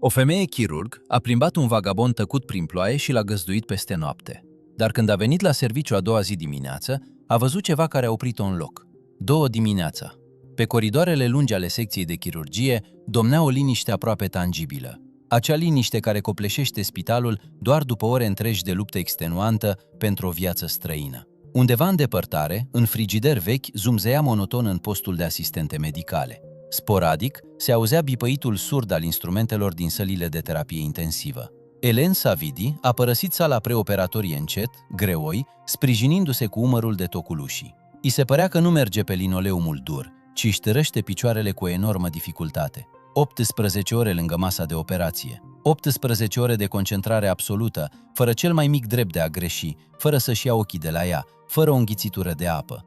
O femeie chirurg a plimbat un vagabond tăcut prin ploaie și l-a găzduit peste noapte. Dar când a venit la serviciu a doua zi dimineață, a văzut ceva care a oprit-o în loc. 2 dimineața. Pe coridoarele lungi ale secției de chirurgie domnea o liniște aproape tangibilă. Acea liniște care copleșește spitalul doar după ore întregi de luptă extenuantă pentru o viață străină. Undeva în depărtare, în frigider vechi, zumzeia monoton în postul de asistente medicale. Sporadic, se auzea bipăitul surd al instrumentelor din sălile de terapie intensivă. Elen Savidi a părăsit sala preoperatorie încet, greoi, sprijinindu-se cu umărul de tocul ușii. I se părea că nu merge pe linoleumul dur, ci își târăște picioarele cu o enormă dificultate. 18 ore lângă masa de operație. 18 ore de concentrare absolută, fără cel mai mic drept de a greși, fără să-și ia ochii de la ea, fără o înghițitură de apă.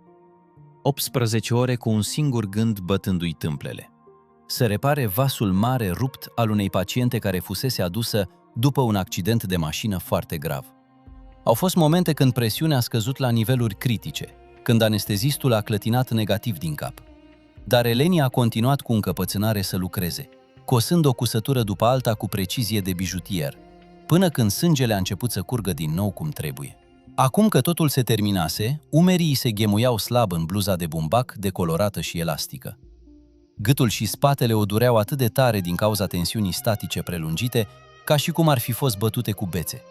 18 ore cu un singur gând bătându-i tâmplele. Să repare vasul mare rupt al unei paciente care fusese adusă după un accident de mașină foarte grav. Au fost momente când presiunea a scăzut la niveluri critice, când anestezistul a clătinat negativ din cap. Dar Eleni a continuat cu încăpățânare să lucreze, cosând o cusătură după alta cu precizie de bijutier, până când sângele a început să curgă din nou cum trebuie. Acum că totul se terminase, umerii îi se ghemuiau slab în bluza de bumbac decolorată și elastică. Gâtul și spatele o dureau atât de tare din cauza tensiunii statice prelungite, ca și cum ar fi fost bătute cu bețe.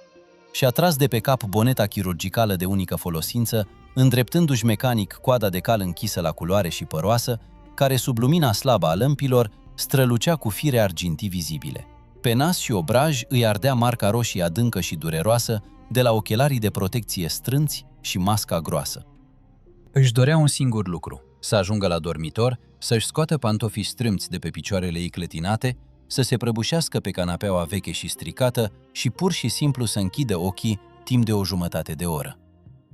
Și-a tras de pe cap boneta chirurgicală de unică folosință, îndreptându-și mecanic coada de cal închisă la culoare și păroasă, care sub lumina slabă a lămpilor strălucea cu fire argintii vizibile. Pe nas și obraj îi ardea marca roșie adâncă și dureroasă de la ochelarii de protecție strânți și masca groasă. Își dorea un singur lucru, să ajungă la dormitor, să-și scoată pantofii strâmți de pe picioarele ei clătinate, să se prăbușească pe canapeaua veche și stricată și pur și simplu să închidă ochii timp de o jumătate de oră.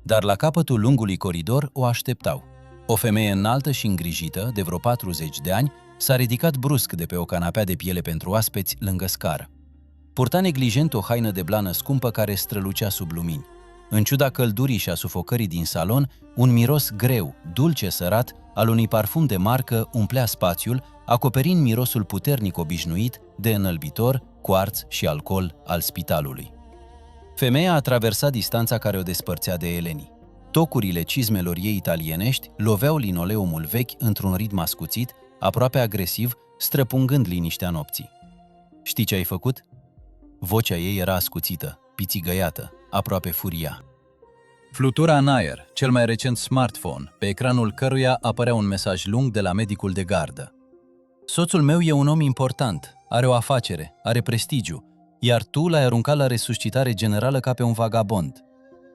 Dar la capătul lungului coridor o așteptau. O femeie înaltă și îngrijită, de vreo 40 de ani, s-a ridicat brusc de pe o canapea de piele pentru oaspeți lângă scară. Purta neglijent o haină de blană scumpă care strălucea sub lumini. În ciuda căldurii și a sufocării din salon, un miros greu, dulce sărat, al unui parfum de marcă umplea spațiul, acoperind mirosul puternic obișnuit de înălbitor, cuarț și alcool al spitalului. Femeia a traversat distanța care o despărțea de Eleni. Tocurile cizmelor ei italienești loveau linoleumul vechi într-un ritm ascuțit, aproape agresiv, străpungând liniștea nopții. Știi ce ai făcut? Vocea ei era ascuțită, pițigăiată, aproape furia. Flutura în aer, cel mai recent smartphone, pe ecranul căruia apărea un mesaj lung de la medicul de gardă. Soțul meu e un om important, are o afacere, are prestigiu, iar tu l-ai aruncat la resuscitare generală ca pe un vagabond.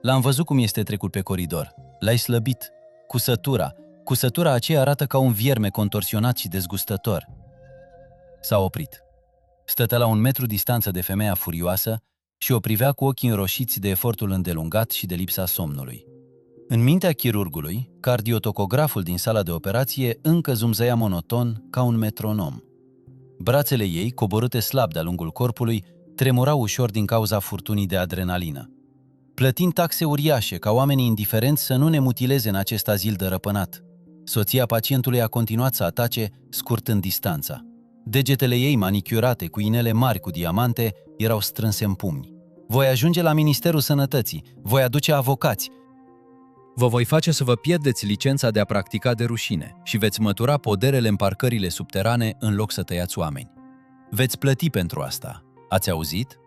L-am văzut cum este trecut pe coridor. L-ai slăbit. Cusătura aceea arată ca un vierme contorsionat și dezgustător. S-a oprit. Stătea la 1 metru distanță de femeia furioasă și o privea cu ochii înroșiți de efortul îndelungat și de lipsa somnului. În mintea chirurgului, cardiotocograful din sala de operație încă zumzăia monoton ca un metronom. Brațele ei, coborâte slab de-a lungul corpului, tremurau ușor din cauza furtunii de adrenalină. Plătind taxe uriașe ca oamenii indiferenți să nu ne mutileze în acest azil dărăpânat, soția pacientului a continuat să atace, scurtând distanța. Degetele ei manicurate cu inele mari cu diamante erau strânse în pumni. Voi ajunge la Ministerul Sănătății, voi aduce avocați. Vă voi face să vă pierdeți licența de a practica de rușine și veți mătura poderele în parcările subterane în loc să tăiați oameni. Veți plăti pentru asta. Ați auzit?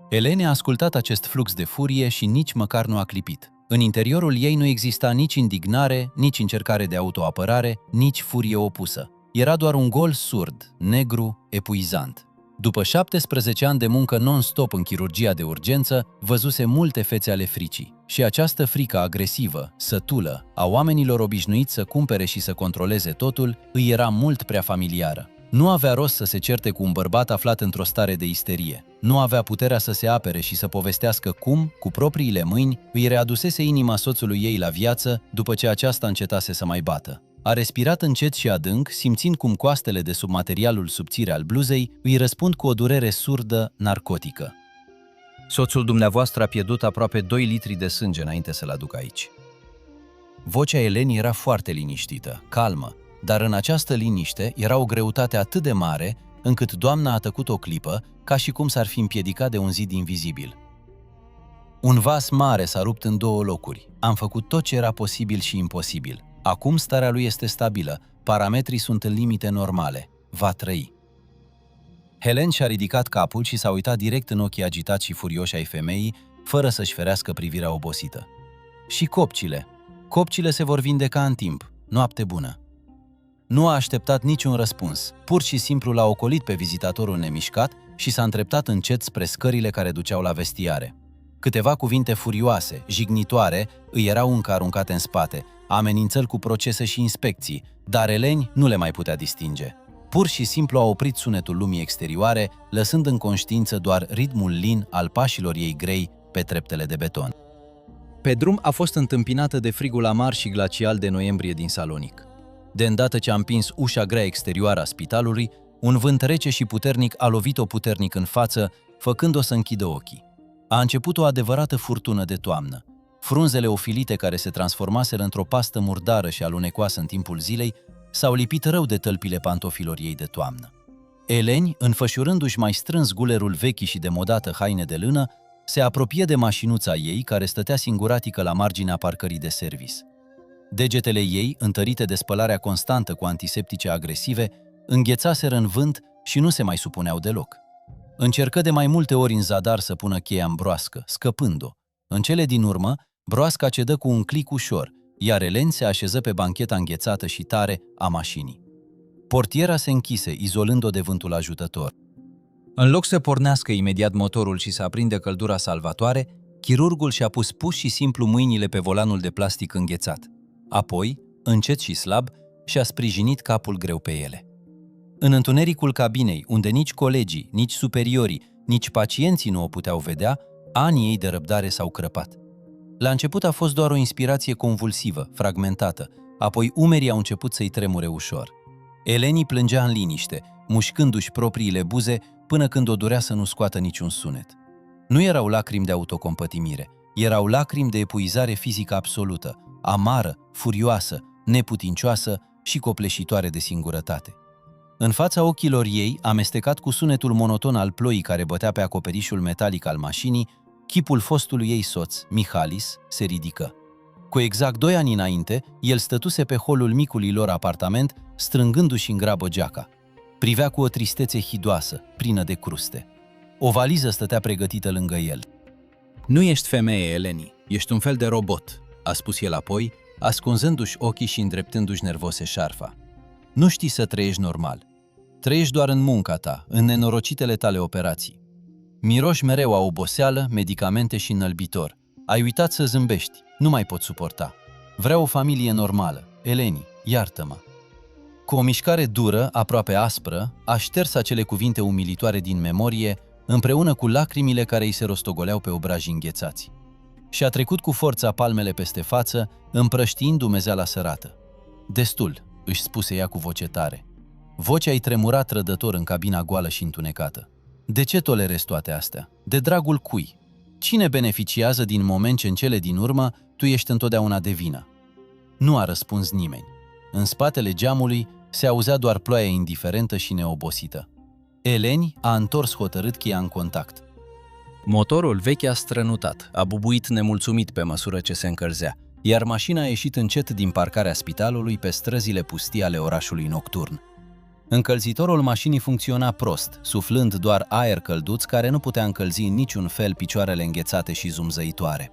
Eleni a ascultat acest flux de furie și nici măcar nu a clipit. În interiorul ei nu exista nici indignare, nici încercare de autoapărare, nici furie opusă. Era doar un gol surd, negru, epuizant. După 17 ani de muncă non-stop în chirurgia de urgență, văzuse multe fețe ale fricii. Și această frică agresivă, sătulă, a oamenilor obișnuiți să cumpere și să controleze totul, îi era mult prea familiară. Nu avea rost să se certe cu un bărbat aflat într-o stare de isterie. Nu avea puterea să se apere și să povestească cum, cu propriile mâini, îi readusese inima soțului ei la viață după ce aceasta încetase să mai bată. A respirat încet și adânc, simțind cum coastele de sub materialul subțire al bluzei îi răspund cu o durere surdă, narcotică. Soțul dumneavoastră a pierdut aproape 2 litri de sânge înainte să-l aduc aici. Vocea Elenii era foarte liniștită, calmă, dar în această liniște era o greutate atât de mare încât doamna a tăcut o clipă, ca și cum s-ar fi împiedicat de un zid invizibil. Un vas mare s-a rupt în două locuri. Am făcut tot ce era posibil și imposibil. Acum starea lui este stabilă, parametrii sunt în limite normale. Va trăi. Helen și-a ridicat capul și s-a uitat direct în ochii agitați și furioși ai femeii, fără să-și ferească privirea obosită. Și copcile. Copcile se vor vindeca în timp. Noapte bună. Nu a așteptat niciun răspuns. Pur și simplu l-a ocolit pe vizitatorul nemișcat și s-a îndreptat încet spre scările care duceau la vestiare. Câteva cuvinte furioase, jignitoare, îi erau încă aruncate în spate, amenințări cu procese și inspecții, dar Eleni nu le mai putea distinge. Pur și simplu a oprit sunetul lumii exterioare, lăsând în conștiință doar ritmul lin al pașilor ei grei pe treptele de beton. Pe drum a fost întâmpinată de frigul amar și glacial de noiembrie din Salonic. De îndată ce a împins ușa grea exterioară a spitalului, un vânt rece și puternic a lovit-o puternic în față, făcând-o să închidă ochii. A început o adevărată furtună de toamnă. Frunzele ofilite care se transformaseră într-o pastă murdară și alunecoasă în timpul zilei s-au lipit rău de tălpile pantofilor ei de toamnă. Eleni, înfășurându-și mai strâns gulerul vechi și demodată haine de lână, se apropie de mașinuța ei care stătea singuratică la marginea parcării de servis. Degetele ei, întărite de spălarea constantă cu antiseptice agresive, înghețaseră în vânt și nu se mai supuneau deloc. Încercă de mai multe ori în zadar să pună cheia în broască, scăpând-o. În cele din urmă, broasca cedă cu un clic ușor, iar Eleni se așeză pe bancheta înghețată și tare a mașinii. Portiera se închise, izolând-o de vântul ajutător. În loc să pornească imediat motorul și să aprinde căldura salvatoare, chirurgul și-a pus pur și simplu mâinile pe volanul de plastic înghețat. Apoi, încet și slab, și-a sprijinit capul greu pe ele. În întunericul cabinei, unde nici colegii, nici superiorii, nici pacienții nu o puteau vedea, anii ei de răbdare s-au crăpat. La început a fost doar o inspirație convulsivă, fragmentată, apoi umerii au început să-i tremure ușor. Eleni plângea în liniște, mușcându-și propriile buze până când o durea să nu scoată niciun sunet. Nu erau lacrimi de autocompătimire, erau lacrimi de epuizare fizică absolută, amară, furioasă, neputincioasă și copleșitoare de singurătate. În fața ochilor ei, amestecat cu sunetul monoton al ploii care bătea pe acoperișul metalic al mașinii, chipul fostului ei soț, Mihalis, se ridică. Cu exact 2 ani înainte, el stătuse pe holul micului lor apartament, strângându-și în grabă geaca. Privea cu o tristețe hidoasă, plină de cruste. O valiză stătea pregătită lângă el. "Nu ești femeie, Eleni, ești un fel de robot," a spus el apoi, ascunzându-și ochii și îndreptându-și nervos eșarfa. "Nu știi să trăiești normal. Trăiești doar în munca ta, în nenorocitele tale operații. Miroși mereu a oboseală, medicamente și înălbitor. Ai uitat să zâmbești, nu mai pot suporta. Vreau o familie normală. Eleni, iartă-mă." Cu o mișcare dură, aproape aspră, a șters acele cuvinte umilitoare din memorie, împreună cu lacrimile care îi se rostogoleau pe obrajii înghețați. Și-a trecut cu forța palmele peste față, împrăștiind umezeala sărată. "Destul," își spuse ea cu voce tare. Vocea-i tremura trădător în cabina goală și întunecată. "De ce tolerezi toate astea? De dragul cui? Cine beneficiază din moment ce în cele din urmă tu ești întotdeauna de vină?" Nu a răspuns nimeni. În spatele geamului se auzea doar ploaia indiferentă și neobosită. Eleni a întors hotărât cheia în contact. Motorul vechi a strănutat, a bubuit nemulțumit pe măsură ce se încălzea, iar mașina a ieșit încet din parcarea spitalului pe străzile pustii ale orașului nocturn. Încălzitorul mașinii funcționa prost, suflând doar aer călduț care nu putea încălzi în niciun fel picioarele înghețate și zumzăitoare.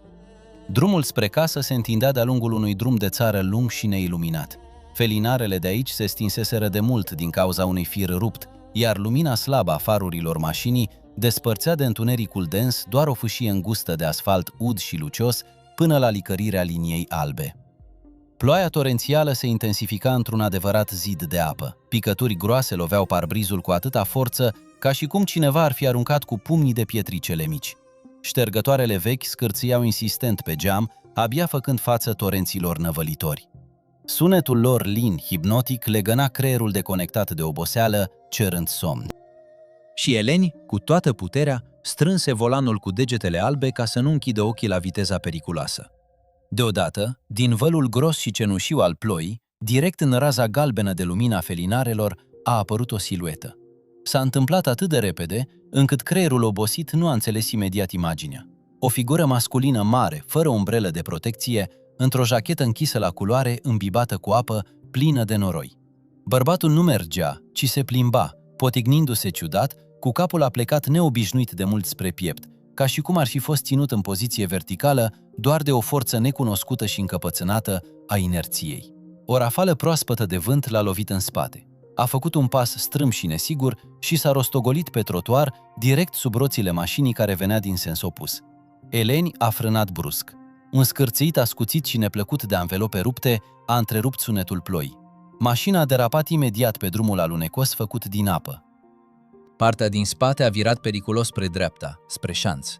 Drumul spre casă se întindea de-a lungul unui drum de țară lung și neiluminat. Felinarele de aici se stinseseră de mult din cauza unui fir rupt, iar lumina slabă a farurilor mașinii despărțea de întunericul dens doar o fâșie îngustă de asfalt ud și lucios până la licărirea liniei albe. Ploaia torențială se intensifica într-un adevărat zid de apă. Picături groase loveau parbrizul cu atâta forță ca și cum cineva ar fi aruncat cu pumnii de pietricele mici. Ștergătoarele vechi scârțâiau insistent pe geam, abia făcând față torenților năvălitori. Sunetul lor lin, hipnotic, legăna creierul deconectat de oboseală, cerând somn. Și Eleni, cu toată puterea, strânse volanul cu degetele albe ca să nu închidă ochii la viteza periculoasă. Deodată, din vălul gros și cenușiu al ploii, direct în raza galbenă de lumina felinarelor, a apărut o siluetă. S-a întâmplat atât de repede, încât creierul obosit nu a înțeles imediat imaginea. O figură masculină mare, fără umbrelă de protecție, într-o jachetă închisă la culoare, îmbibată cu apă, plină de noroi. Bărbatul nu mergea, ci se plimba, potignindu-se ciudat, cu capul aplecat neobișnuit de mult spre piept, ca și cum ar fi fost ținut în poziție verticală doar de o forță necunoscută și încăpățânată a inerției. O rafală proaspătă de vânt l-a lovit în spate. A făcut un pas strâmb și nesigur și s-a rostogolit pe trotuar, direct sub roțile mașinii care venea din sens opus. Eleni a frânat brusc. Un scârțâit ascuțit și neplăcut de anvelope rupte a întrerupt sunetul ploii. Mașina a derapat imediat pe drumul alunecos făcut din apă. Partea din spate a virat periculos spre dreapta, spre șanț.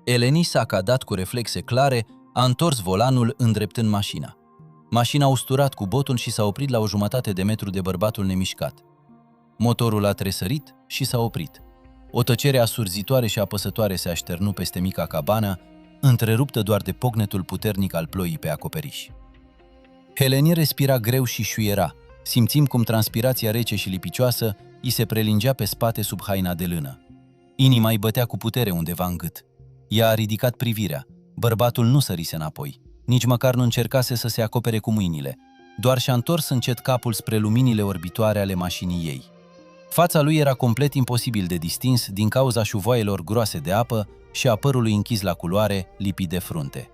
Eleni s-a cadat cu reflexe clare, a întors volanul îndreptând mașina. Mașina a usturat cu botul și s-a oprit la o jumătate de metru de bărbatul nemișcat. Motorul a tresărit și s-a oprit. O tăcere asurzitoare și apăsătoare se așternu peste mica cabană, întreruptă doar de pocnetul puternic al ploii pe acoperiș. Eleni respira greu și șuiera. Simțim cum transpirația rece și lipicioasă îi se prelingea pe spate sub haina de lână. Inima îi bătea cu putere undeva în gât. Ea a ridicat privirea. Bărbatul nu sărise înapoi. Nici măcar nu încercase să se acopere cu mâinile. Doar și-a întors încet capul spre luminile orbitoare ale mașinii ei. Fața lui era complet imposibil de distins din cauza șuvoaielor groase de apă și a părului închis la culoare, lipit de frunte.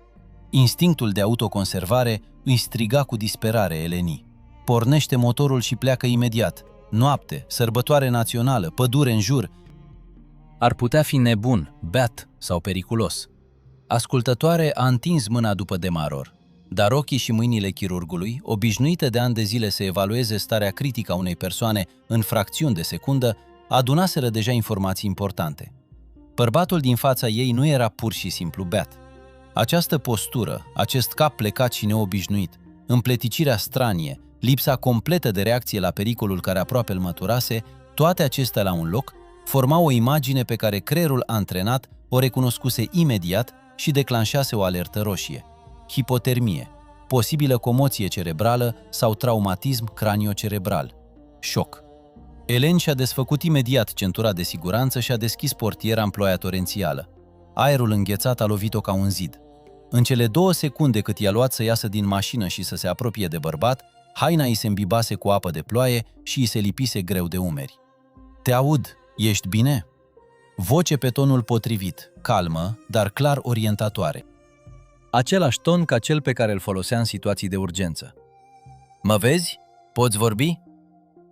Instinctul de autoconservare îi striga cu disperare Eleni. Pornește motorul și pleacă imediat. Noapte, sărbătoare națională, pădure în jur. Ar putea fi nebun, beat sau periculos. Ascultătoare a întins mâna după demaror, dar ochii și mâinile chirurgului, obișnuite de ani de zile să evalueze starea critică a unei persoane în fracțiuni de secundă, adunaseră deja informații importante. Bărbatul din fața ei nu era pur și simplu beat. Această postură, acest cap plecat și neobișnuit, împleticirea stranie, lipsa completă de reacție la pericolul care aproape îl măturase, toate acestea la un loc, formau o imagine pe care creierul antrenat o recunoscuse imediat și declanșase o alertă roșie. Hipotermie, posibilă comoție cerebrală sau traumatism craniocerebral. Șoc. Eleni și-a desfăcut imediat centura de siguranță și a deschis portiera în ploaia torențială. Aerul înghețat a lovit-o ca un zid. În cele 2 secunde cât i-a luat să iasă din mașină și să se apropie de bărbat, haina îi se îmbibase cu apă de ploaie și îi se lipise greu de umeri. "Te aud, ești bine?" Voce pe tonul potrivit, calmă, dar clar orientatoare. Același ton ca cel pe care îl folosea în situații de urgență. "Mă vezi? Poți vorbi?"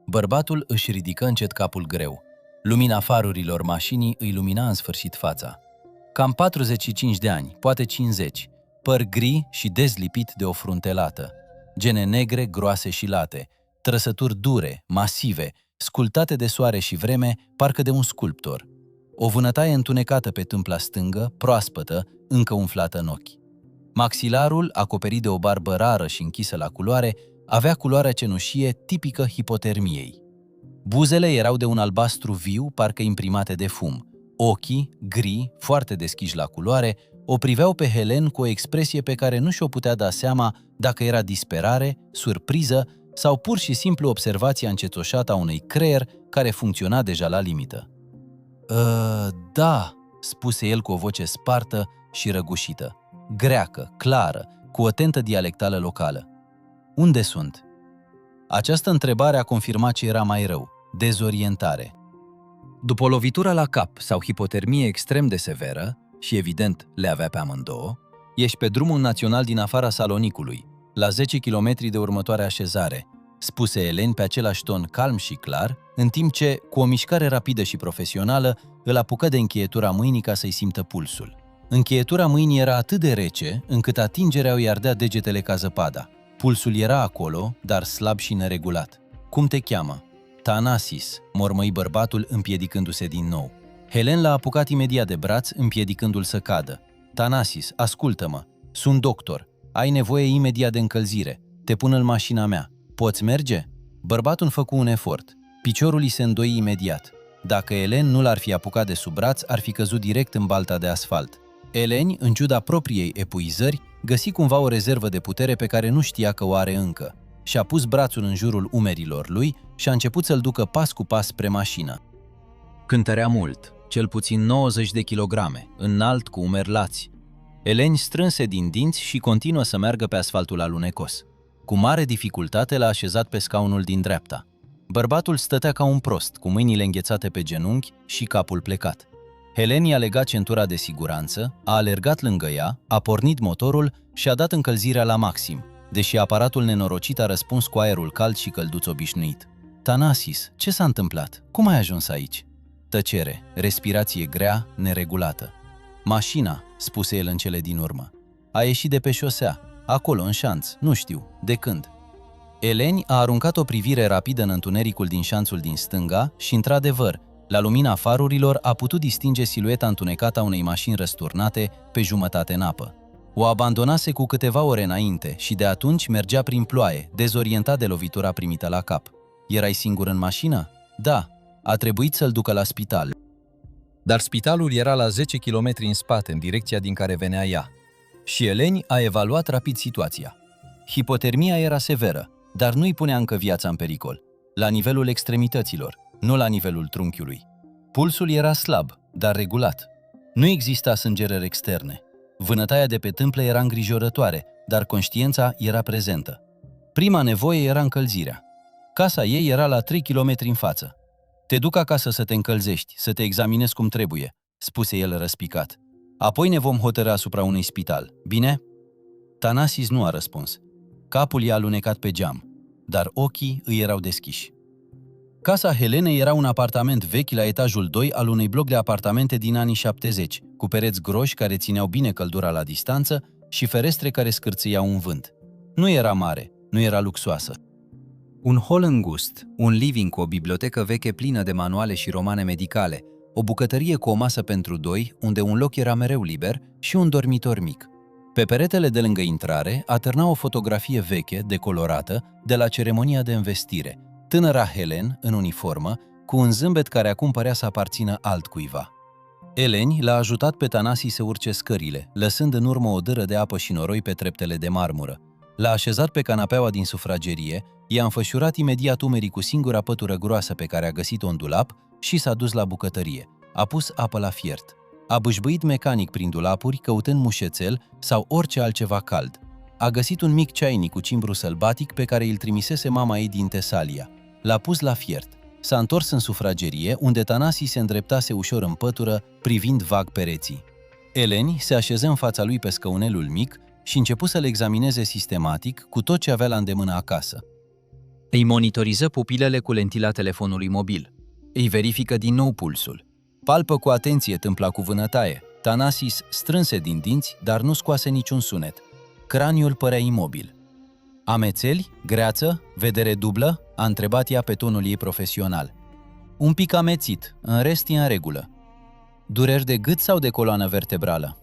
Bărbatul își ridică încet capul greu. Lumina farurilor mașinii îi lumina în sfârșit fața. Cam 45 de ani, poate 50, păr gri și dezlipit de o frunte lată, gene negre, groase și late, trăsături dure, masive, sculptate de soare și vreme, parcă de un sculptor. O vânătaie întunecată pe tâmpla stângă, proaspătă, încă umflată în ochi. Maxilarul, acoperit de o barbă rară și închisă la culoare, avea culoarea cenușie tipică hipotermiei. Buzele erau de un albastru viu, parcă imprimate de fum. Ochii, gri, foarte deschiși la culoare, o priveau pe Helen cu o expresie pe care nu și-o putea da seama dacă era disperare, surpriză sau pur și simplu observația încetoșată a unui creier care funcționa deja la limită. Da," spuse el cu o voce spartă și răgușită, greacă, clară, cu o tentă dialectală locală. "Unde sunt?" Această întrebare a confirmat ce era mai rău, dezorientare. După o lovitură la cap sau hipotermie extrem de severă, și evident le avea pe amândouă, ești pe drumul național din afara Salonicului, la 10 km de următoarea așezare, spuse Eleni pe același ton calm și clar, în timp ce, cu o mișcare rapidă și profesională, îl apucă de încheietura mâinii ca să-i simtă pulsul. Încheietura mâinii era atât de rece, încât atingerea îi ardea degetele ca zăpada. Pulsul era acolo, dar slab și neregulat. "Cum te cheamă?" "Thanasis," mormăi bărbatul împiedicându-se din nou. Helen l-a apucat imediat de braț, împiedicându-l să cadă. "Thanasis, ascultă-mă. Sunt doctor. Ai nevoie imediat de încălzire. Te pun în mașina mea. Poți merge?" Bărbatul făcu un efort. Piciorul îi se îndoi imediat. Dacă Helen nu l-ar fi apucat de sub braț, ar fi căzut direct în balta de asfalt. Eleni, în ciuda propriei epuizări, găsi cumva o rezervă de putere pe care nu știa că o are încă. Și-a pus brațul în jurul umerilor lui și a început să-l ducă pas cu pas spre mașină. Cântărea mult, cel puțin 90 de kilograme, înalt cu umeri lați. Eleni strânse din dinți și continuă să meargă pe asfaltul alunecos. Cu mare dificultate l-a așezat pe scaunul din dreapta. Bărbatul stătea ca un prost, cu mâinile înghețate pe genunchi și capul plecat. Eleni a legat centura de siguranță, a alergat lângă ea, a pornit motorul și a dat încălzirea la maxim, deși aparatul nenorocit a răspuns cu aerul cald și călduț obișnuit. Tanasis, ce s-a întâmplat? Cum ai ajuns aici? Tăcere, respirație grea, neregulată. Mașina, spuse el în cele din urmă. A ieșit de pe șosea, acolo, în șanț, nu știu, de când. Eleni a aruncat o privire rapidă în întunericul din șanțul din stânga și, într-adevăr, la lumina farurilor a putut distinge silueta întunecată a unei mașini răsturnate pe jumătate în apă. O abandonase cu câteva ore înainte și de atunci mergea prin ploaie, dezorientat de lovitura primită la cap. Erai singur în mașină? Da. A trebuit să-l ducă la spital. Dar spitalul era la 10 km în spate, în direcția din care venea ea. Și Eleni a evaluat rapid situația. Hipotermia era severă, dar nu-i punea încă viața în pericol. La nivelul extremităților, nu la nivelul trunchiului. Pulsul era slab, dar regulat. Nu exista sângerări externe. Vânătaia de pe tâmple era îngrijorătoare, dar conștiința era prezentă. Prima nevoie era încălzirea. Casa ei era la 3 km în față. Te duc acasă să te încălzești, să te examinezi cum trebuie, spuse el răspicat. Apoi ne vom hotărâ asupra unui spital, bine? Tanasis nu a răspuns. Capul i-a alunecat pe geam, dar ochii îi erau deschiși. Casa Helenei era un apartament vechi la etajul 2 al unui bloc de apartamente din anii 70, cu pereți groși care țineau bine căldura la distanță și ferestre care scârțâiau un vânt. Nu era mare, nu era luxoasă. Un hol îngust, un living cu o bibliotecă veche plină de manuale și romane medicale, o bucătărie cu o masă pentru doi, unde un loc era mereu liber, și un dormitor mic. Pe peretele de lângă intrare atârna o fotografie veche, decolorată, de la ceremonia de învestire, tânăra Helen, în uniformă, cu un zâmbet care acum părea să aparțină altcuiva. Eleni l-a ajutat pe Tanasis să urce scările, lăsând în urmă o dâră de apă și noroi pe treptele de marmură. L-a așezat pe canapeaua din sufragerie, i-a înfășurat imediat umerii cu singura pătură groasă pe care a găsit-o în dulap și s-a dus la bucătărie. A pus apă la fiert. A bâșbâit mecanic prin dulapuri, căutând mușețel sau orice altceva cald. A găsit un mic ceainic cu cimbru sălbatic pe care îl trimisese mama ei din Tesalia. L-a pus la fiert. S-a întors în sufragerie, unde Tanasis se îndreptase ușor în pătură, privind vag pereții. Eleni se așeză în fața lui pe scăunelul mic și începu să-l examineze sistematic cu tot ce avea la îndemână acasă. Îi monitoriză pupilele cu lentila telefonului mobil. Îi verifică din nou pulsul. Palpă cu atenție tâmpla cu vânătaie. Tanasis strânse din dinți, dar nu scoase niciun sunet. Craniul părea imobil. Amețeli? Greață? Vedere dublă? A întrebat ea pe tonul ei profesional. Un pic amețit, în rest e în regulă. Dureri de gât sau de coloană vertebrală?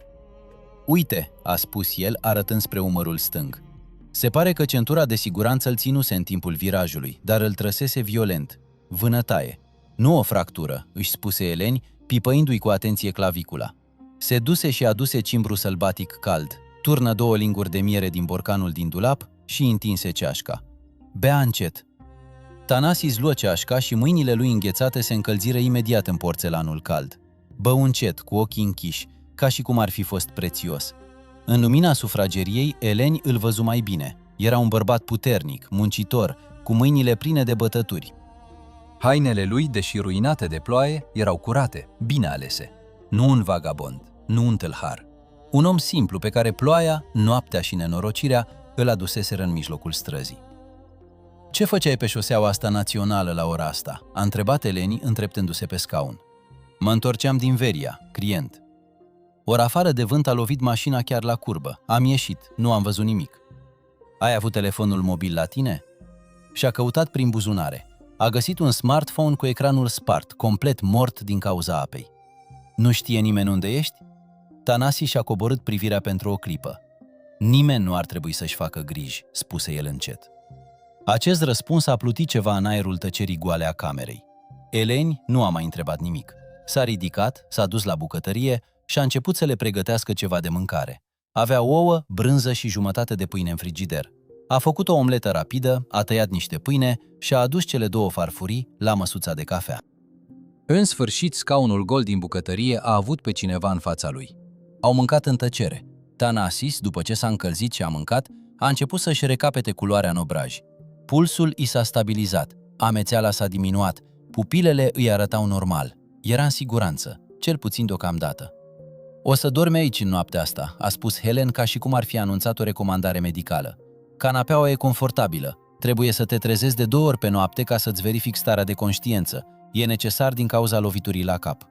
Uite, a spus el, arătând spre umărul stâng. Se pare că centura de siguranță îl ținuse în timpul virajului, dar îl trăsese violent. Vânătaie. Nu o fractură, își spuse Eleni, pipăindu-i cu atenție clavicula. Se duse și aduse cimbru sălbatic cald, turnă 2 linguri de miere din borcanul din dulap și întinse ceașca. Bea încet. Tanasis luă ceașca și mâinile lui înghețate se încălziră imediat în porțelanul cald. Bău încet, cu ochii închiși, ca și cum ar fi fost prețios. În lumina sufrageriei, Eleni îl văzu mai bine. Era un bărbat puternic, muncitor, cu mâinile pline de bătături. Hainele lui, deși ruinate de ploaie, erau curate, bine alese. Nu un vagabond, nu un tâlhar. Un om simplu pe care ploaia, noaptea și nenorocirea îl aduseseră în mijlocul străzii. Ce făceai pe șoseaua asta națională la ora asta?" a întrebat Eleni, întreptându-se pe scaun. Mă întorceam din Veria, client. O rafară de vânt a lovit mașina chiar la curbă. Am ieșit, nu am văzut nimic. Ai avut telefonul mobil la tine? Și-a căutat prin buzunare. A găsit un smartphone cu ecranul spart, complet mort din cauza apei. Nu știe nimeni unde ești? Tanasis și-a coborât privirea pentru o clipă. Nimeni nu ar trebui să-și facă griji, spuse el încet. Acest răspuns a plutit ceva în aerul tăcerii goale a camerei. Eleni nu a mai întrebat nimic. S-a ridicat, s-a dus la bucătărie și a început să le pregătească ceva de mâncare. Avea ouă, brânză și jumătate de pâine în frigider. A făcut o omletă rapidă, a tăiat niște pâine și a adus cele 2 farfurii la măsuța de cafea. În sfârșit, scaunul gol din bucătărie a avut pe cineva în fața lui. Au mâncat în tăcere. Thanasis, după ce s-a încălzit și a mâncat, a început să-și recapete culoarea în obraj. Pulsul i s-a stabilizat, amețeala s-a diminuat, pupilele îi arătau normal. Era în siguranță, cel puțin deocamdată. "O să dormi aici în noaptea asta," a spus Helen ca și cum ar fi anunțat o recomandare medicală. "Canapeaua e confortabilă. Trebuie să te trezești de 2 ori pe noapte ca să-ți verifici starea de conștiință. E necesar din cauza loviturii la cap."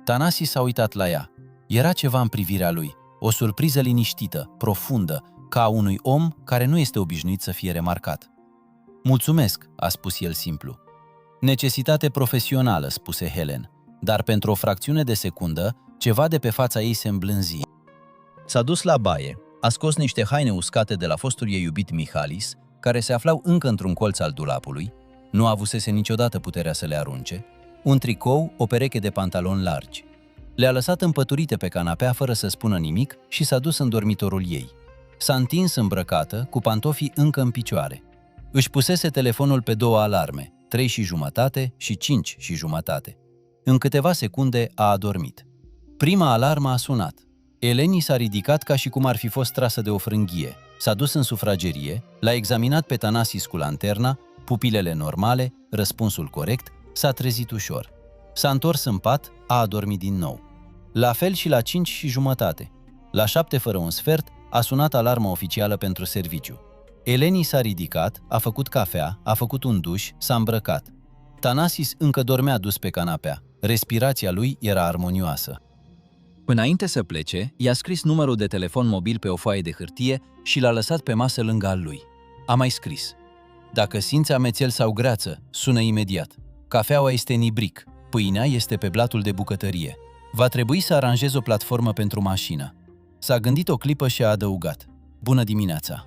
Thanasis s-a uitat la ea. Era ceva în privirea lui, o surpriză liniștită, profundă, ca a unui om care nu este obișnuit să fie remarcat. "Mulțumesc," a spus el simplu. "Necesitate profesională," spuse Helen, dar pentru o fracțiune de secundă, ceva de pe fața ei se îmblânzi. S-a dus la baie, a scos niște haine uscate de la fostul ei iubit Mihalis, care se aflau încă într-un colț al dulapului, nu avusese niciodată puterea să le arunce, un tricou, o pereche de pantaloni largi. Le-a lăsat împăturite pe canapea fără să spună nimic și s-a dus în dormitorul ei. S-a întins îmbrăcată, cu pantofii încă în picioare. Își pusese telefonul pe 2 alarme, 3:30 și 5:30. În câteva secunde a adormit. Prima alarmă a sunat. Eleni s-a ridicat ca și cum ar fi fost trasă de o frânghie. S-a dus în sufragerie, l-a examinat pe Thanasis cu lanterna, pupilele normale, răspunsul corect, s-a trezit ușor. S-a întors în pat, a adormit din nou. La fel și la 5:30. La 7:45 a sunat alarma oficială pentru serviciu. Eleni s-a ridicat, a făcut cafea, a făcut un duș, s-a îmbrăcat. Thanasis încă dormea dus pe canapea. Respirația lui era armonioasă. Înainte să plece, i-a scris numărul de telefon mobil pe o foaie de hârtie și l-a lăsat pe masă lângă al lui. A mai scris: "Dacă simți amețel sau greață, sună imediat. Cafeaua este în ibric, pâinea este pe blatul de bucătărie. Va trebui să aranjez o platformă pentru mașină." S-a gândit o clipă și a adăugat: "Bună dimineața."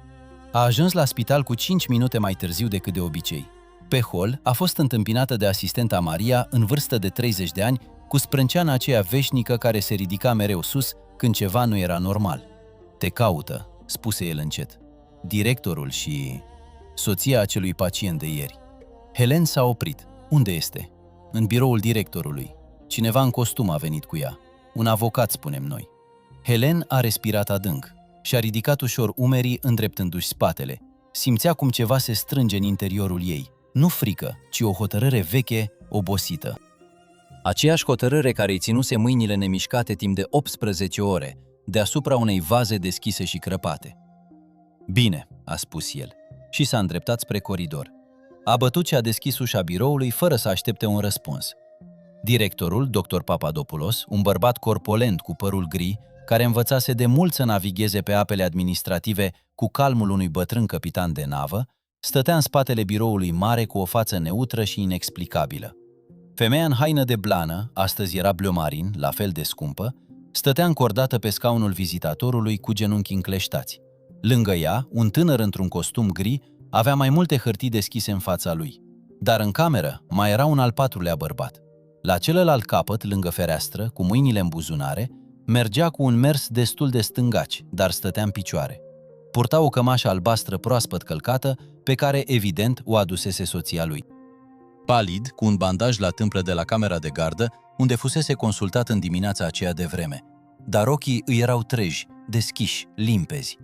A ajuns la spital cu 5 minute mai târziu decât de obicei. Pe hol a fost întâmpinată de asistenta Maria, în vârstă de 30 de ani, cu sprânceana aceea veșnică care se ridica mereu sus când ceva nu era normal. "Te caută," spuse el încet. "Directorul și soția acelui pacient de ieri." Helen s-a oprit. "Unde este?" "În biroul directorului. Cineva în costum a venit cu ea. Un avocat, spunem noi." Helen a respirat adânc. Și-a ridicat ușor umerii, îndreptându-și spatele. Simțea cum ceva se strânge în interiorul ei. Nu frică, ci o hotărâre veche, obosită. Aceeași hotărâre care îi ținuse mâinile nemișcate timp de 18 ore, deasupra unei vaze deschise și crăpate. "Bine," a spus el, și s-a îndreptat spre coridor. A bătut și a deschis ușa biroului fără să aștepte un răspuns. Directorul, dr. Papadopoulos, un bărbat corpulent cu părul gri, care învățase de mult să navigheze pe apele administrative cu calmul unui bătrân capitan de navă, stătea în spatele biroului mare cu o față neutră și inexplicabilă. Femeia în haină de blană, astăzi era bleu marin, la fel de scumpă, stătea încordată pe scaunul vizitatorului cu genunchii încleștați. Lângă ea, un tânăr într-un costum gri avea mai multe hârtii deschise în fața lui. Dar în cameră mai era un al 4-lea bărbat. La celălalt capăt, lângă fereastră, cu mâinile în buzunare, mergea cu un mers destul de stângaci, dar stătea în picioare. Purta o cămașă albastră proaspăt călcată, pe care, evident, o adusese soția lui. Palid, cu un bandaj la tâmplă de la camera de gardă, unde fusese consultat în dimineața aceea de vreme. Dar ochii îi erau treji, deschiși, limpezi.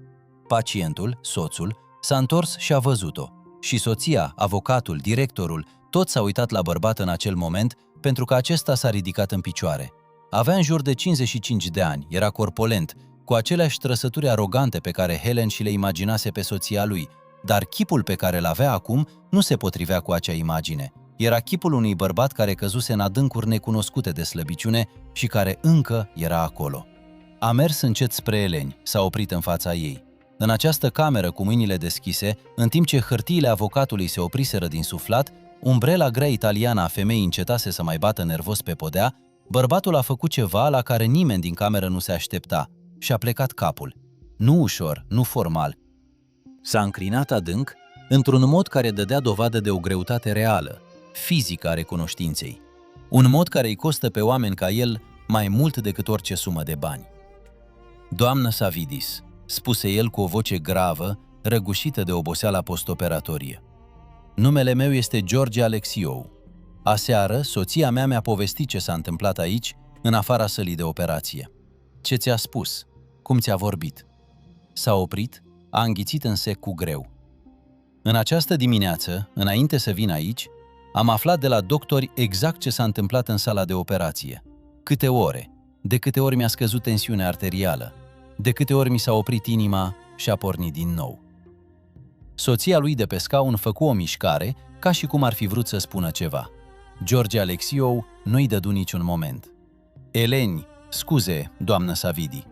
Pacientul, soțul, s-a întors și a văzut-o. Și soția, avocatul, directorul, toți s-au uitat la bărbat în acel moment, pentru că acesta s-a ridicat în picioare. Avea în jur de 55 de ani, era corpulent, cu aceleași trăsături arogante pe care Helen și le imaginase pe soția lui, dar chipul pe care l-avea acum nu se potrivea cu acea imagine. Era chipul unui bărbat care căzuse în adâncuri necunoscute de slăbiciune și care încă era acolo. A mers încet spre Eleni, s-a oprit în fața ei. În această cameră cu mâinile deschise, în timp ce hârtiile avocatului se opriseră din suflat, umbrela grea italiană a femeii încetase să mai bată nervos pe podea, bărbatul a făcut ceva la care nimeni din cameră nu se aștepta și a plecat capul. Nu ușor, nu formal. S-a înclinat adânc, într-un mod care dădea dovadă de o greutate reală, fizică a recunoștinței. Un mod care îi costă pe oameni ca el mai mult decât orice sumă de bani. "Doamnă Savidis," spuse el cu o voce gravă, răgușită de oboseala postoperatorie. "Numele meu este George Alexiou. Aseară, soția mea mi-a povestit ce s-a întâmplat aici, în afara sălii de operație. Ce ți-a spus? Cum ți-a vorbit? S-a oprit, a înghițit în sec cu greu. În această dimineață, înainte să vin aici, am aflat de la doctori exact ce s-a întâmplat în sala de operație. Câte ore, de câte ori mi-a scăzut tensiunea arterială, de câte ori mi s-a oprit inima și a pornit din nou. Soția lui de pe scaun făcu o mișcare, ca și cum ar fi vrut să spună ceva. George Alexiou nu-i dădu niciun moment. Eleni, scuze, doamnă Savidi,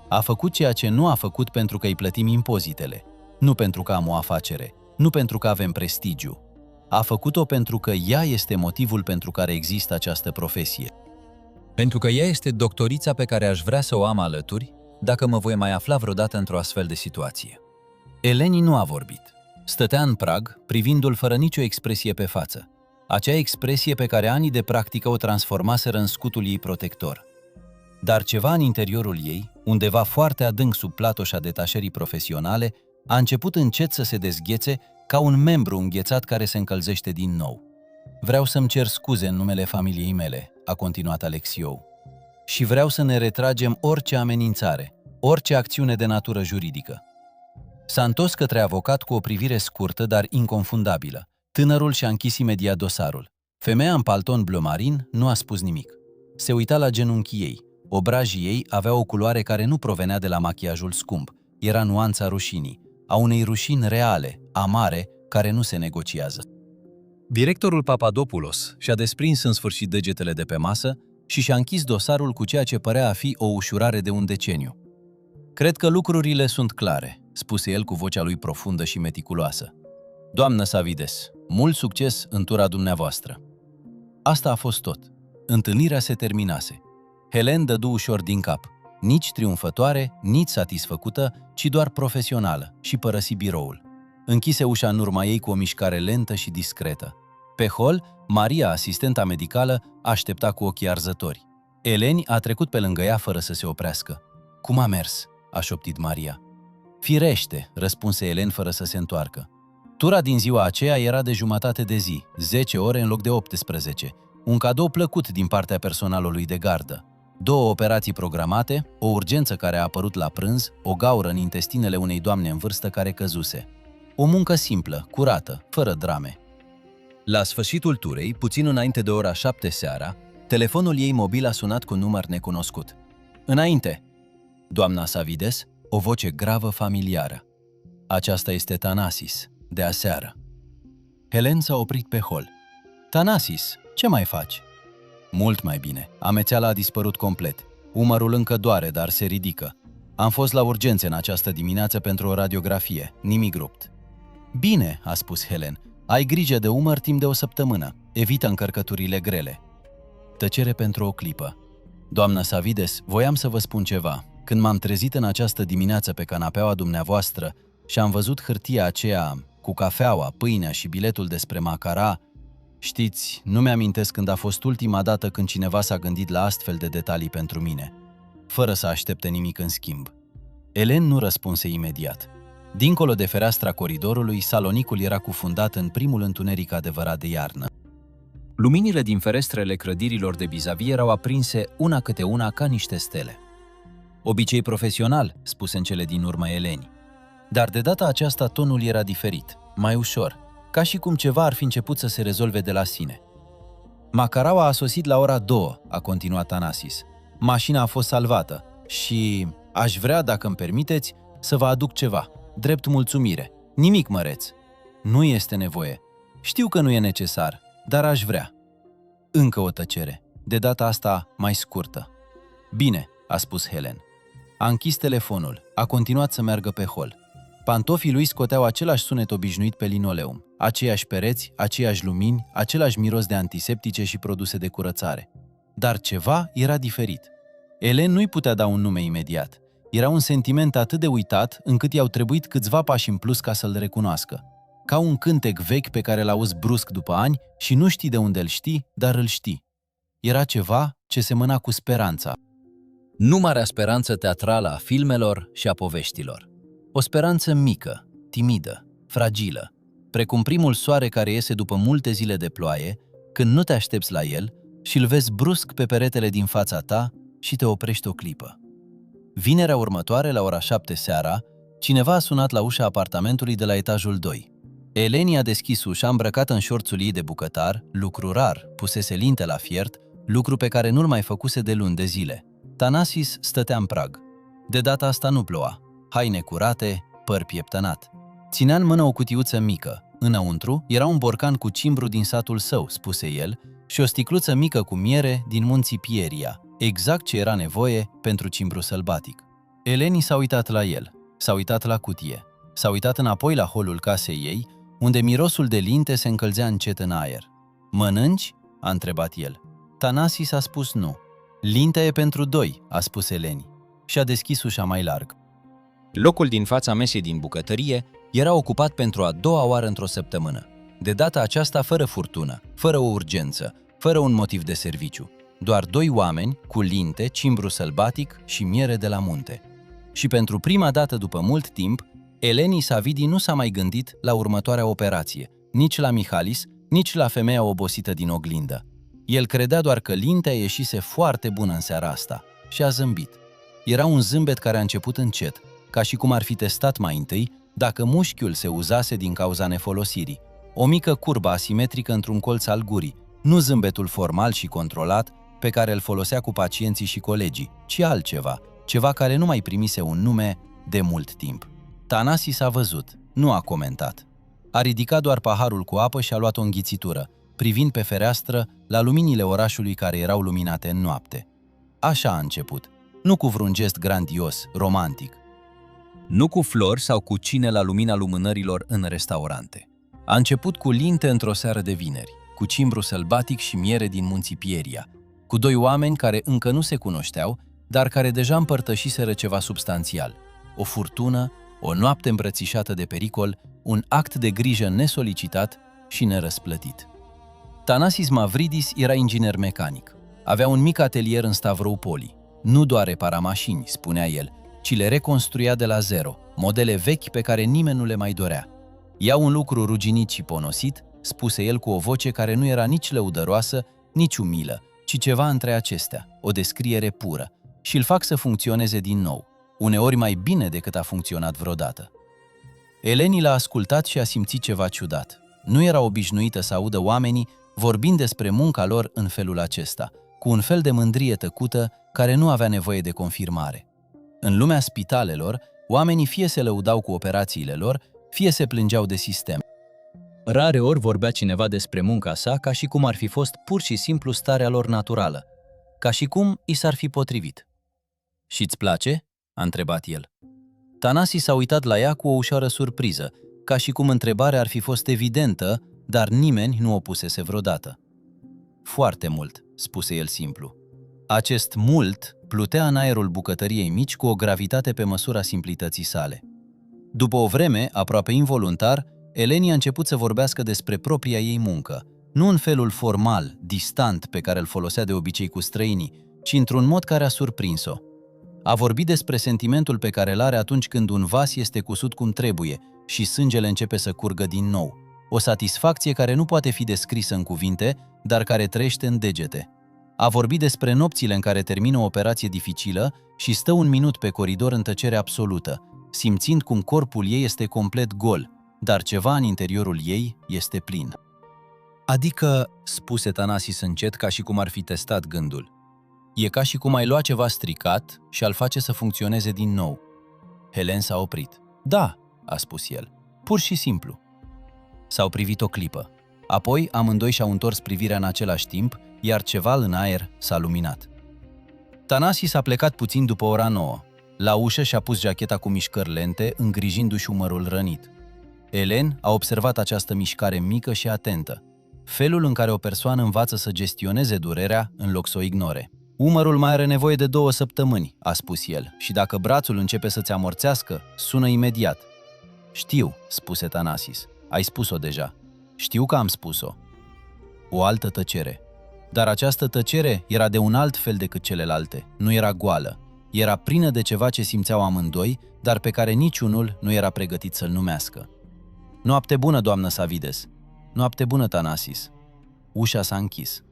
a făcut ceea ce nu a făcut pentru că îi plătim impozitele, nu pentru că am o afacere, nu pentru că avem prestigiu. A făcut-o pentru că ea este motivul pentru care există această profesie. Pentru că ea este doctorița pe care aș vrea să o am alături, dacă mă voi mai afla vreodată într-o astfel de situație. Eleni nu a vorbit. Stătea în prag, privindu-l fără nicio expresie pe față. Acea expresie pe care anii de practică o transformaseră în scutul ei protector. Dar ceva în interiorul ei, undeva foarte adânc sub platoșa detașării profesionale, a început încet să se dezghețe ca un membru înghețat care se încălzește din nou. Vreau să-mi cer scuze în numele familiei mele, a continuat Alexiou. Și vreau să ne retragem orice amenințare, orice acțiune de natură juridică. S-a întors către avocat cu o privire scurtă, dar inconfundabilă. Tânărul și-a închis imediat dosarul. Femeia în palton bleu marin nu a spus nimic. Se uita la genunchii ei. Obrajii ei aveau o culoare care nu provenea de la machiajul scump. Era nuanța rușinii, a unei rușini reale, amare, care nu se negociază. Directorul Papadopoulos și-a desprins în sfârșit degetele de pe masă și și-a închis dosarul cu ceea ce părea a fi o ușurare de un deceniu. Cred că lucrurile sunt clare, spuse el cu vocea lui profundă și meticuloasă. Doamnă Savides, mult succes în tura dumneavoastră. Asta a fost tot. Întâlnirea se terminase. Helen dădu ușor din cap, nici triumfătoare, nici satisfăcută, ci doar profesională, și părăsi biroul. Închise ușa în urma ei cu o mișcare lentă și discretă. Pe hol, Maria, asistenta medicală, aștepta cu ochii arzători. Eleni a trecut pe lângă ea fără să se oprească. Cum a mers?" a șoptit Maria. Firește, răspunse Elen fără să se întoarcă. Tura din ziua aceea era de jumătate de zi, 10 ore în loc de 18, un cadou plăcut din partea personalului de gardă. 2 operații programate, o urgență care a apărut la prânz, o gaură în intestinele unei doamne în vârstă care căzuse. O muncă simplă, curată, fără drame. La sfârșitul turei, puțin înainte de ora 7 seara, telefonul ei mobil a sunat cu număr necunoscut. Înainte! Doamna Savides, o voce gravă familiară. Aceasta este Thanasis, de aseară. Helen s-a oprit pe hol. Thanasis, ce mai faci? Mult mai bine. Amețeala a dispărut complet. Umărul încă doare, dar se ridică. Am fost la urgențe în această dimineață pentru o radiografie, nimic rupt. Bine, a spus Helen, ai grijă de umăr timp de o săptămână. Evită încărcăturile grele. Tăcere pentru o clipă. Doamnă Savides, voiam să vă spun ceva. Când m-am trezit în această dimineață pe canapeaua dumneavoastră și am văzut hârtia aceea cu cafeaua, pâinea și biletul despre Macara, știți, nu mi-amintesc când a fost ultima dată când cineva s-a gândit la astfel de detalii pentru mine, fără să aștepte nimic în schimb. Elen nu răspunse imediat. Dincolo de fereastra coridorului, salonicul era cufundat în primul întuneric adevărat de iarnă. Luminile din ferestrele clădirilor de vis-a-vis erau aprinse una câte una ca niște stele. Obicei profesional, spuse în cele din urmă Eleni. Dar de data aceasta tonul era diferit, mai ușor, ca și cum ceva ar fi început să se rezolve de la sine. Macaraua a sosit la ora 2, a continuat Thanasis. Mașina a fost salvată și aș vrea, dacă îmi permiteți, să vă aduc ceva, drept mulțumire. Nimic măreț. Nu este nevoie. Știu că nu e necesar, dar aș vrea. Încă o tăcere, de data asta mai scurtă. Bine, a spus Helen. A închis telefonul, a continuat să meargă pe hol. Pantofii lui scoteau același sunet obișnuit pe linoleum, aceiași pereți, aceiași lumini, același miros de antiseptice și produse de curățare. Dar ceva era diferit. Elen nu-i putea da un nume imediat. Era un sentiment atât de uitat încât i-au trebuit câțiva pași în plus ca să-l recunoască. Ca un cântec vechi pe care l-auzi brusc după ani și nu știi de unde îl știi, dar îl știi. Era ceva ce semăna cu speranța. Nu marea speranță teatrală a filmelor și a poveștilor. O speranță mică, timidă, fragilă, precum primul soare care iese după multe zile de ploaie, când nu te aștepți la el și îl vezi brusc pe peretele din fața ta și te oprești o clipă. Vinerea următoare, la ora 7 seara, cineva a sunat la ușa apartamentului de la etajul 2. Eleni a deschis ușa îmbrăcată în șorțul ei de bucătar, lucru rar, pusese linte la fiert, lucru pe care nu-l mai făcuse de luni de zile. Thanasis stătea în prag. De data asta nu ploua. Haine curate, păr pieptănat. Ținea în mână o cutiuță mică. Înăuntru era un borcan cu cimbru din satul său, spuse el, și o sticluță mică cu miere din munții Pieria, exact ce era nevoie pentru cimbru sălbatic. Eleni s-a uitat la el, s-a uitat la cutie, s-a uitat înapoi la holul casei ei, unde mirosul de linte se încălzea încet în aer. Mănânci? A întrebat el. Thanasis a spus nu. Lintea e pentru 2, a spus Eleni, și a deschis ușa mai larg. Locul din fața mesei din bucătărie Era ocupat pentru a doua oară într-o săptămână. De data aceasta fără furtună, fără o urgență, fără un motiv de serviciu. Doar 2 oameni cu linte, cimbru sălbatic și miere de la munte. Și pentru prima dată după mult timp, Eleni Savidi nu s-a mai gândit la următoarea operație, nici la Mihalis, nici la femeia obosită din oglindă. El credea doar că lintea ieșise foarte bună în seara asta și a zâmbit. Era un zâmbet care a început încet, ca și cum ar fi testat mai întâi dacă mușchiul se uzase din cauza nefolosirii. O mică curbă asimetrică într-un colț al gurii, nu zâmbetul formal și controlat pe care îl folosea cu pacienții și colegii, ci altceva, ceva care nu mai primise un nume de mult timp. Thanasis a văzut, nu a comentat. A ridicat doar paharul cu apă și a luat o înghițitură, privind pe fereastră la luminile orașului care erau luminate în noapte. Așa a început, nu cu vreun gest grandios, romantic. Nu cu flori sau cu cine la lumina lumânărilor în restaurante. A început cu linte într-o seară de vineri, cu cimbru sălbatic și miere din munții Pieria, cu 2 oameni care încă nu se cunoșteau, dar care deja împărtășiseră ceva substanțial. O furtună, o noapte îmbrățișată de pericol, un act de grijă nesolicitat și nerăsplătit. Thanasis Mavridis era inginer mecanic. Avea un mic atelier în Stavroupoli. Nu doar repara mașini, spunea el, ci le reconstruia de la zero, modele vechi pe care nimeni nu le mai dorea. Ia un lucru ruginit și ponosit, spuse el cu o voce care nu era nici lăudăroasă, nici umilă, ci ceva între acestea, o descriere pură, și îl fac să funcționeze din nou, uneori mai bine decât a funcționat vreodată. Eleni l-a ascultat și a simțit ceva ciudat. Nu era obișnuită să audă oamenii vorbind despre munca lor în felul acesta, cu un fel de mândrie tăcută care nu avea nevoie de confirmare. În lumea spitalelor, oamenii fie se lăudau cu operațiile lor, fie se plângeau de sistem. Rare ori vorbea cineva despre munca sa ca și cum ar fi fost pur și simplu starea lor naturală, ca și cum i s-ar fi potrivit. Și-ți place? A întrebat el. Thanasis s-a uitat la ea cu o ușoară surpriză, ca și cum întrebarea ar fi fost evidentă, dar nimeni nu o pusese vreodată. Foarte mult, spuse el simplu. Acest mult plutea în aerul bucătăriei mici cu o gravitate pe măsura simplității sale. După o vreme, aproape involuntar, Eleni a început să vorbească despre propria ei muncă, nu în felul formal, distant pe care îl folosea de obicei cu străinii, ci într-un mod care a surprins-o. A vorbit despre sentimentul pe care îl are atunci când un vas este cusut cum trebuie și sângele începe să curgă din nou. O satisfacție care nu poate fi descrisă în cuvinte, dar care trăiește în degete. A vorbit despre nopțile în care termină o operație dificilă și stă un minut pe coridor în tăcere absolută, simțind cum corpul ei este complet gol, dar ceva în interiorul ei este plin. Adică, spuse Thanasis încet, ca și cum ar fi testat gândul. E ca și cum ai lua ceva stricat și al face să funcționeze din nou. Helen s-a oprit. Da, a spus el, pur și simplu. S-au privit o clipă. Apoi amândoi și-au întors privirea în același timp, iar ceva în aer s-a luminat. Thanasis a plecat puțin după ora 9. La ușă și-a pus jacheta cu mișcări lente, îngrijindu-și umărul rănit. Helen a observat această mișcare mică și atentă, felul în care o persoană învață să gestioneze durerea în loc să o ignore. Umărul mai are nevoie de 2 săptămâni, a spus el, și dacă brațul începe să-ți amorțească, sună imediat. Știu, spuse Thanasis, ai spus-o deja. Știu că am spus-o. O altă tăcere. Dar această tăcere era de un alt fel decât celelalte, nu era goală. Era plină de ceva ce simțeau amândoi, dar pe care niciunul nu era pregătit să-l numească. Noapte bună, doamnă Savides. Noapte bună, Thanasis. Ușa s-a închis.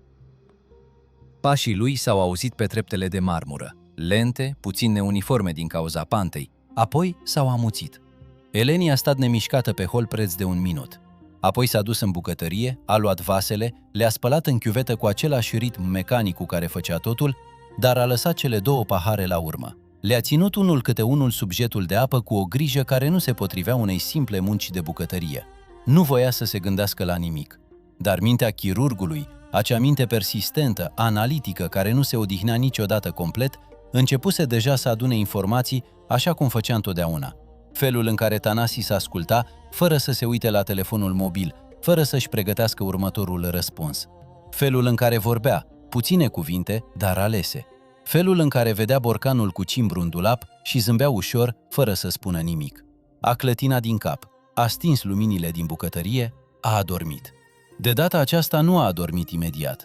Pașii lui s-au auzit pe treptele de marmură, lente, puțin neuniforme din cauza pantei, apoi s-au amuțit. Eleni a stat nemișcată pe hol preț de 1 minut. Apoi s-a dus în bucătărie, a luat vasele, le-a spălat în chiuvetă cu același ritm mecanic cu care făcea totul, dar a lăsat cele 2 pahare la urmă. Le-a ținut unul câte unul sub jetul de apă cu o grijă care nu se potrivea unei simple munci de bucătărie. Nu voia să se gândească la nimic. Dar mintea chirurgului, acea minte persistentă, analitică, care nu se odihnea niciodată complet, începuse deja să adune informații așa cum făcea întotdeauna. Felul în care Thanasis asculta, fără să se uite la telefonul mobil, fără să-și pregătească următorul răspuns. Felul în care vorbea, puține cuvinte, dar alese. Felul în care vedea borcanul cu cimbru în dulap și zâmbea ușor, fără să spună nimic. A clătinat din cap, a stins luminile din bucătărie, a adormit. De data aceasta nu a adormit imediat.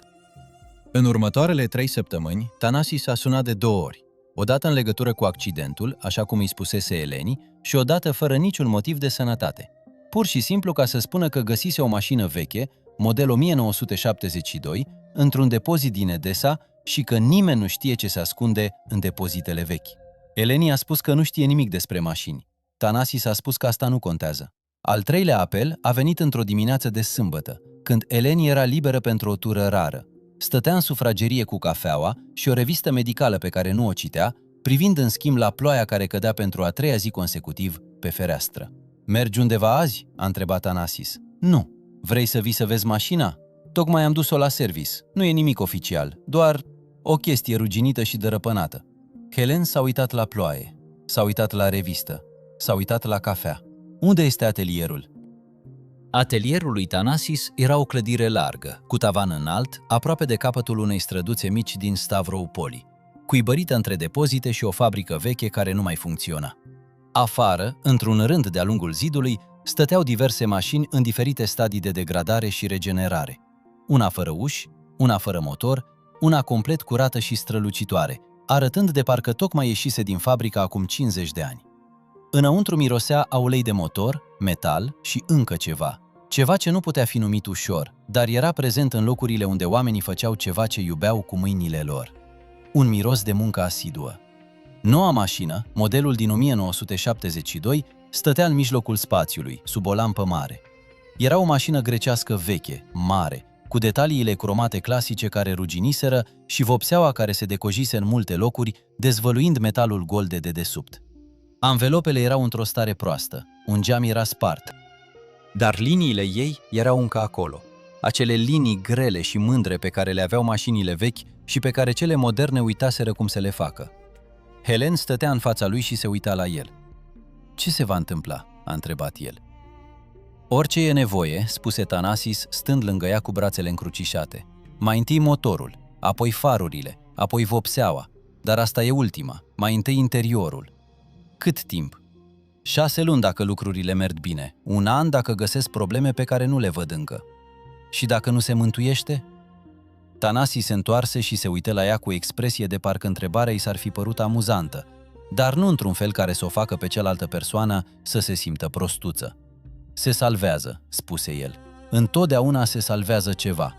În următoarele 3 săptămâni, Thanasis a sunat de 2 ori. Odată în legătură cu accidentul, așa cum îi spusese Eleni, și odată fără niciun motiv de sănătate. Pur și simplu ca să spună că găsise o mașină veche, model 1972, într-un depozit din Edesa și că nimeni nu știe ce se ascunde în depozitele vechi. Eleni a spus că nu știe nimic despre mașini. Thanasis a spus că asta nu contează. Al 3-lea apel a venit într-o dimineață de sâmbătă, când Eleni era liberă pentru o tură rară. Stătea în sufragerie cu cafeaua și o revistă medicală pe care nu o citea, privind în schimb la ploaia care cădea pentru a 3-a zi consecutiv pe fereastră. Mergi undeva azi?" a întrebat Thanasis. Nu. Vrei să vii să vezi mașina? Tocmai am dus-o la service. Nu e nimic oficial, doar o chestie ruginită și dărăpânată." Helen s-a uitat la ploaie, s-a uitat la revistă, s-a uitat la cafea. Unde este atelierul? Atelierul lui Thanasis era o clădire largă, cu tavan înalt, aproape de capătul unei străduțe mici din Stavroupoli, cuibărită între depozite și o fabrică veche care nu mai funcționa. Afară, într-un rând de-a lungul zidului, stăteau diverse mașini în diferite stadii de degradare și regenerare. Una fără uși, una fără motor, una complet curată și strălucitoare, arătând de parcă tocmai ieșise din fabrică acum 50 de ani. Înăuntru mirosea a ulei de motor, metal și încă ceva. Ceva ce nu putea fi numit ușor, dar era prezent în locurile unde oamenii făceau ceva ce iubeau cu mâinile lor. Un miros de muncă asiduă. Noua mașină, modelul din 1972, stătea în mijlocul spațiului, sub o lampă mare. Era o mașină grecească veche, mare, cu detaliile cromate clasice care ruginiseră și vopseaua care se decojise în multe locuri, dezvăluind metalul gol de dedesubt. Anvelopele erau într-o stare proastă, un geam era spart, dar liniile ei erau încă acolo. Acele linii grele și mândre pe care le aveau mașinile vechi și pe care cele moderne uitaseră cum să le facă. Helen stătea în fața lui și se uita la el. Ce se va întâmpla?" a întrebat el. Orice e nevoie," spuse Thanasis, stând lângă ea cu brațele încrucișate. Mai întâi motorul, apoi farurile, apoi vopseaua, dar asta e ultima, mai întâi interiorul. Cât timp? 6 luni dacă lucrurile merg bine, 1 an dacă găsesc probleme pe care nu le văd încă. Și dacă nu se mântuiește? Thanasis se întoarse și se uită la ea cu expresie de parcă întrebarea i s-ar fi părut amuzantă, dar nu într-un fel care să o facă pe cealaltă persoană să se simtă prostuță. Se salvează, spuse el. Întotdeauna se salvează ceva.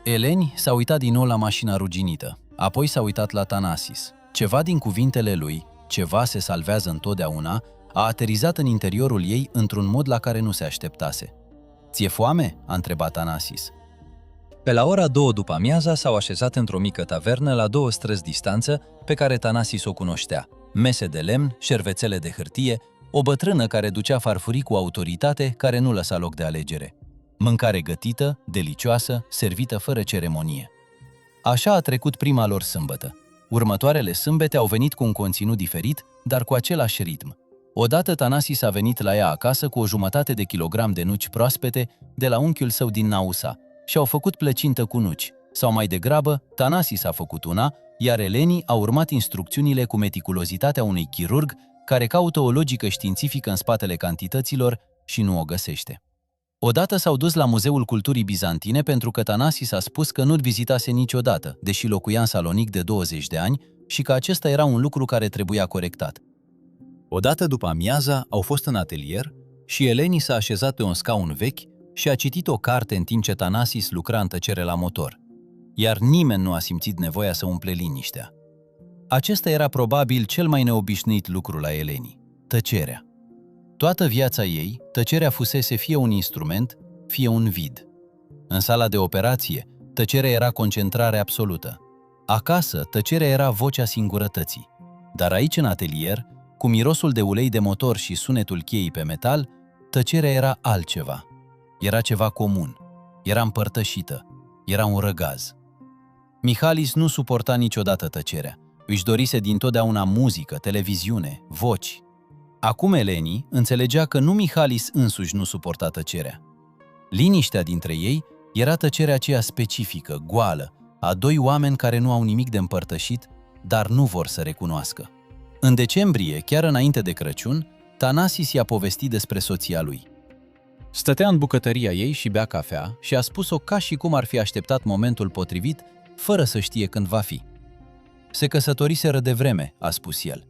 Eleni s-a uitat din nou la mașina ruginită, apoi s-a uitat la Thanasis. Ceva din cuvintele lui, ceva se salvează întotdeauna, a aterizat în interiorul ei într-un mod la care nu se așteptase. Ți-e foame?" a întrebat Thanasis. Pe la ora 2 după amiaza s-au așezat într-o mică tavernă la 2 străzi distanță pe care Thanasis o cunoștea. Mese de lemn, șervețele de hârtie, o bătrână care ducea farfurii cu autoritate care nu lăsa loc de alegere. Mâncare gătită, delicioasă, servită fără ceremonie. Așa a trecut prima lor sâmbătă. Următoarele sâmbete au venit cu un conținut diferit, dar cu același ritm. Odată Thanasis a venit la ea acasă cu 1/2 de kilogram de nuci proaspete de la unchiul său din Nausa și au făcut plăcintă cu nuci. Sau mai degrabă, Thanasis a făcut una, iar Eleni a urmat instrucțiunile cu meticulozitatea unui chirurg care caută o logică științifică în spatele cantităților și nu o găsește. Odată s-au dus la Muzeul Culturii Bizantine pentru că Thanasis a spus că nu-l vizitase niciodată, deși locuia în Salonic de 20 de ani și că acesta era un lucru care trebuia corectat. Odată după amiaza au fost în atelier și Eleni s-a așezat pe un scaun vechi, și a citit o carte în timp ce Thanasis lucra în tăcere la motor, iar nimeni nu a simțit nevoia să umple liniștea. Acesta era probabil cel mai neobișnuit lucru la Eleni, tăcerea. Toată viața ei, tăcerea fusese fie un instrument, fie un vid. În sala de operație, tăcerea era concentrare absolută. Acasă, tăcerea era vocea singurătății. Dar aici, în atelier, cu mirosul de ulei de motor și sunetul cheii pe metal, tăcerea era altceva. Era ceva comun. Era împărtășită. Era un răgaz. Mihalis nu suporta niciodată tăcerea. Își dorise dintotdeauna muzică, televiziune, voci. Acum Eleni înțelegea că nu Mihalis însuși nu suporta tăcerea. Liniștea dintre ei era tăcerea aceea specifică, goală, a doi oameni care nu au nimic de împărtășit, dar nu vor să recunoască. În decembrie, chiar înainte de Crăciun, Thanasis i-a povestit despre soția lui. Stătea în bucătăria ei și bea cafea și a spus-o ca și cum ar fi așteptat momentul potrivit, fără să știe când va fi. Se căsătoriseră devreme, a spus el.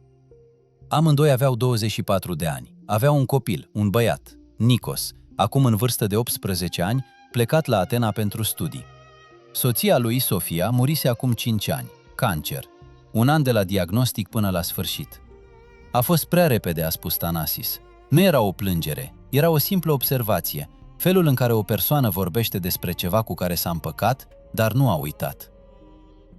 Amândoi aveau 24 de ani. Aveau un copil, un băiat, Nikos, acum în vârstă de 18 ani, plecat la Atena pentru studii. Soția lui, Sofia, murise acum 5 ani, cancer, un an de la diagnostic până la sfârșit. A fost prea repede, a spus Thanasis. Nu era o plângere, era o simplă observație, felul în care o persoană vorbește despre ceva cu care s-a împăcat, dar nu a uitat.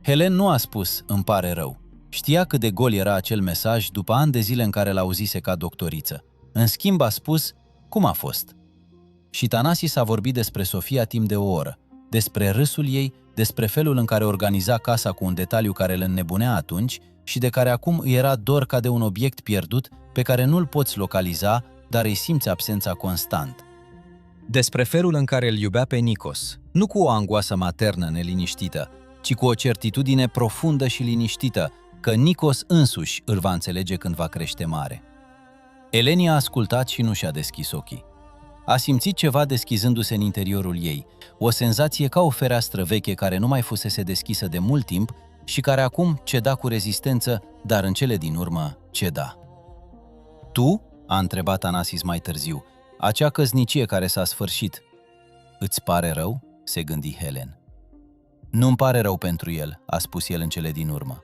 Helen nu a spus, îmi pare rău. Știa cât de gol era acel mesaj după ani de zile în care l-auzise ca doctoriță. În schimb a spus, cum a fost? Și Thanasis a vorbit despre Sofia timp de o oră, despre râsul ei, despre felul în care organiza casa cu un detaliu care îl înnebunea atunci și de care acum îi era dor ca de un obiect pierdut pe care nu-l poți localiza, dar îi simți absența constant. Despre felul în care îl iubea pe Nikos, nu cu o angoasă maternă neliniștită, ci cu o certitudine profundă și liniștită că Nikos însuși îl va înțelege când va crește mare. Eleni a ascultat și nu și-a deschis ochii. A simțit ceva deschizându-se în interiorul ei, o senzație ca o fereastră veche care nu mai fusese deschisă de mult timp și care acum ceda cu rezistență, dar în cele din urmă ceda. Tu? A întrebat Thanasis mai târziu. Acea căsnicie care s-a sfârșit. Îți pare rău? Se gândi Helen. Nu-mi pare rău pentru el, a spus el în cele din urmă.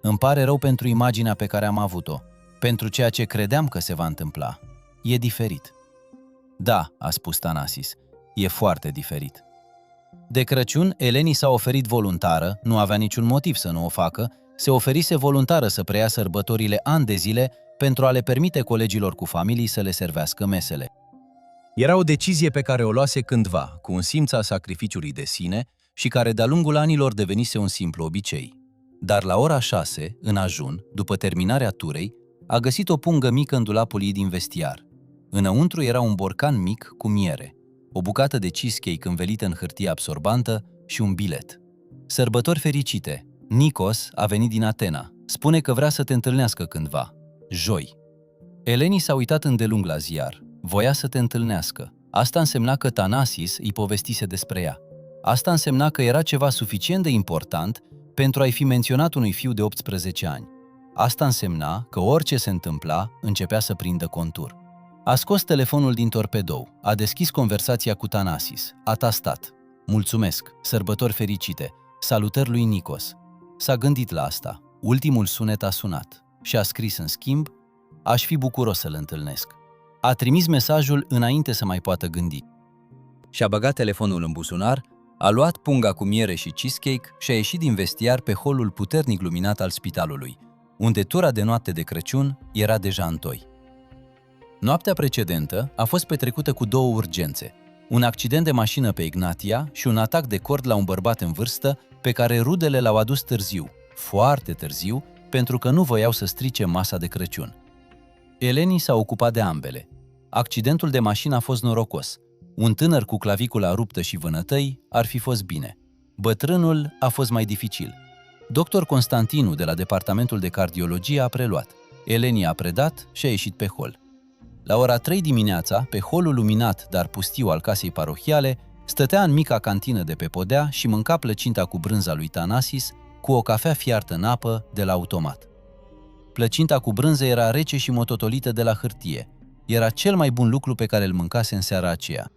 Îmi pare rău pentru imaginea pe care am avut-o, pentru ceea ce credeam că se va întâmpla. E diferit. Da, a spus Thanasis, e foarte diferit. De Crăciun, Eleni s-a oferit voluntară, nu avea niciun motiv să nu o facă, se oferise voluntară să preia sărbătorile ani de zile pentru a le permite colegilor cu familii să le servească mesele. Era o decizie pe care o luase cândva, cu un simț al sacrificiului de sine și care de-a lungul anilor devenise un simplu obicei. Dar la ora 6, în ajun, după terminarea turei, a găsit o pungă mică în dulapul ei din vestiar. Înăuntru era un borcan mic cu miere, o bucată de cheesecake învelită în hârtie absorbantă și un bilet. Sărbători fericite! Nikos a venit din Atena. Spune că vrea să te întâlnească cândva. Joi. Eleni s-a uitat îndelung la ziar. Voia să te întâlnească. Asta însemna că Thanasis îi povestise despre ea. Asta însemna că era ceva suficient de important pentru a-i fi menționat unui fiu de 18 ani. Asta însemna că orice se întâmpla începea să prindă contur. A scos telefonul din torpedou, a deschis conversația cu Thanasis, a tastat. Mulțumesc, sărbători fericite, salutări lui Nikos. S-a gândit la asta, ultimul sunet a sunat și a scris în schimb, aș fi bucuros să-l întâlnesc. A trimis mesajul înainte să mai poată gândi. Și-a băgat telefonul în buzunar, a luat punga cu miere și cheesecake și a ieșit din vestiar pe holul puternic luminat al spitalului, unde tura de noapte de Crăciun era deja întoi. Noaptea precedentă a fost petrecută cu două urgențe, un accident de mașină pe Ignatia și un atac de cord la un bărbat în vârstă pe care rudele l-au adus târziu, foarte târziu, pentru că nu voiau să strice masa de Crăciun. Eleni s-a ocupat de ambele. Accidentul de mașină a fost norocos. Un tânăr cu clavicula ruptă și vânătăi ar fi fost bine. Bătrânul a fost mai dificil. Dr. Constantinu de la departamentul de cardiologie a preluat. Eleni a predat și a ieșit pe hol. La ora 3 dimineața, pe holul luminat, dar pustiu al casei parohiale, stătea în mica cantină de pe podea și mânca plăcinta cu brânza lui Thanasis cu o cafea fiartă în apă de la automat. Plăcinta cu brânză era rece și mototolită de la hârtie. Era cel mai bun lucru pe care îl mâncase în seara aceea.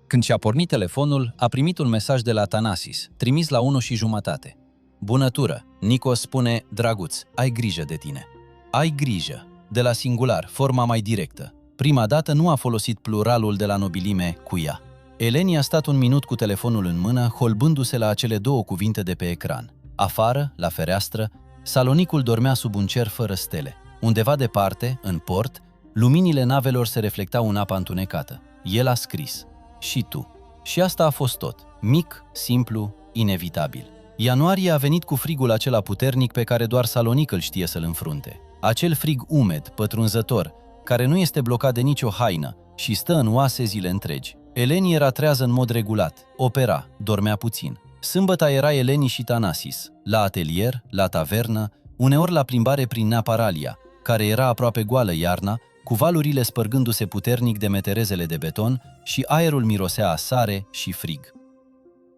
Când și-a pornit telefonul, a primit un mesaj de la Thanasis, trimis la 1:30. Bunătură, Nikos spune, drăguț, ai grijă de tine. Ai grijă, de la singular, forma mai directă. Prima dată nu a folosit pluralul de la nobilime cu ea. Eleni a stat un minut cu telefonul în mână, holbându-se la acele două cuvinte de pe ecran. Afară, la fereastră, salonicul dormea sub un cer fără stele. Undeva departe, în port, luminile navelor se reflectau în apa întunecată. El a scris: și tu. Și asta a fost tot. Mic, simplu, inevitabil. Ianuarie a venit cu frigul acela puternic pe care doar Salonic îl știe să-l înfrunte. Acel frig umed, pătrunzător, care nu este blocat de nicio haină și stă în oase zile întregi. Eleni era trează în mod regulat, opera, dormea puțin. Sâmbăta era Eleni și Thanasis, la atelier, la tavernă, uneori la plimbare prin Neaparalia, care era aproape goală iarna, cu valurile spărgându-se puternic de meterezele de beton și aerul mirosea a sare și frig.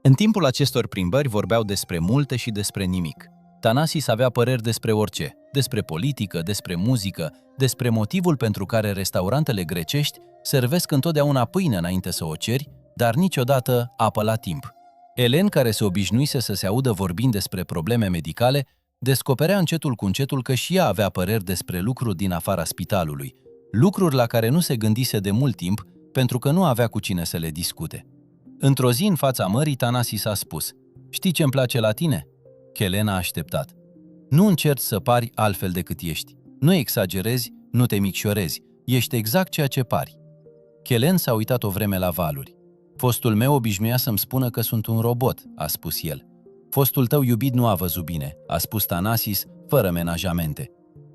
În timpul acestor plimbări vorbeau despre multe și despre nimic. Thanasis avea păreri despre orice, despre politică, despre muzică, despre motivul pentru care restaurantele grecești servesc întotdeauna pâine înainte să o ceri, dar niciodată apă la timp. Elen, care se obișnuise să se audă vorbind despre probleme medicale, descoperea încetul cu încetul că și ea avea păreri despre lucruri din afara spitalului, lucruri la care nu se gândise de mult timp pentru că nu avea cu cine să le discute. Într-o zi, în fața mării, Thanasis a spus: știi ce-mi place la tine? Helena a așteptat. Nu încerci să pari altfel decât ești. Nu exagerezi, nu te micșorezi. Ești exact ceea ce pari. Helen s-a uitat o vreme la valuri. Fostul meu obișnuia să-mi spună că sunt un robot, a spus el. Fostul tău iubit nu a văzut bine, a spus Thanasis, fără menajamente.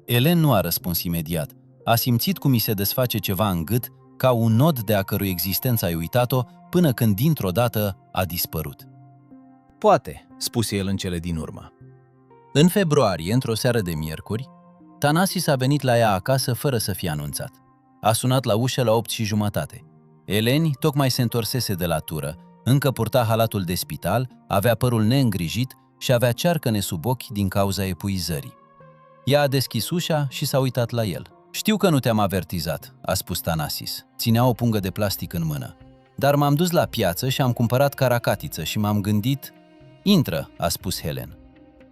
Elen nu a răspuns imediat. A simțit cum i se desface ceva în gât, ca un nod de a cărui existență ai uitat-o, până când dintr-o dată a dispărut. Poate, spuse el în cele din urmă. În februarie, într-o seară de miercuri, Thanasis a venit la ea acasă fără să fie anunțat. A sunat la ușă la 8:30. Eleni tocmai se întorsese de la tură, încă purta halatul de spital, avea părul neîngrijit și avea cearcăne sub ochi din cauza epuizării. Ea a deschis ușa și s-a uitat la el. Știu că nu te-am avertizat, a spus Thanasis. Ținea o pungă de plastic în mână. Dar m-am dus la piață și am cumpărat caracatiță și m-am gândit... Intră, a spus Helen.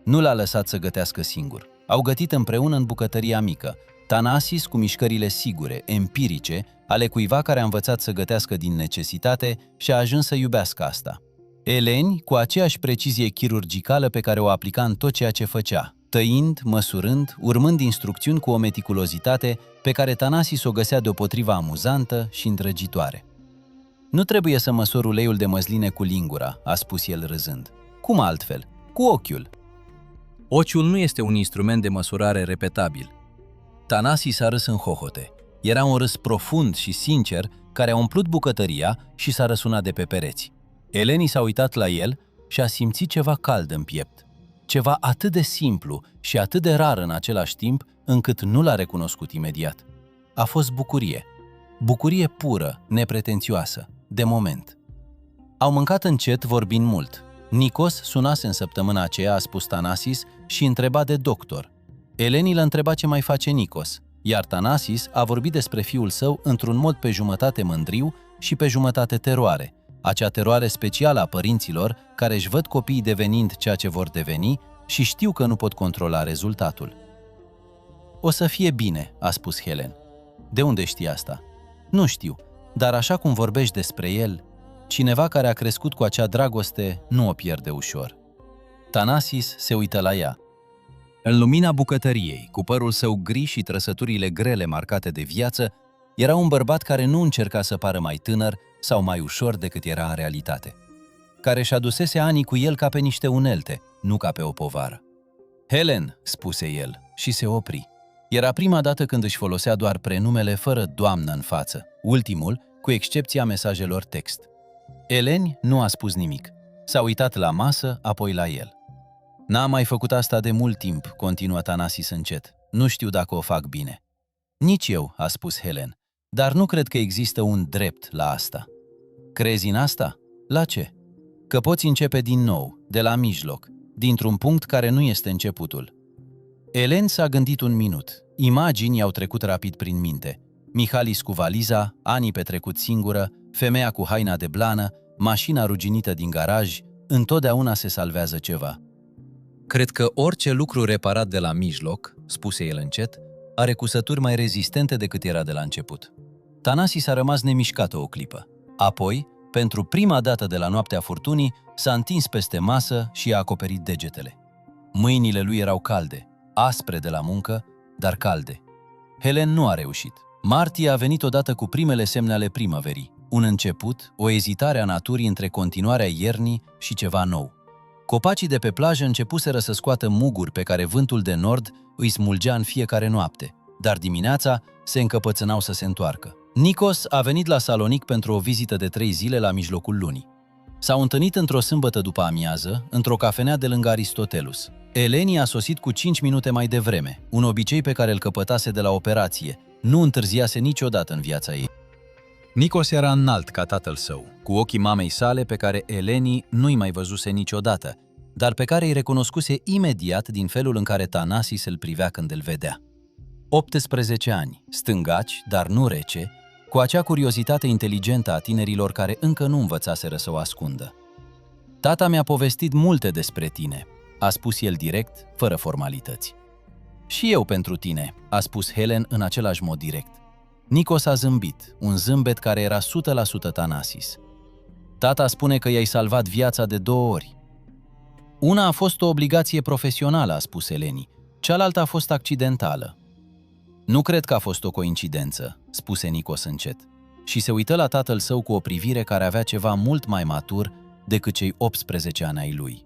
Nu l-a lăsat să gătească singur. Au gătit împreună în bucătăria mică. Thanasis cu mișcările sigure, empirice, ale cuiva care a învățat să gătească din necesitate și a ajuns să iubească asta. Eleni cu aceeași precizie chirurgicală pe care o aplica în tot ceea ce făcea, tăind, măsurând, urmând instrucțiuni cu o meticulozitate pe care Thanasis o găsea deopotrivă amuzantă și îndrăgitoare. Nu trebuie să măsor uleiul de măsline cu lingura, a spus el râzând. Cum altfel? Cu ochiul. Ochiul nu este un instrument de măsurare repetabil. Thanasis a râs în hohote. Era un râs profund și sincer care a umplut bucătăria și s-a răsunat de pe pereți. Eleni s-a uitat la el și a simțit ceva cald în piept. Ceva atât de simplu și atât de rar în același timp, încât nu l-a recunoscut imediat. A fost bucurie. Bucurie pură, nepretențioasă, de moment. Au mâncat încet, vorbind mult. Nikos sunase în săptămâna aceea, a spus Thanasis, și întreba de doctor. Eleni l-a întrebat ce mai face Nikos, iar Thanasis a vorbit despre fiul său într-un mod pe jumătate mândriu și pe jumătate teroare, acea teroare specială a părinților care își văd copiii devenind ceea ce vor deveni și știu că nu pot controla rezultatul. O să fie bine, a spus Helen. De unde știi asta? Nu știu, dar așa cum vorbești despre el, cineva care a crescut cu acea dragoste nu o pierde ușor. Thanasis se uită la ea. În lumina bucătăriei, cu părul său gri și trăsăturile grele marcate de viață, era un bărbat care nu încerca să pară mai tânăr sau mai ușor decât era în realitate, care își adusese anii cu el ca pe niște unelte, nu ca pe o povară. Helen, spuse el și se opri. Era prima dată când își folosea doar prenumele fără doamnă în față, ultimul, cu excepția mesajelor text. Eleni nu a spus nimic. S-a uitat la masă, apoi la el. N-am mai făcut asta de mult timp, continuă Thanasis încet. Nu știu dacă o fac bine. Nici eu, a spus Helen, dar nu cred că există un drept la asta. Crezi în asta? La ce? Că poți începe din nou, de la mijloc, dintr-un punct care nu este începutul. Elen s-a gândit un minut. Imagini i-au trecut rapid prin minte. Mihalis cu valiza, anii petrecut singură, femeia cu haina de blană, mașina ruginită din garaj, întotdeauna se salvează ceva. Cred că orice lucru reparat de la mijloc, spuse el încet, are cusături mai rezistente decât era de la început. Thanasis a rămas nemișcat o clipă. Apoi, pentru prima dată de la noaptea furtunii, s-a întins peste masă și a acoperit degetele. Mâinile lui erau calde, aspre de la muncă, dar calde. Helen nu a reușit. Martie a venit odată cu primele semne ale primăverii, un început, o ezitare a naturii între continuarea iernii și ceva nou. Copacii de pe plajă începuseră să scoată muguri pe care vântul de nord îi smulgea în fiecare noapte, dar dimineața se încăpățânau să se întoarcă. Nikos a venit la Salonic pentru o vizită de 3 zile la mijlocul lunii. S-au întâlnit într-o sâmbătă după amiază, într-o cafenea de lângă Aristotelus. Eleni a sosit cu 5 minute mai devreme, un obicei pe care îl căpătase de la operație. Nu întârziase niciodată în viața ei. Nikos era înalt ca tatăl său, cu ochii mamei sale pe care Eleni nu-i mai văzuse niciodată, dar pe care îi recunoscuse imediat din felul în care Thanasis îl privea când îl vedea. 18 ani, stângaci, dar nu rece, cu acea curiozitate inteligentă a tinerilor care încă nu învățaseră să o ascundă. Tata mi-a povestit multe despre tine, a spus el direct, fără formalități. Și eu pentru tine, a spus Helen în același mod direct. Nikos a zâmbit, un zâmbet care era 100% Thanasis. Tata spune că i-ai salvat viața de 2 ori. Una a fost o obligație profesională, a spus Eleni, cealaltă a fost accidentală. Nu cred că a fost o coincidență, spuse Nikos încet, și se uită la tatăl său cu o privire care avea ceva mult mai matur decât cei 18 ani ai lui.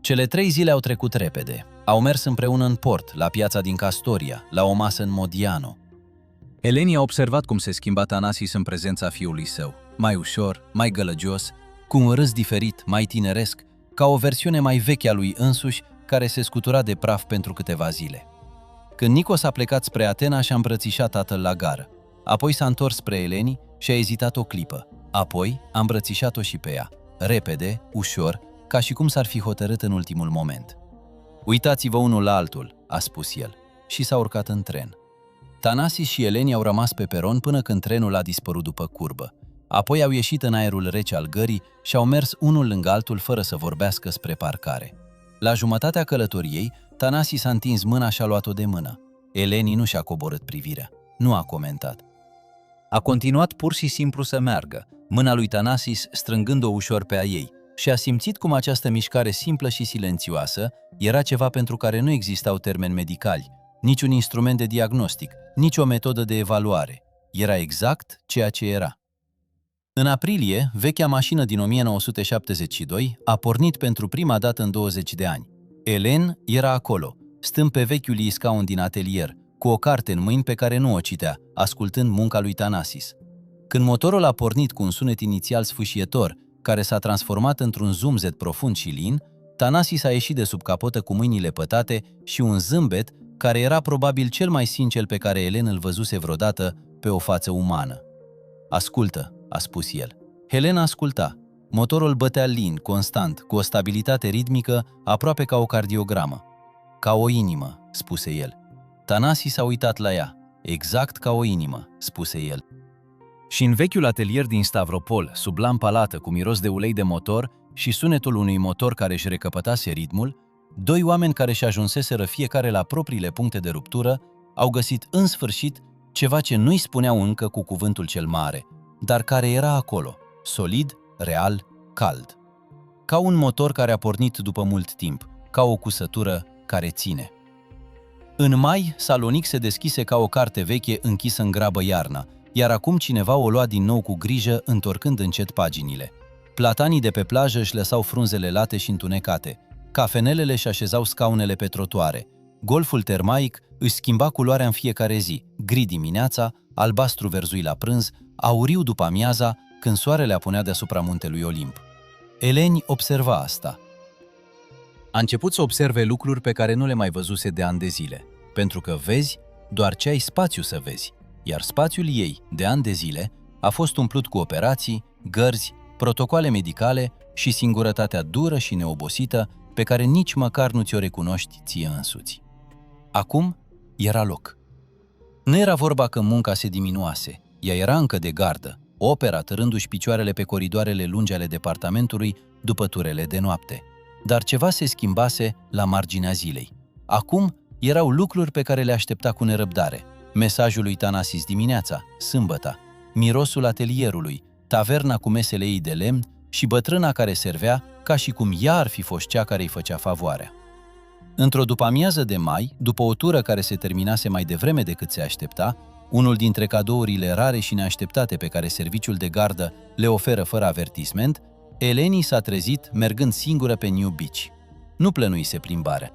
Cele 3 zile au trecut repede. Au mers împreună în port, la piața din Castoria, la o masă în Modiano. Eleni a observat cum se schimba Thanasis în prezența fiului său, mai ușor, mai gălăgios, cu un râs diferit, mai tineresc, ca o versiune mai veche a lui însuși, care se scutura de praf pentru câteva zile. Când Nikos a plecat spre Atena, și-a îmbrățișat tatăl la gară. Apoi s-a întors spre Eleni și a ezitat o clipă. Apoi a îmbrățișat-o și pe ea, repede, ușor, ca și cum s-ar fi hotărât în ultimul moment. Uitați-vă unul la altul, a spus el, și s-a urcat în tren. Thanasis și Eleni au rămas pe peron până când trenul a dispărut după curbă. Apoi au ieșit în aerul rece al gării și au mers unul lângă altul fără să vorbească spre parcare. La jumătatea călătoriei, Thanasis a întins mâna și a luat-o de mână. Eleni nu și-a coborât privirea, nu a comentat. A continuat pur și simplu să meargă, mâna lui Thanasis strângând-o ușor pe a ei, și a simțit cum această mișcare simplă și silențioasă era ceva pentru care nu existau termeni medicali, niciun instrument de diagnostic, nici o metodă de evaluare. Era exact ceea ce era. În aprilie, vechea mașină din 1972 a pornit pentru prima dată în 20 de ani. Elen era acolo, stând pe vechiul ei scaun din atelier, cu o carte în mâini pe care nu o citea, ascultând munca lui Thanasis. Când motorul a pornit cu un sunet inițial sfâșietor, care s-a transformat într-un zumzet profund și lin, Thanasis a ieșit de sub capotă cu mâinile pătate și un zâmbet care era probabil cel mai sincer pe care Elen îl văzuse vreodată pe o față umană. Ascultă, a spus el. Helena asculta. Motorul bătea lin, constant, cu o stabilitate ritmică, aproape ca o cardiogramă. Ca o inimă, spuse el. Thanasis s-a uitat la ea. Exact ca o inimă, spuse el. Și în vechiul atelier din Stavropol, sub lampa lată cu miros de ulei de motor și sunetul unui motor care își recăpătase ritmul, 2 oameni care și ajunseseră fiecare la propriile puncte de ruptură au găsit în sfârșit ceva ce nu-i spuneau încă cu cuvântul cel mare, dar care era acolo, solid, real, cald. Ca un motor care a pornit după mult timp, ca o cusătură care ține. În mai, Salonic se deschise ca o carte veche închisă în grabă iarna, iar acum cineva o lua din nou cu grijă, întorcând încet paginile. Platanii de pe plajă își lăsau frunzele late și întunecate, cafenelele își așezau scaunele pe trotuare, golful termaic își schimba culoarea în fiecare zi, gri dimineața, albastru verzui la prânz, auriu după amiaza, când soarele apunea deasupra muntelui Olimp. Eleni observa asta. A început să observe lucruri pe care nu le mai văzuse de ani de zile, pentru că vezi doar ce ai spațiu să vezi, iar spațiul ei, de ani de zile, a fost umplut cu operații, gărzi, protocoale medicale și singurătatea dură și neobosită pe care nici măcar nu ți-o recunoști ție însuți. Acum era loc. Nu era vorba că munca se diminuase, ea era încă de gardă, opera târându-și picioarele pe coridoarele lungi ale departamentului după turele de noapte. Dar ceva se schimbase la marginea zilei. Acum erau lucruri pe care le aștepta cu nerăbdare. Mesajul lui Thanasis dimineața, sâmbăta, mirosul atelierului, taverna cu mesele ei de lemn și bătrâna care servea ca și cum ea ar fi fost cea care îi făcea favoarea. Într-o după-amiază de mai, după o tură care se terminase mai devreme decât se aștepta, unul dintre cadourile rare și neașteptate pe care serviciul de gardă le oferă fără avertisment, Eleni s-a trezit mergând singură pe New Beach. Nu plănuise plimbarea.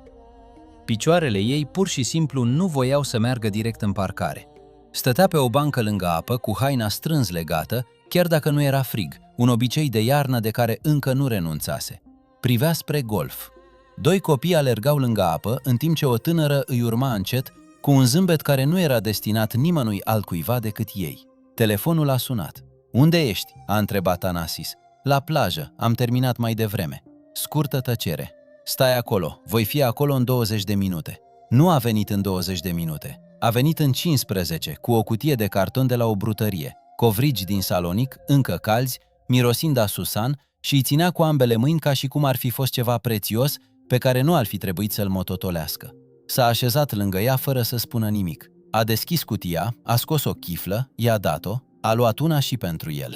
Picioarele ei pur și simplu nu voiau să meargă direct în parcare. Stătea pe o bancă lângă apă, cu haina strâns legată, chiar dacă nu era frig, un obicei de iarnă de care încă nu renunțase. Privea spre golf. Doi copii alergau lângă apă, în timp ce o tânără îi urma încet, cu un zâmbet care nu era destinat nimănui altcuiva decât ei. Telefonul a sunat. "Unde ești?" a întrebat Thanasis. "La plajă, am terminat mai devreme." Scurtă tăcere. "Stai acolo, voi fi acolo în 20 de minute." Nu a venit în 20 de minute. A venit în 15, cu o cutie de carton de la o brutărie, covrigi din Salonic, încă calzi, mirosind a susan, și îi ținea cu ambele mâini ca și cum ar fi fost ceva prețios pe care nu ar fi trebuit să-l mototolească. S-a așezat lângă ea fără să spună nimic. A deschis cutia, a scos o chiflă, i-a dat-o, a luat una și pentru el.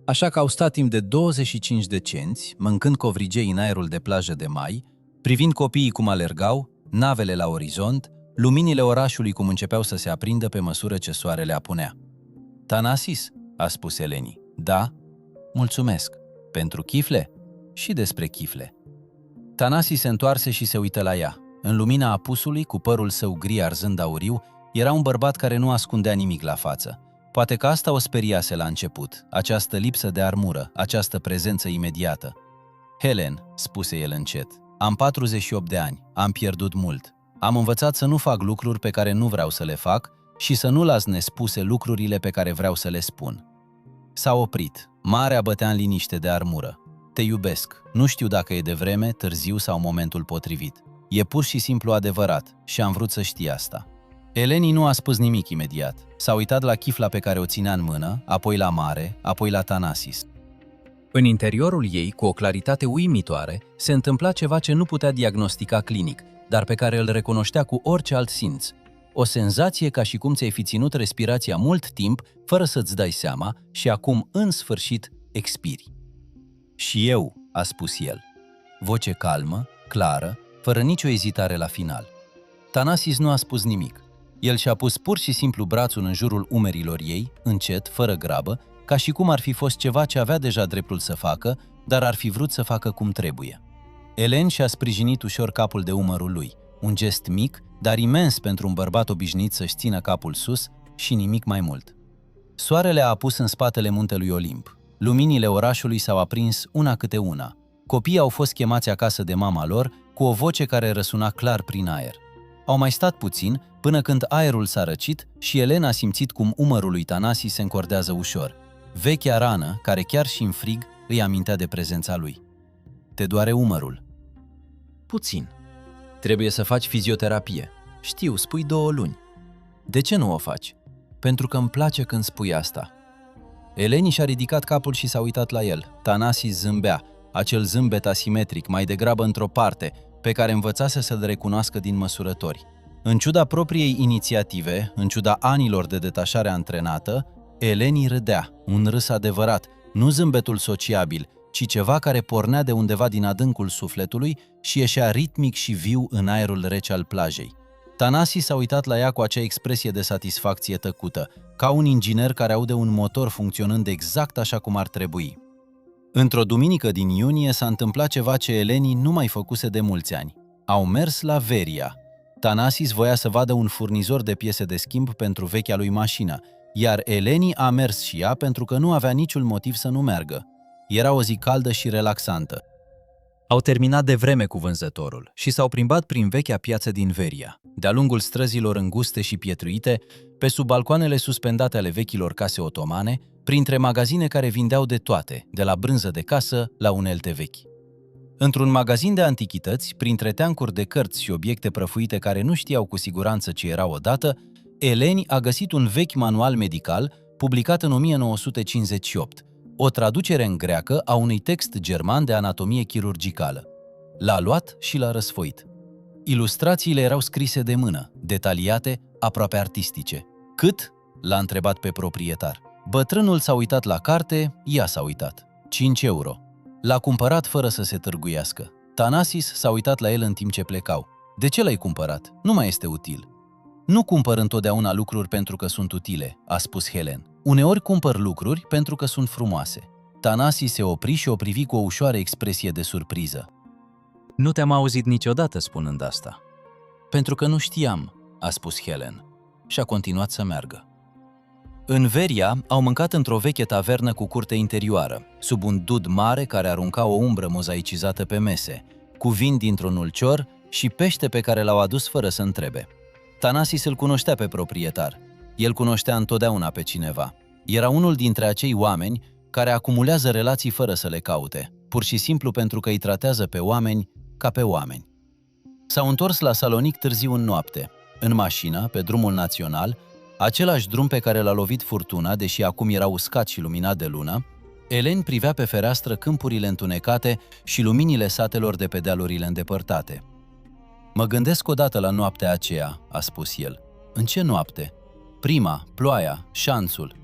Așa că au stat timp de 25 de cenți, mâncând covrigei în aerul de plajă de mai, privind copiii cum alergau, navele la orizont, luminile orașului cum începeau să se aprindă pe măsură ce soarele apunea. "Thanasis?" a spus Eleni. "Da?" "Mulțumesc." "Pentru chifle?" "Și despre chifle." Thanasis se întoarse și se uită la ea. În lumina apusului, cu părul său gri arzând auriu, era un bărbat care nu ascundea nimic la față. Poate că asta o speriase la început, această lipsă de armură, această prezență imediată. "Helen," spuse el încet, "am 48 de ani, am pierdut mult. Am învățat să nu fac lucruri pe care nu vreau să le fac și să nu las nespuse lucrurile pe care vreau să le spun." S-a oprit. Marea bătea în liniște de armură. "Te iubesc. Nu știu dacă e devreme, târziu sau momentul potrivit. E pur și simplu adevărat și am vrut să știi asta." Eleni nu a spus nimic imediat. S-a uitat la chifla pe care o ținea în mână, apoi la mare, apoi la Thanasis. În interiorul ei, cu o claritate uimitoare, se întâmpla ceva ce nu putea diagnostica clinic, dar pe care îl recunoștea cu orice alt simț. O senzație ca și cum ți-ai fi ținut respirația mult timp, fără să-ți dai seama, și acum, în sfârșit, expiri. "Și eu," a spus el. Voce calmă, clară, fără nicio ezitare la final. Thanasis nu a spus nimic. El și-a pus pur și simplu brațul în jurul umerilor ei, încet, fără grabă, ca și cum ar fi fost ceva ce avea deja dreptul să facă, dar ar fi vrut să facă cum trebuie. Elen și-a sprijinit ușor capul de umărul lui, un gest mic, dar imens pentru un bărbat obișnuit să-și țină capul sus și nimic mai mult. Soarele a apus în spatele muntelui Olimp. Luminile orașului s-au aprins una câte una. Copiii au fost chemați acasă de mama lor cu o voce care răsuna clar prin aer. Au mai stat puțin până când aerul s-a răcit și Elena a simțit cum umărul lui Thanasis se încordează ușor. Vechea rană, care chiar și în frig îi amintea de prezența lui. "Te doare umărul?" "Puțin." "Trebuie să faci fizioterapie." "Știu, spui 2 luni." "De ce nu o faci?" "Pentru că îmi place când spui asta." Eleni și-a ridicat capul și s-a uitat la el. Thanasis zâmbea, acel zâmbet asimetric, mai degrabă într-o parte, pe care învățase să-l recunoască din măsurători. În ciuda propriei inițiative, în ciuda anilor de detașare antrenată, Eleni râdea, un râs adevărat, nu zâmbetul sociabil, ci ceva care pornea de undeva din adâncul sufletului și ieșea ritmic și viu în aerul rece al plajei. Thanasis s-a uitat la ea cu acea expresie de satisfacție tăcută, ca un inginer care aude un motor funcționând exact așa cum ar trebui. Într-o duminică din iunie s-a întâmplat ceva ce Eleni nu mai făcuse de mulți ani. Au mers la Veria. Thanasis voia să vadă un furnizor de piese de schimb pentru vechea lui mașină, iar Eleni a mers și ea pentru că nu avea niciun motiv să nu meargă. Era o zi caldă și relaxantă. Au terminat de vreme cu vânzătorul și s-au plimbat prin vechea piață din Veria, de-a lungul străzilor înguste și pietruite, pe sub balcoanele suspendate ale vechilor case otomane, printre magazine care vindeau de toate, de la brânză de casă la unelte vechi. Într-un magazin de antichități, printre teancuri de cărți și obiecte prăfuite care nu știau cu siguranță ce erau odată, Eleni a găsit un vechi manual medical publicat în 1958, o traducere în greacă a unui text german de anatomie chirurgicală. L-a luat și l-a răsfoit. Ilustrațiile erau scrise de mână, detaliate, aproape artistice. Cât? L-a întrebat pe proprietar. Bătrânul s-a uitat la carte, ea s-a uitat. 5 euro. L-a cumpărat fără să se târguiască. Thanasis s-a uitat la el în timp ce plecau. De ce l-ai cumpărat? Nu mai este util. Nu cumpăr întotdeauna lucruri pentru că sunt utile, a spus Helen. Uneori cumpăr lucruri pentru că sunt frumoase. Thanasis se opri și o privi cu o ușoară expresie de surpriză. Nu te-am auzit niciodată spunând asta. Pentru că nu știam, a spus Helen, și a continuat să meargă. În Veria au mâncat într-o veche tavernă cu curte interioară, sub un dud mare care arunca o umbră mozaicizată pe mese, cu vin dintr-un ulcior și pește pe care l-au adus fără să întrebe. Thanasis îl cunoștea pe proprietar. El cunoștea întotdeauna pe cineva. Era unul dintre acei oameni care acumulează relații fără să le caute, pur și simplu pentru că îi tratează pe oameni ca pe oameni. S-au întors la Salonic târziu în noapte. În mașină, pe drumul național, același drum pe care l-a lovit furtuna, deși acum era uscat și luminat de lună, Elen privea pe fereastră câmpurile întunecate și luminile satelor de pe dealurile îndepărtate. Mă gândesc odată la noaptea aceea, a spus el. În ce noapte? Prima, ploaia, șanțul.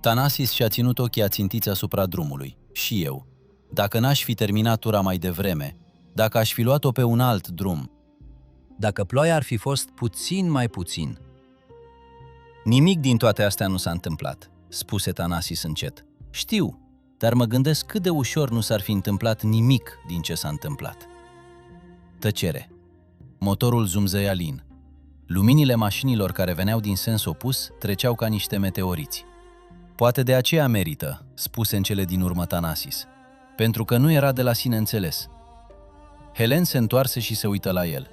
Thanasis și-a ținut ochii ațintiți asupra drumului. Și eu. Dacă n-aș fi terminat tura mai devreme, dacă aș fi luat-o pe un alt drum. Dacă ploaia ar fi fost puțin mai puțin. Nimic din toate astea nu s-a întâmplat, spuse Thanasis încet. Știu, dar mă gândesc cât de ușor nu s-ar fi întâmplat nimic din ce s-a întâmplat. Tăcere. Motorul zumzăia lin. Luminile mașinilor care veneau din sens opus treceau ca niște meteoriți. Poate de aceea merită, spuse în cele din urmă Thanasis, pentru că nu era de la sine înțeles. Helen se întoarse și se uită la el.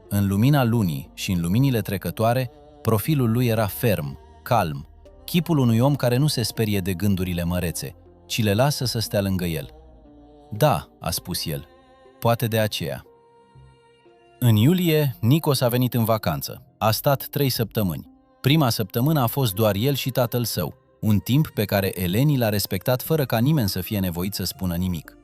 În lumina lunii și în luminile trecătoare, profilul lui era ferm, calm, chipul unui om care nu se sperie de gândurile mărețe, ci le lasă să stea lângă el. Da, a spus el, poate de aceea. În iulie, Nikos a venit în vacanță. A stat 3 săptămâni. Prima săptămână a fost doar el și tatăl său, un timp pe care Eleni l-a respectat fără ca nimeni să fie nevoit să spună nimic.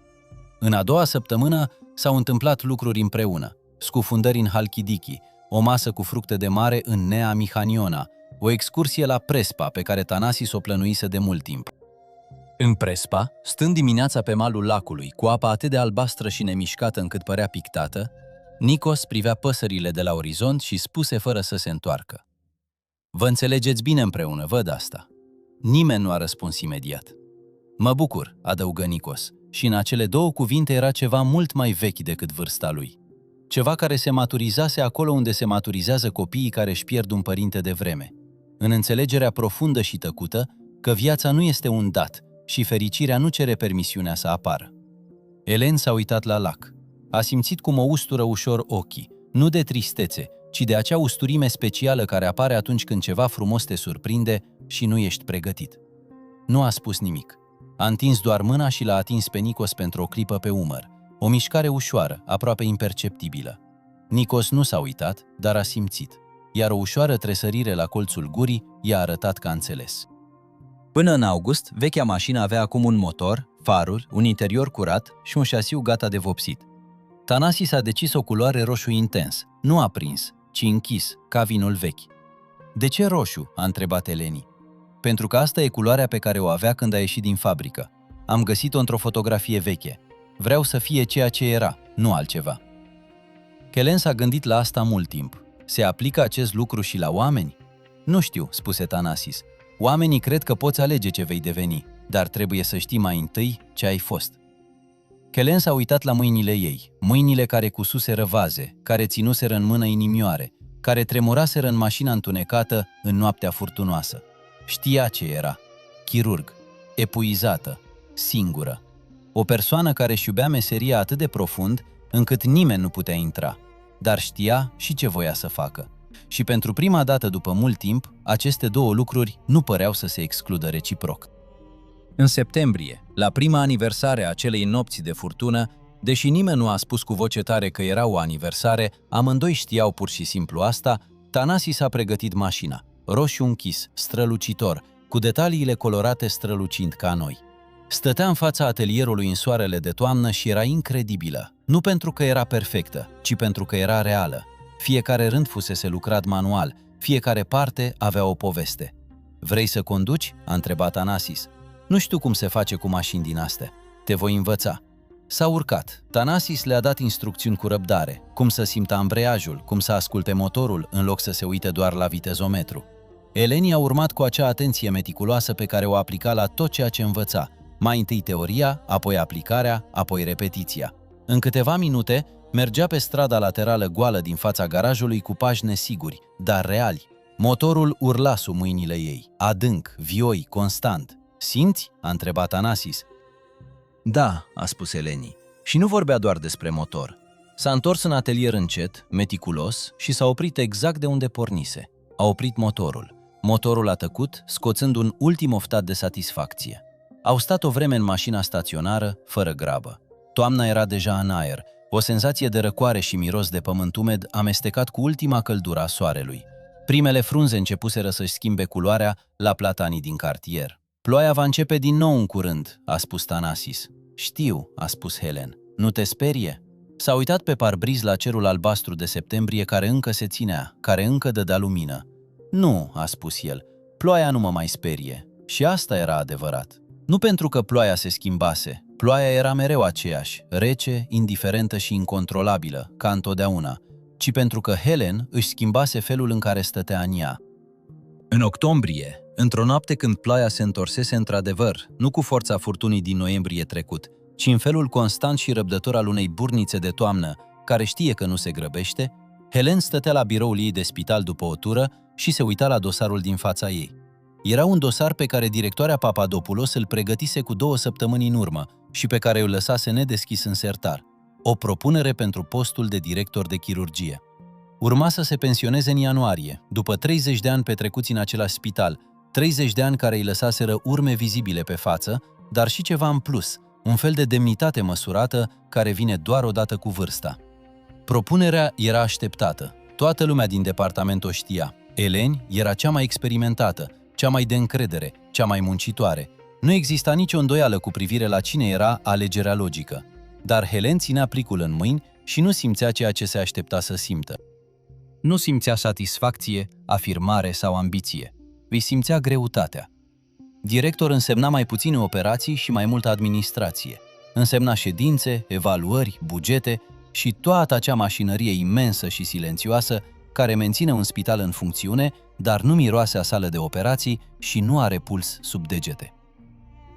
În a doua săptămână s-au întâmplat lucruri împreună. Scufundări în Halkidiki, o masă cu fructe de mare în Nea Mihaniona, o excursie la Prespa pe care Thanasis o plănuise de mult timp. În Prespa, stând dimineața pe malul lacului, cu apa atât de albastră și nemișcată încât părea pictată, Nikos privea păsările de la orizont și spuse fără să se întoarcă. Vă înțelegeți bine împreună, văd asta. Nimeni nu a răspuns imediat. Mă bucur, adăugă Nikos, și în acele două cuvinte era ceva mult mai vechi decât vârsta lui. Ceva care se maturizase acolo unde se maturizează copiii care își pierd un părinte de vreme. În înțelegerea profundă și tăcută că viața nu este un dat și fericirea nu cere permisiunea să apară. Elen s-a uitat la lac. A simțit cum o ustură ușor ochii, nu de tristețe, ci de acea usturime specială care apare atunci când ceva frumos te surprinde și nu ești pregătit. Nu a spus nimic. A întins doar mâna și l-a atins pe Nikos pentru o clipă pe umăr. O mișcare ușoară, aproape imperceptibilă. Nikos nu s-a uitat, dar a simțit, iar o ușoară tresărire la colțul gurii i-a arătat că a înțeles. Până în august, vechea mașină avea acum un motor, faruri, un interior curat și un șasiu gata de vopsit. Thanasis a decis o culoare roșu intens, nu aprins, ci închis, ca vinul vechi. De ce roșu? A întrebat Eleni. Pentru că asta e culoarea pe care o avea când a ieșit din fabrică. Am găsit-o într-o fotografie veche. Vreau să fie ceea ce era, nu altceva. Helen s-a gândit la asta mult timp. Se aplică acest lucru și la oameni? Nu știu, spuse Thanasis. Oamenii cred că poți alege ce vei deveni, dar trebuie să știi mai întâi ce ai fost. Helen s-a uitat la mâinile ei, mâinile care cususeră vaze, care ținuseră în mână inimioare, care tremuraseră în mașina întunecată în noaptea furtunoasă. Știa ce era. Chirurg, epuizată, singură. O persoană care își iubea meseria atât de profund încât nimeni nu putea intra, dar știa și ce voia să facă. Și pentru prima dată după mult timp, aceste două lucruri nu păreau să se excludă reciproc. În septembrie, la prima aniversare a acelei nopți de furtună, deși nimeni nu a spus cu voce tare că era o aniversare, amândoi știau pur și simplu asta, Thanasis a pregătit mașina, roșu închis, strălucitor, cu detaliile colorate strălucind ca noi. Stătea în fața atelierului în soarele de toamnă și era incredibilă, nu pentru că era perfectă, ci pentru că era reală. Fiecare rând fusese lucrat manual, fiecare parte avea o poveste. Vrei să conduci?" a întrebat Thanasis. Nu știu cum se face cu mașini din astea. Te voi învăța." S-a urcat. Thanasis le-a dat instrucțiuni cu răbdare, cum să simtă ambreiajul, cum să asculte motorul, în loc să se uite doar la vitezometru. Eleni a urmat cu acea atenție meticuloasă pe care o aplica la tot ceea ce învăța. Mai întâi teoria, apoi aplicarea, apoi repetiția. În câteva minute, mergea pe strada laterală goală din fața garajului cu pași nesiguri, dar reali. Motorul urla sub mâinile ei, adânc, vioi, constant. Simți?" a întrebat Thanasis. Da, a spus Eleni, și nu vorbea doar despre motor. S-a întors în atelier încet, meticulos și s-a oprit exact de unde pornise. A oprit motorul. Motorul a tăcut, scoțând un ultim oftat de satisfacție. Au stat o vreme în mașina staționară, fără grabă. Toamna era deja în aer, o senzație de răcoare și miros de pământ umed amestecat cu ultima căldură a soarelui. Primele frunze începuseră să-și schimbe culoarea la platanii din cartier. Ploaia va începe din nou în curând, a spus Thanasis. Știu, a spus Helen. Nu te sperie? S-a uitat pe parbriz la cerul albastru de septembrie care încă se ținea, care încă dădea lumină. Nu, a spus el, ploaia nu mă mai sperie. Și asta era adevărat. Nu pentru că ploaia se schimbase, ploaia era mereu aceeași, rece, indiferentă și incontrolabilă, ca întotdeauna, ci pentru că Helen își schimbase felul în care stătea în ea. În octombrie, într-o noapte când ploaia se întorsese într-adevăr, nu cu forța furtunii din noiembrie trecut, ci în felul constant și răbdător al unei burnițe de toamnă, care știe că nu se grăbește, Helen stătea la biroul ei de spital după o tură și se uita la dosarul din fața ei. Era un dosar pe care directoarea Papadopoulos îl pregătise cu 2 săptămâni în urmă și pe care îl lăsase nedeschis în sertar. O propunere pentru postul de director de chirurgie. Urma să se pensioneze în ianuarie, după 30 de ani petrecuți în același spital, 30 de ani care îi lăsaseră urme vizibile pe față, dar și ceva în plus, un fel de demnitate măsurată care vine doar odată cu vârsta. Propunerea era așteptată. Toată lumea din departament o știa. Eleni era cea mai experimentată, cea mai de încredere, cea mai muncitoare. Nu exista nicio îndoială cu privire la cine era alegerea logică. Dar Helen ținea plicul în mâini și nu simțea ceea ce se aștepta să simtă. Nu simțea satisfacție, afirmare sau ambiție. Îi simțea greutatea. Director însemna mai puține operații și mai multă administrație. Însemna ședințe, evaluări, bugete și toată acea mașinărie imensă și silențioasă care menține un spital în funcțiune, dar nu miroase a sală de operații și nu are puls sub degete.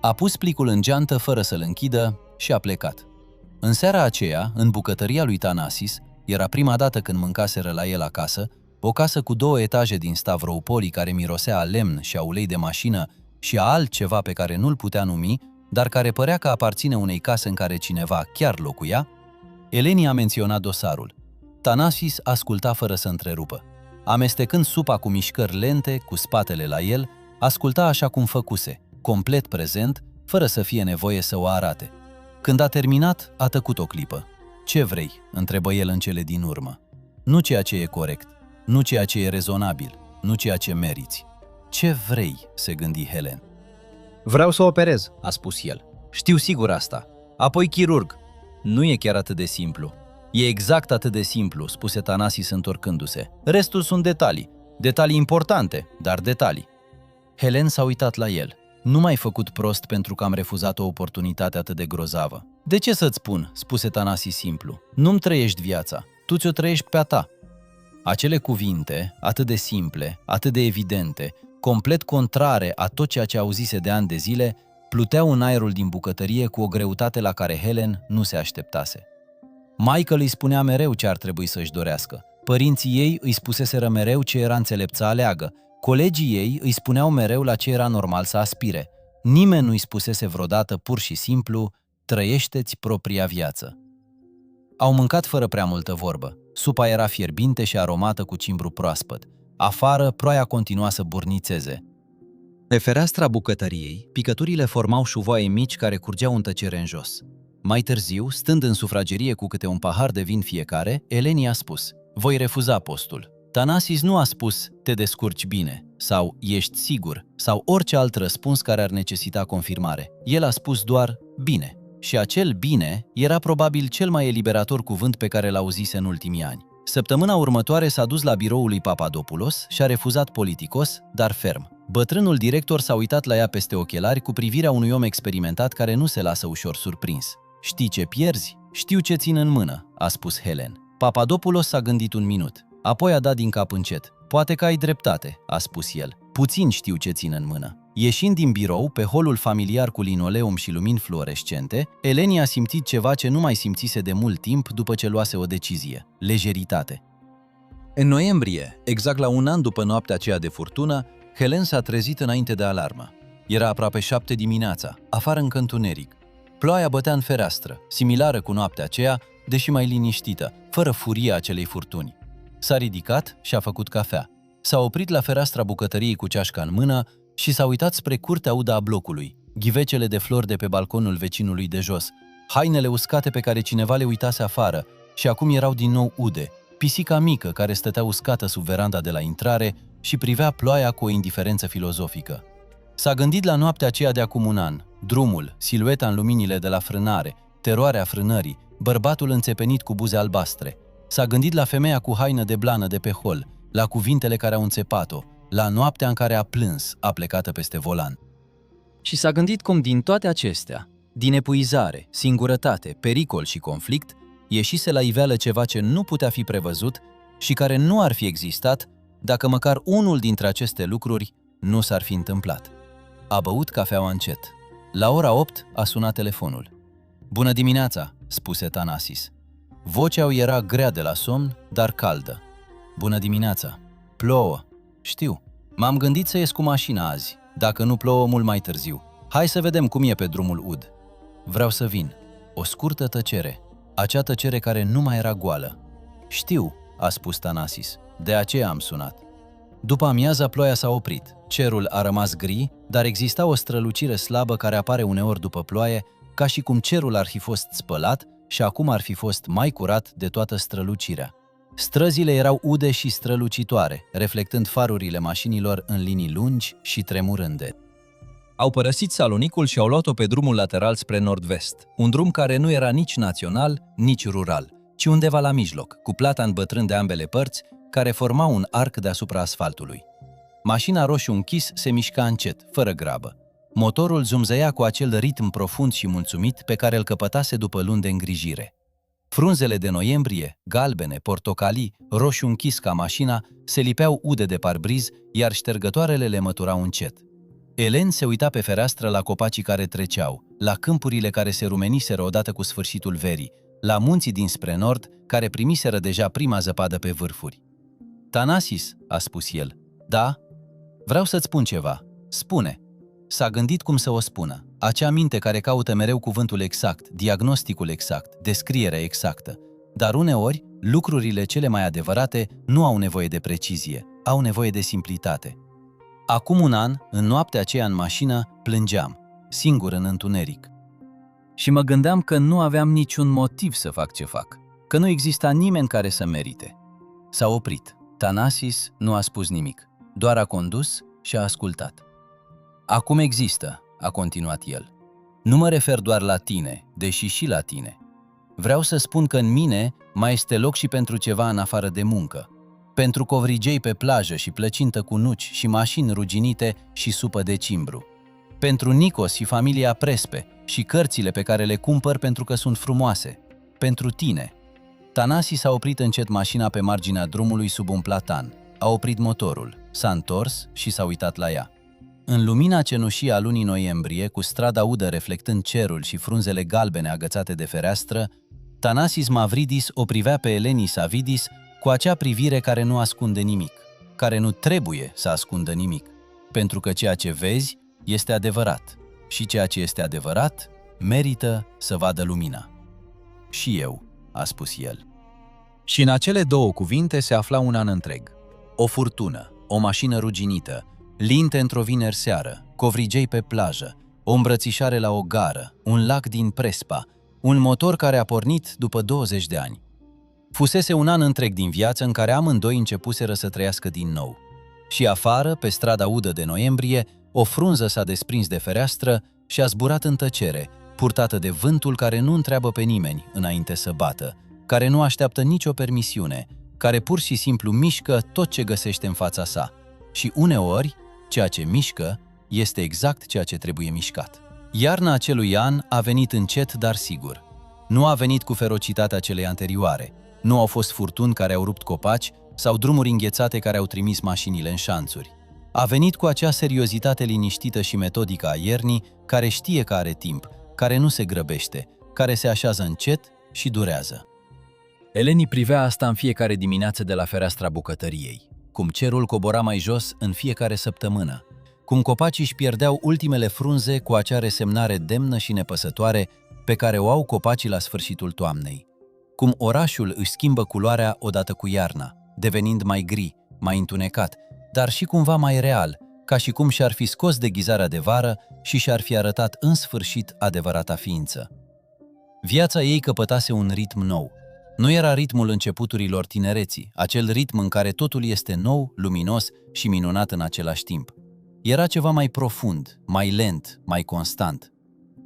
A pus plicul în geantă fără să-l închidă și a plecat. În seara aceea, în bucătăria lui Thanasis, era prima dată când mâncaseră la el acasă, o casă cu 2 etaje din Stavroupoli care mirosea a lemn și a ulei de mașină și a altceva pe care nu-l putea numi, dar care părea că aparține unei case în care cineva chiar locuia, Eleni a menționat dosarul. Thanasis asculta fără să întrerupă. Amestecând supa cu mișcări lente, cu spatele la el, asculta așa cum făcuse, complet prezent, fără să fie nevoie să o arate. Când a terminat, a tăcut o clipă. Ce vrei?" întrebă el în cele din urmă. Nu ceea ce e corect, nu ceea ce e rezonabil, nu ceea ce meriți. Ce vrei?" se gândi Helen. Vreau să operez, a spus el. Știu sigur asta. Apoi chirurg. Nu e chiar atât de simplu. E exact atât de simplu, spuse Thanasis întorcându-se. Restul sunt detalii. Detalii importante, dar detalii. Helen s-a uitat la el. Nu m-ai făcut prost pentru că am refuzat o oportunitate atât de grozavă. De ce să-ți spun, spuse Thanasis simplu. Nu-mi trăiești viața, tu ți-o trăiești pe a ta. Acele cuvinte, atât de simple, atât de evidente, complet contrare a tot ceea ce auzise de ani de zile, pluteau în aerul din bucătărie cu o greutate la care Helen nu se așteptase. Michael îi spunea mereu ce ar trebui să-și dorească. Părinții ei îi spuseseră mereu ce era înțelept să aleagă. Colegii ei îi spuneau mereu la ce era normal să aspire. Nimeni nu îi spusese vreodată pur și simplu, trăiește-ți propria viață. Au mâncat fără prea multă vorbă. Supa era fierbinte și aromată cu cimbru proaspăt. Afară, ploaia continua să burnițeze. Pe fereastra bucătăriei, picăturile formau șuvoaie mici care curgeau în tăcere în jos. Mai târziu, stând în sufragerie cu câte un pahar de vin fiecare, Eleni a spus: voi refuza postul. Tanasis nu a spus te descurci bine sau ești sigur sau orice alt răspuns care ar necesita confirmare. El a spus doar bine. Și acel bine era probabil cel mai eliberator cuvânt pe care l-auzise în ultimii ani. Săptămâna următoare s-a dus la biroul lui Papadopoulos și a refuzat politicos, dar ferm. Bătrânul director s-a uitat la ea peste ochelari cu privirea unui om experimentat care nu se lasă ușor surprins. Știi ce pierzi? Știu ce țin în mână, a spus Helen. Papadopoulos s-a gândit un minut. Apoi a dat din cap încet. Poate că ai dreptate, a spus el. Puțin știu ce țin în mână. Ieșind din birou, pe holul familiar cu linoleum și lumini fluorescente, Eleni a simțit ceva ce nu mai simțise de mult timp după ce luase o decizie. Lejeritate. În noiembrie, exact la un an după noaptea aceea de furtună, Helen s-a trezit înainte de alarmă. Era aproape 7 dimineața, afară încă întuneric. Ploaia bătea în fereastră, similară cu noaptea aceea, deși mai liniștită, fără furia acelei furtuni. S-a ridicat și a făcut cafea. S-a oprit la fereastra bucătăriei cu ceașca în mână și s-a uitat spre curtea udă a blocului, ghivecele de flori de pe balconul vecinului de jos, hainele uscate pe care cineva le uitase afară și acum erau din nou ude, pisica mică care stătea uscată sub veranda de la intrare și privea ploaia cu o indiferență filozofică. S-a gândit la noaptea aceea de acum un an, drumul, silueta în luminile de la frânare, teroarea frânării, bărbatul înțepenit cu buze albastre. S-a gândit la femeia cu haină de blană de pe hol, la cuvintele care au înțepat-o, la noaptea în care a plâns, aplecată peste volan. Și s-a gândit cum din toate acestea, din epuizare, singurătate, pericol și conflict, ieșise la iveală ceva ce nu putea fi prevăzut și care nu ar fi existat dacă măcar unul dintre aceste lucruri nu s-ar fi întâmplat. A băut cafeaua încet. La ora 8 a sunat telefonul. "Bună dimineața," spuse Tanasis. Vocea îi era grea de la somn, dar caldă. "Bună dimineața. Plouă. Știu. M-am gândit să ies cu mașina azi, dacă nu plouă mult mai târziu. Hai să vedem cum e pe drumul ud." "Vreau să vin." O scurtă tăcere. Acea tăcere care nu mai era goală. "Știu," a spus Tanasis. "De aceea am sunat." După amiaza, ploaia s-a oprit. Cerul a rămas gri, dar exista o strălucire slabă care apare uneori după ploaie, ca și cum cerul ar fi fost spălat și acum ar fi fost mai curat de toată strălucirea. Străzile erau ude și strălucitoare, reflectând farurile mașinilor în linii lungi și tremurânde. Au părăsit Salonicul și au luat-o pe drumul lateral spre nord-vest, un drum care nu era nici național, nici rural, ci undeva la mijloc, cu platan bătrân de ambele părți, care forma un arc deasupra asfaltului. Mașina roșu închis se mișca încet, fără grabă. Motorul zumzăia cu acel ritm profund și mulțumit pe care îl căpătase după luni de îngrijire. Frunzele de noiembrie, galbene, portocalii, roșu închis ca mașina, se lipeau ude de parbriz, iar ștergătoarele le măturau încet. Elen se uita pe fereastră la copacii care treceau, la câmpurile care se rumeniseră odată cu sfârșitul verii, la munții dinspre nord, care primiseră deja prima zăpadă pe vârfuri. "Tanasis," a spus el. "Da? Vreau să-ți spun ceva. Spune." S-a gândit cum să o spună. Acea minte care caută mereu cuvântul exact, diagnosticul exact, descrierea exactă. Dar uneori, lucrurile cele mai adevărate nu au nevoie de precizie, au nevoie de simplitate. Acum un an, în noaptea aceea în mașină, plângeam, singur în întuneric. Și mă gândeam că nu aveam niciun motiv să fac ce fac, că nu exista nimeni care să merite. S-a oprit. Tanasis nu a spus nimic, doar a condus și a ascultat. "Acum există," a continuat el. "Nu mă refer doar la tine, deși și la tine. Vreau să spun că în mine mai este loc și pentru ceva în afară de muncă. Pentru covrigei pe plajă și plăcintă cu nuci și mașini ruginite și supă de cimbru. Pentru Nikos și familia Prespe și cărțile pe care le cumpăr pentru că sunt frumoase. Pentru tine." Tanasis a oprit încet mașina pe marginea drumului sub un platan. A oprit motorul, s-a întors și s-a uitat la ea. În lumina cenușie a lunii noiembrie, cu strada udă reflectând cerul și frunzele galbene agățate de fereastră, Tanasis Mavridis o privea pe Eleni Savidis cu acea privire care nu ascunde nimic, care nu trebuie să ascundă nimic, pentru că ceea ce vezi este adevărat și ceea ce este adevărat merită să vadă lumina. "Și eu," a spus el. Și în acele două cuvinte se afla un an întreg. O furtună, o mașină ruginită, linte într-o vineri seară, covrigei pe plajă, o îmbrățișare la o gară, un lac din Prespa, un motor care a pornit după 20 de ani. Fusese un an întreg din viață în care amândoi începuseră să trăiască din nou. Și afară, pe strada udă de noiembrie, o frunză s-a desprins de fereastră și a zburat în tăcere, purtată de vântul care nu întreabă pe nimeni înainte să bată, care nu așteaptă nicio permisiune, care pur și simplu mișcă tot ce găsește în fața sa. Și uneori, ceea ce mișcă este exact ceea ce trebuie mișcat. Iarna acelui an a venit încet, dar sigur. Nu a venit cu ferocitatea celei anterioare. Nu au fost furtuni care au rupt copaci sau drumuri înghețate care au trimis mașinile în șanțuri. A venit cu acea seriozitate liniștită și metodică a iernii, care știe că are timp, care nu se grăbește, care se așează încet și durează. Eleni privea asta în fiecare dimineață de la fereastra bucătăriei, cum cerul cobora mai jos în fiecare săptămână, cum copacii își pierdeau ultimele frunze cu acea resemnare demnă și nepăsătoare pe care o au copacii la sfârșitul toamnei, cum orașul își schimbă culoarea odată cu iarna, devenind mai gri, mai întunecat, dar și cumva mai real, ca și cum și-ar fi scos deghizarea de vară și și-ar fi arătat în sfârșit adevărata ființă. Viața ei căpătase un ritm nou. Nu era ritmul începuturilor tinereții, acel ritm în care totul este nou, luminos și minunat în același timp. Era ceva mai profund, mai lent, mai constant.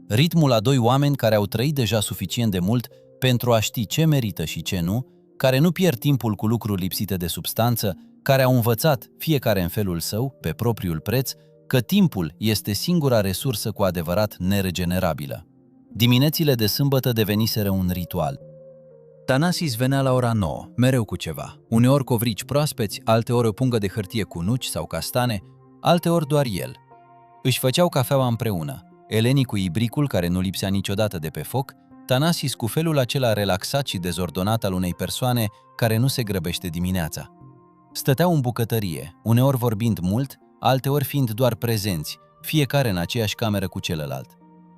Ritmul a doi oameni care au trăit deja suficient de mult pentru a ști ce merită și ce nu, care nu pierd timpul cu lucruri lipsite de substanță, care au învățat, fiecare în felul său, pe propriul preț, că timpul este singura resursă cu adevărat neregenerabilă. Diminețile de sâmbătă deveniseră un ritual. Tanasis venea la ora 9, mereu cu ceva, uneori covrici proaspeți, alteori o pungă de hârtie cu nuci sau castane, alteori doar el. Își făceau cafeaua împreună, Eleni cu ibricul care nu lipsea niciodată de pe foc, Tanasis cu felul acela relaxat și dezordonat al unei persoane care nu se grăbește dimineața. Stăteau în bucătărie, uneori vorbind mult, alteori fiind doar prezenți, fiecare în aceeași cameră cu celălalt.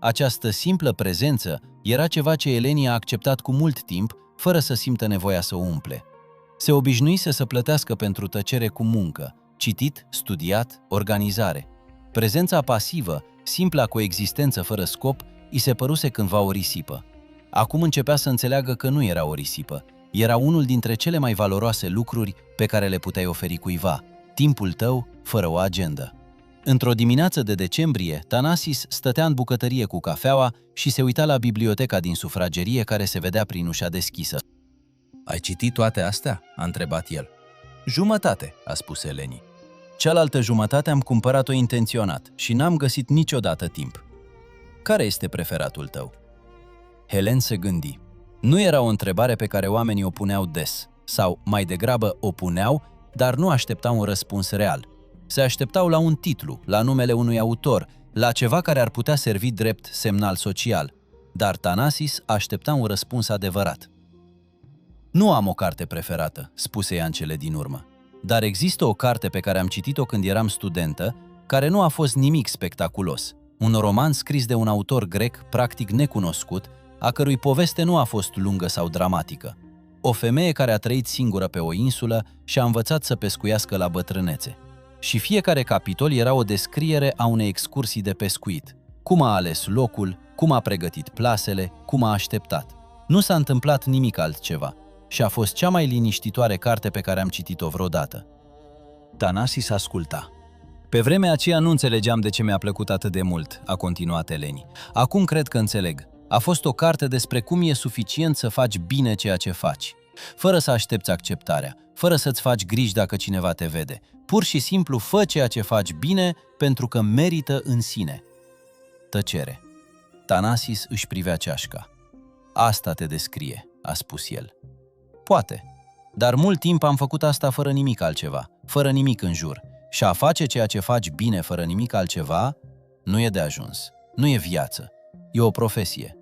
Această simplă prezență era ceva ce Eleni a acceptat cu mult timp, fără să simtă nevoia să o umple. Se obișnuise să plătească pentru tăcere cu muncă, citit, studiat, organizare. Prezența pasivă, simpla coexistență fără scop, îi se păruse cândva o risipă. Acum începea să înțeleagă că nu era o risipă. Era unul dintre cele mai valoroase lucruri pe care le puteai oferi cuiva, timpul tău fără o agendă. Într-o dimineață de decembrie, Tanasis stătea în bucătărie cu cafeaua și se uita la biblioteca din sufragerie care se vedea prin ușa deschisă. Ai citit toate astea?" a întrebat el. Jumătate, a spus Eleni. Cealaltă jumătate am cumpărat-o intenționat și n-am găsit niciodată timp. Care este preferatul tău? Helen se gândi. Nu era o întrebare pe care oamenii o puneau des, sau, mai degrabă, o puneau, dar nu așteptau un răspuns real. Se așteptau la un titlu, la numele unui autor, la ceva care ar putea servi drept semnal social. Dar Tanasis aștepta un răspuns adevărat. Nu am o carte preferată, spuse ea în cele din urmă. Dar există o carte pe care am citit-o când eram studentă, care nu a fost nimic spectaculos. Un roman scris de un autor grec practic necunoscut, a cărui poveste nu a fost lungă sau dramatică. O femeie care a trăit singură pe o insulă și a învățat să pescuiască la bătrânețe. Și fiecare capitol era o descriere a unei excursii de pescuit. Cum a ales locul, cum a pregătit plasele, cum a așteptat. Nu s-a întâmplat nimic altceva și a fost cea mai liniștitoare carte pe care am citit-o vreodată. Tanasis asculta. Pe vremea aceea nu înțelegeam de ce mi-a plăcut atât de mult, a continuat Eleni. Acum cred că înțeleg. A fost o carte despre cum e suficient să faci bine ceea ce faci, fără să aștepți acceptarea, fără să-ți faci griji dacă cineva te vede. Pur și simplu fă ceea ce faci bine pentru că merită în sine. Tăcere. Tanasis își privea ceașca. Asta te descrie, a spus el. Poate, dar mult timp am făcut asta fără nimic altceva, fără nimic în jur. Și a face ceea ce faci bine fără nimic altceva nu e de ajuns, nu e viață, e o profesie.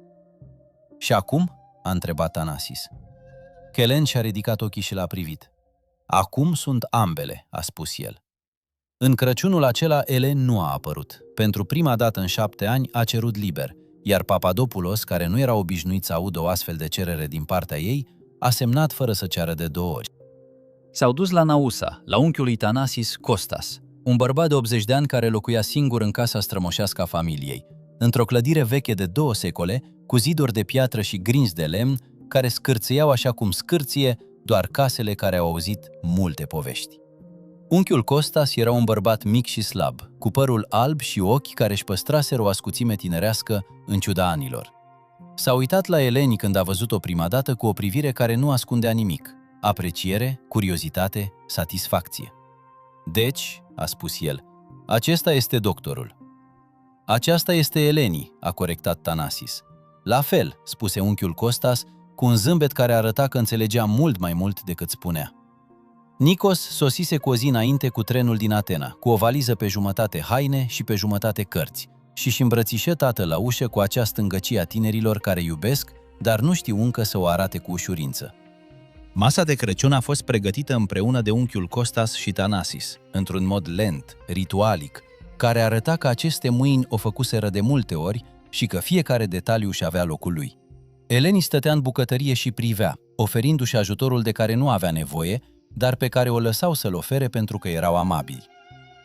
Și acum? A întrebat Tanasis. Helen și-a ridicat ochii și l-a privit. Acum sunt ambele, a spus el. În Crăciunul acela, Elen nu a apărut. Pentru prima dată în 7 ani a cerut liber, iar Papadopoulos, care nu era obișnuit să audă o astfel de cerere din partea ei, a semnat fără să ceară de 2 ori. S-au dus la Nausa, la unchiul lui Tanasis, Costas, un bărbat de 80 de ani care locuia singur în casa strămoșească a familiei, într-o clădire veche de 2 secole, cu ziduri de piatră și grinzi de lemn, care scârțâiau așa cum scârție doar casele care au auzit multe povești. Unchiul Costas era un bărbat mic și slab, cu părul alb și ochi care își păstraseră o ascuțime tinerească în ciuda anilor. S-a uitat la Eleni când a văzut-o prima dată cu o privire care nu ascundea nimic: apreciere, curiozitate, satisfacție. Deci, a spus el, acesta este doctorul. Aceasta este Eleni, a corectat Tanasis. La fel, spuse unchiul Costas, cu un zâmbet care arăta că înțelegea mult mai mult decât spunea. Nikos sosise cu o zi înainte cu trenul din Atena, cu o valiză pe jumătate haine și pe jumătate cărți, și îmbrățișă tatăl la ușă cu acea stângăcie a tinerilor care iubesc, dar nu știu încă să o arate cu ușurință. Masa de Crăciun a fost pregătită împreună de unchiul Costas și Tanasis, într-un mod lent, ritualic, care arăta că aceste mâini o făcuseră de multe ori și că fiecare detaliu își avea locul lui. Eleni stătea în bucătărie și privea, oferindu-și ajutorul de care nu avea nevoie, dar pe care o lăsau să-l ofere pentru că erau amabili.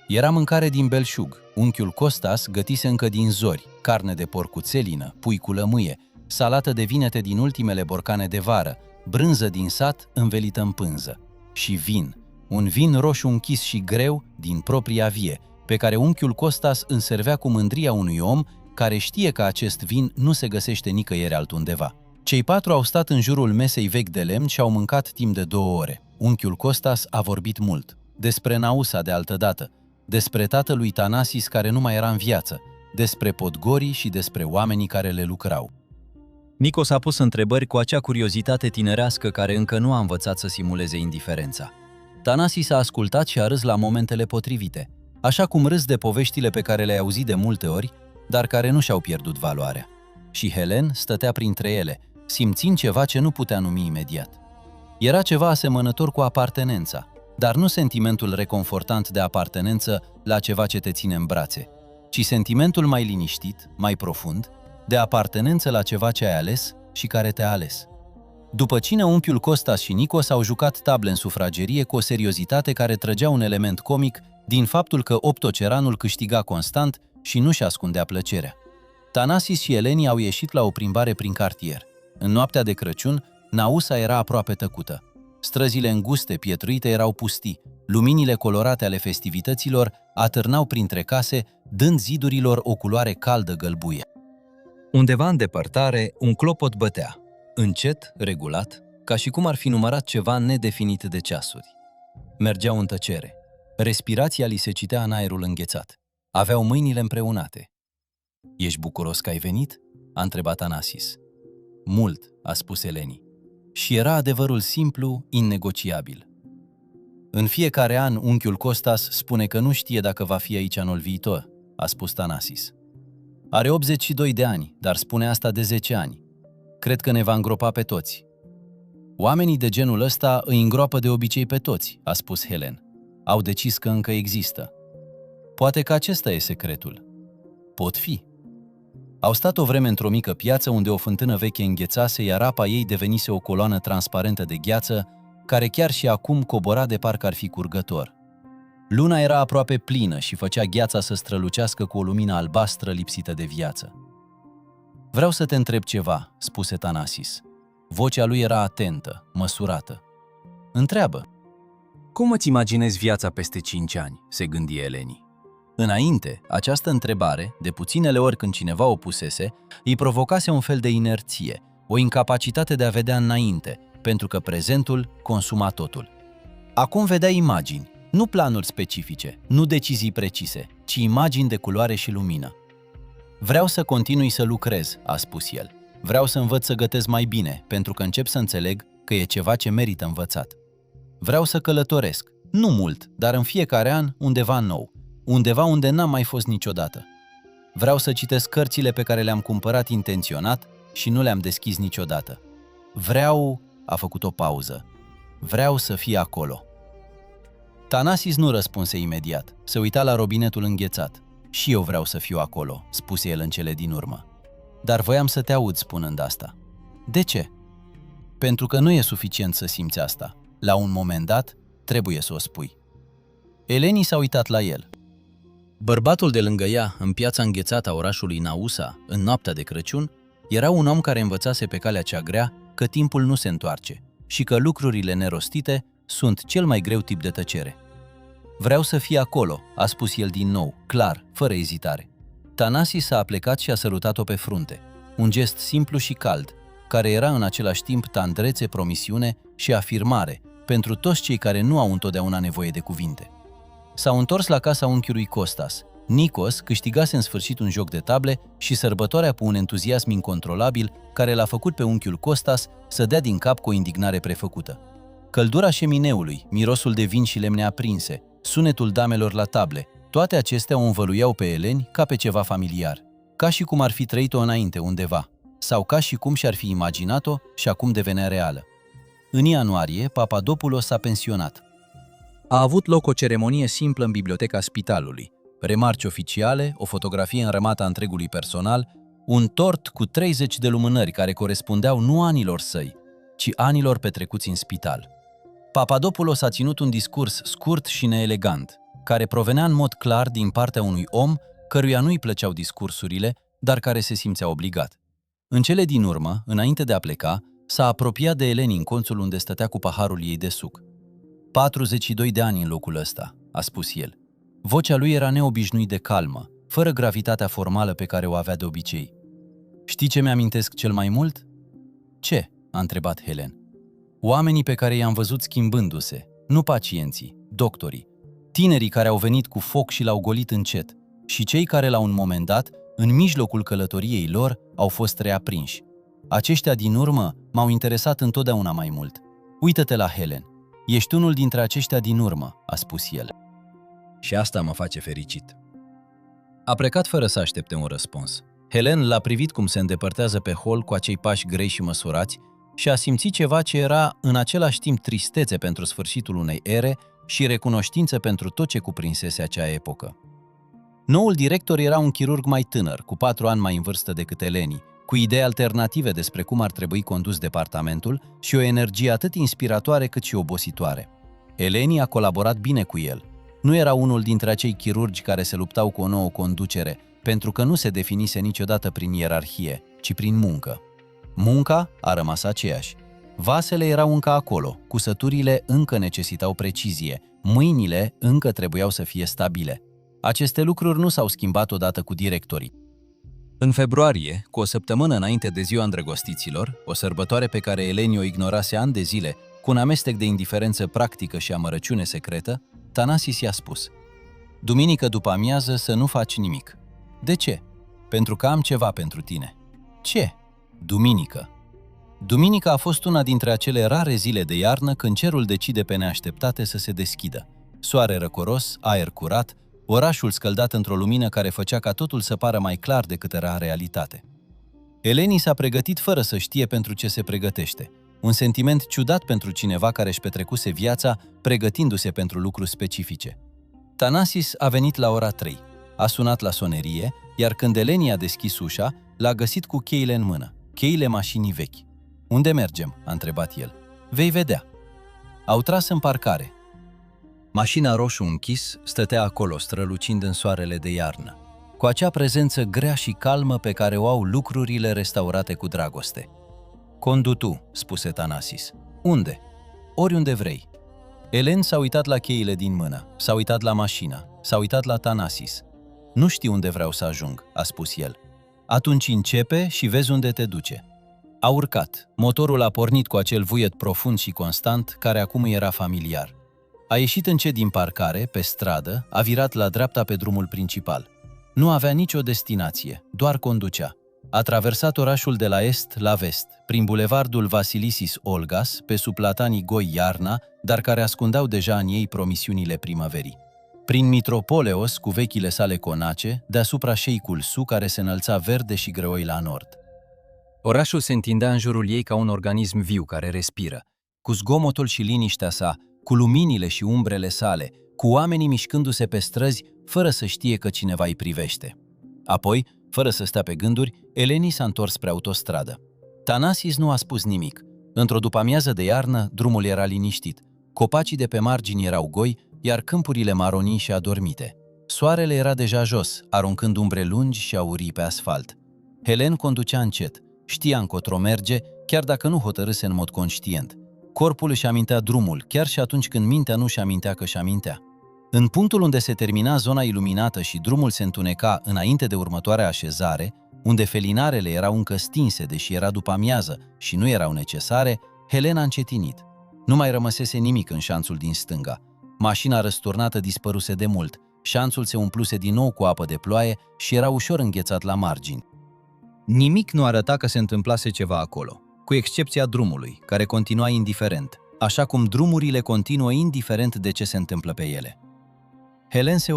Era mâncare din belșug. Unchiul Costas gătise încă din zori, carne de porcuțelină, pui cu lămâie, salată de vinete din ultimele borcane de vară, brânză din sat învelită în pânză și vin, un vin roșu închis și greu din propria vie, pe care unchiul Costas îl servea cu mândria unui om care știe că acest vin nu se găsește nicăieri altundeva. Cei patru au stat în jurul mesei vechi de lemn și au mâncat timp de 2 ore. Unchiul Costas a vorbit mult despre Nausa de altădată, despre tatălui Tanasis care nu mai era în viață, despre podgorii și despre oamenii care le lucrau. Nikos a pus întrebări cu acea curiozitate tinerească care încă nu a învățat să simuleze indiferența. Tanasis a ascultat și a râs la momentele potrivite, așa cum râs de poveștile pe care le-ai auzit de multe ori, dar care nu și-au pierdut valoarea. Și Helen stătea printre ele, simțind ceva ce nu putea numi imediat. Era ceva asemănător cu apartenența, dar nu sentimentul reconfortant de apartenență la ceva ce te ține în brațe, ci sentimentul mai liniștit, mai profund, de apartenență la ceva ce ai ales și care te-a ales. După cine unchiul Costas și Nikos au jucat table în sufragerie cu o seriozitate care trăgea un element comic din faptul că optoceranul câștiga constant și nu-și ascundea plăcerea. Tanasis și Eleni au ieșit la o plimbare prin cartier. În noaptea de Crăciun, Nausa era aproape tăcută. Străzile înguste, pietruite, erau pustii. Luminile colorate ale festivităților atârnau printre case, dând zidurilor o culoare caldă gălbuie. Undeva în depărtare, un clopot bătea, încet, regulat, ca și cum ar fi numărat ceva nedefinit de ceasuri. Mergeau în tăcere. Respirația li se citea în aerul înghețat. Aveau mâinile împreunate. "Ești bucuros că ai venit?" a întrebat Anasis. "Mult," a spus Eleni. Și era adevărul simplu, innegociabil. "În fiecare an, unchiul Costas spune că nu știe dacă va fi aici anul viitor," a spus Tanasis. "Are 82 de ani, dar spune asta de 10 ani. Cred că ne va îngropa pe toți." "Oamenii de genul ăsta îi îngroapă de obicei pe toți," a spus Helen. "Au decis că încă există." "Poate că acesta e secretul." "Pot fi." Au stat o vreme într-o mică piață unde o fântână veche înghețase, iar apa ei devenise o coloană transparentă de gheață, care chiar și acum cobora de parcă ar fi curgător. Luna era aproape plină și făcea gheața să strălucească cu o lumină albastră lipsită de viață. "Vreau să te întreb ceva," spuse Tanasis. Vocea lui era atentă, măsurată. "Întreabă." Cum îți imaginezi viața peste 5 ani?" se gândi Eleni. Înainte, această întrebare, de puținele ori când cineva o pusese, îi provocase un fel de inerție, o incapacitate de a vedea înainte, pentru că prezentul consuma totul. Acum vedea imagini, nu planuri specifice, nu decizii precise, ci imagini de culoare și lumină. "Vreau să continui să lucrez," a spus el. "Vreau să învăț să gătesc mai bine, pentru că încep să înțeleg că e ceva ce merită învățat. Vreau să călătoresc, nu mult, dar în fiecare an undeva nou, undeva unde n-am mai fost niciodată. Vreau să citesc cărțile pe care le-am cumpărat intenționat și nu le-am deschis niciodată. Vreau," a făcut o pauză, "vreau să fie acolo." Tanasis nu răspunse imediat, se uita la robinetul înghețat. "Și eu vreau să fiu acolo," spuse el în cele din urmă. "Dar voiam să te aud spunând asta." "De ce?" "Pentru că nu e suficient să simți asta. La un moment dat, trebuie să o spui." Eleni s-a uitat la el. Bărbatul de lângă ea, în piața înghețată a orașului Nausa, în noaptea de Crăciun, era un om care învățase pe calea cea grea că timpul nu se întoarce și că lucrurile nerostite sunt cel mai greu tip de tăcere. Vreau să fie acolo, a spus el din nou, clar, fără ezitare. Thanasis s-a aplecat și a sărutat-o pe frunte, un gest simplu și cald, care era în același timp tandrețe, promisiune și afirmare pentru toți cei care nu au întotdeauna nevoie de cuvinte. S-au întors la casa unchiului Costas. Nikos câștigase în sfârșit un joc de table și sărbătoarea cu un entuziasm incontrolabil care l-a făcut pe unchiul Costas să dea din cap cu o indignare prefăcută. Căldura șemineului, mirosul de vin și lemne aprinse, sunetul damelor la table, toate acestea o învăluiau pe Eleni ca pe ceva familiar, ca și cum ar fi trăit-o înainte undeva, sau ca și cum și-ar fi imaginat-o și acum devenea reală. În ianuarie, Papadopoulos s-a pensionat. A avut loc o ceremonie simplă în biblioteca spitalului, remarci oficiale, o fotografie înrămată a întregului personal, un tort cu 30 de lumânări care corespundeau nu anilor săi, ci anilor petrecuți în spital. Papadopoulos a ținut un discurs scurt și neelegant, care provenea în mod clar din partea unui om căruia nu-i plăceau discursurile, dar care se simțea obligat. În cele din urmă, înainte de a pleca, s-a apropiat de Eleni în colțul unde stătea cu paharul ei de suc. 42 de ani în locul ăsta, a spus el. Vocea lui era neobișnuit de calmă, fără gravitatea formală pe care o avea de obicei. Știi ce mi-amintesc cel mai mult? Ce? A întrebat Helen. Oamenii pe care i-am văzut schimbându-se, nu pacienții, doctorii, tinerii care au venit cu foc și l-au golit încet, și cei care la un moment dat, în mijlocul călătoriei lor, au fost reaprinși. Aceștia din urmă m-au interesat întotdeauna mai mult. Uită-te la Helen. Ești unul dintre aceștia din urmă, a spus el. Și asta mă face fericit. A plecat fără să aștepte un răspuns. Helen l-a privit cum se îndepărtează pe hol cu acei pași grei și măsurați și a simțit ceva ce era în același timp tristețe pentru sfârșitul unei ere și recunoștință pentru tot ce cuprinsese acea epocă. Noul director era un chirurg mai tânăr, cu 4 ani mai în vârstă decât Eleni, cu idei alternative despre cum ar trebui condus departamentul și o energie atât inspiratoare cât și obositoare. Eleni a colaborat bine cu el. Nu era unul dintre acei chirurgi care se luptau cu o nouă conducere, pentru că nu se definise niciodată prin ierarhie, ci prin muncă. Munca a rămas aceeași. Vasele erau încă acolo, cusăturile încă necesitau precizie, mâinile încă trebuiau să fie stabile. Aceste lucruri nu s-au schimbat odată cu directorii. În februarie, cu o săptămână înainte de ziua îndrăgostiților, o sărbătoare pe care Eleni o ignorase ani de zile, cu un amestec de indiferență practică și amărăciune secretă, Thanasis i-a spus: duminică după amiază să nu faci nimic. De ce? Pentru că am ceva pentru tine. Ce? Duminică. Duminica a fost una dintre acele rare zile de iarnă când cerul decide pe neașteptate să se deschidă. Soare răcoros, aer curat, orașul scăldat într-o lumină care făcea ca totul să pară mai clar decât era în realitate. Eleni s-a pregătit fără să știe pentru ce se pregătește. Un sentiment ciudat pentru cineva care își petrecuse viața pregătindu-se pentru lucruri specifice. Thanasis a venit la ora 3. A sunat la sonerie, iar când Eleni a deschis ușa, l-a găsit cu cheile în mână, cheile mașinii vechi. Unde mergem? A întrebat el. Vei vedea. Au tras în parcare. Mașina roșu închis stătea acolo, strălucind în soarele de iarnă, cu acea prezență grea și calmă pe care o au lucrurile restaurate cu dragoste. Condu tu, spuse Thanasis. Unde? Oriunde vrei. Elen s-a uitat la cheile din mână, s-a uitat la mașină, s-a uitat la Thanasis. Nu știu unde vreau să ajung, a spus el. Atunci începe și vezi unde te duce. A urcat. Motorul a pornit cu acel vuiet profund și constant, care acum era familiar. A ieșit încet din parcare, pe stradă, a virat la dreapta pe drumul principal. Nu avea nicio destinație, doar conducea. A traversat orașul de la est la vest, prin bulevardul Vasilisis Olgas, pe sub platanii goi iarna, dar care ascundeau deja în ei promisiunile primăverii. Prin Mitropoleos, cu vechile sale conace, deasupra șeicul Su, care se înălța verde și greoi la nord. Orașul se întindea în jurul ei ca un organism viu care respiră, cu zgomotul și liniștea sa, cu luminile și umbrele sale, cu oamenii mișcându-se pe străzi, fără să știe că cineva îi privește. Apoi, fără să stea pe gânduri, Eleni s-a întors spre autostradă. Thanasis nu a spus nimic. Într-o după-amiază de iarnă, drumul era liniștit. Copacii de pe margini erau goi, iar câmpurile maronii și adormite. Soarele era deja jos, aruncând umbre lungi și aurii pe asfalt. Helen conducea încet, știa încotro merge, chiar dacă nu hotărâse în mod conștient. Corpul își amintea drumul, chiar și atunci când mintea nu își amintea că își amintea. În punctul unde se termina zona iluminată și drumul se întuneca înainte de următoarea așezare, unde felinarele erau încă stinse, deși era după amiază și nu erau necesare, Helena a încetinit. Nu mai rămăsese nimic în șanțul din stânga. Mașina răsturnată dispăruse de mult, șanțul se umpluse din nou cu apă de ploaie și era ușor înghețat la margini. Nimic nu arăta că se întâmplase ceva acolo, cu excepția drumului, care continua indiferent, așa cum drumurile continuă indiferent de ce se întâmplă pe ele. Helen se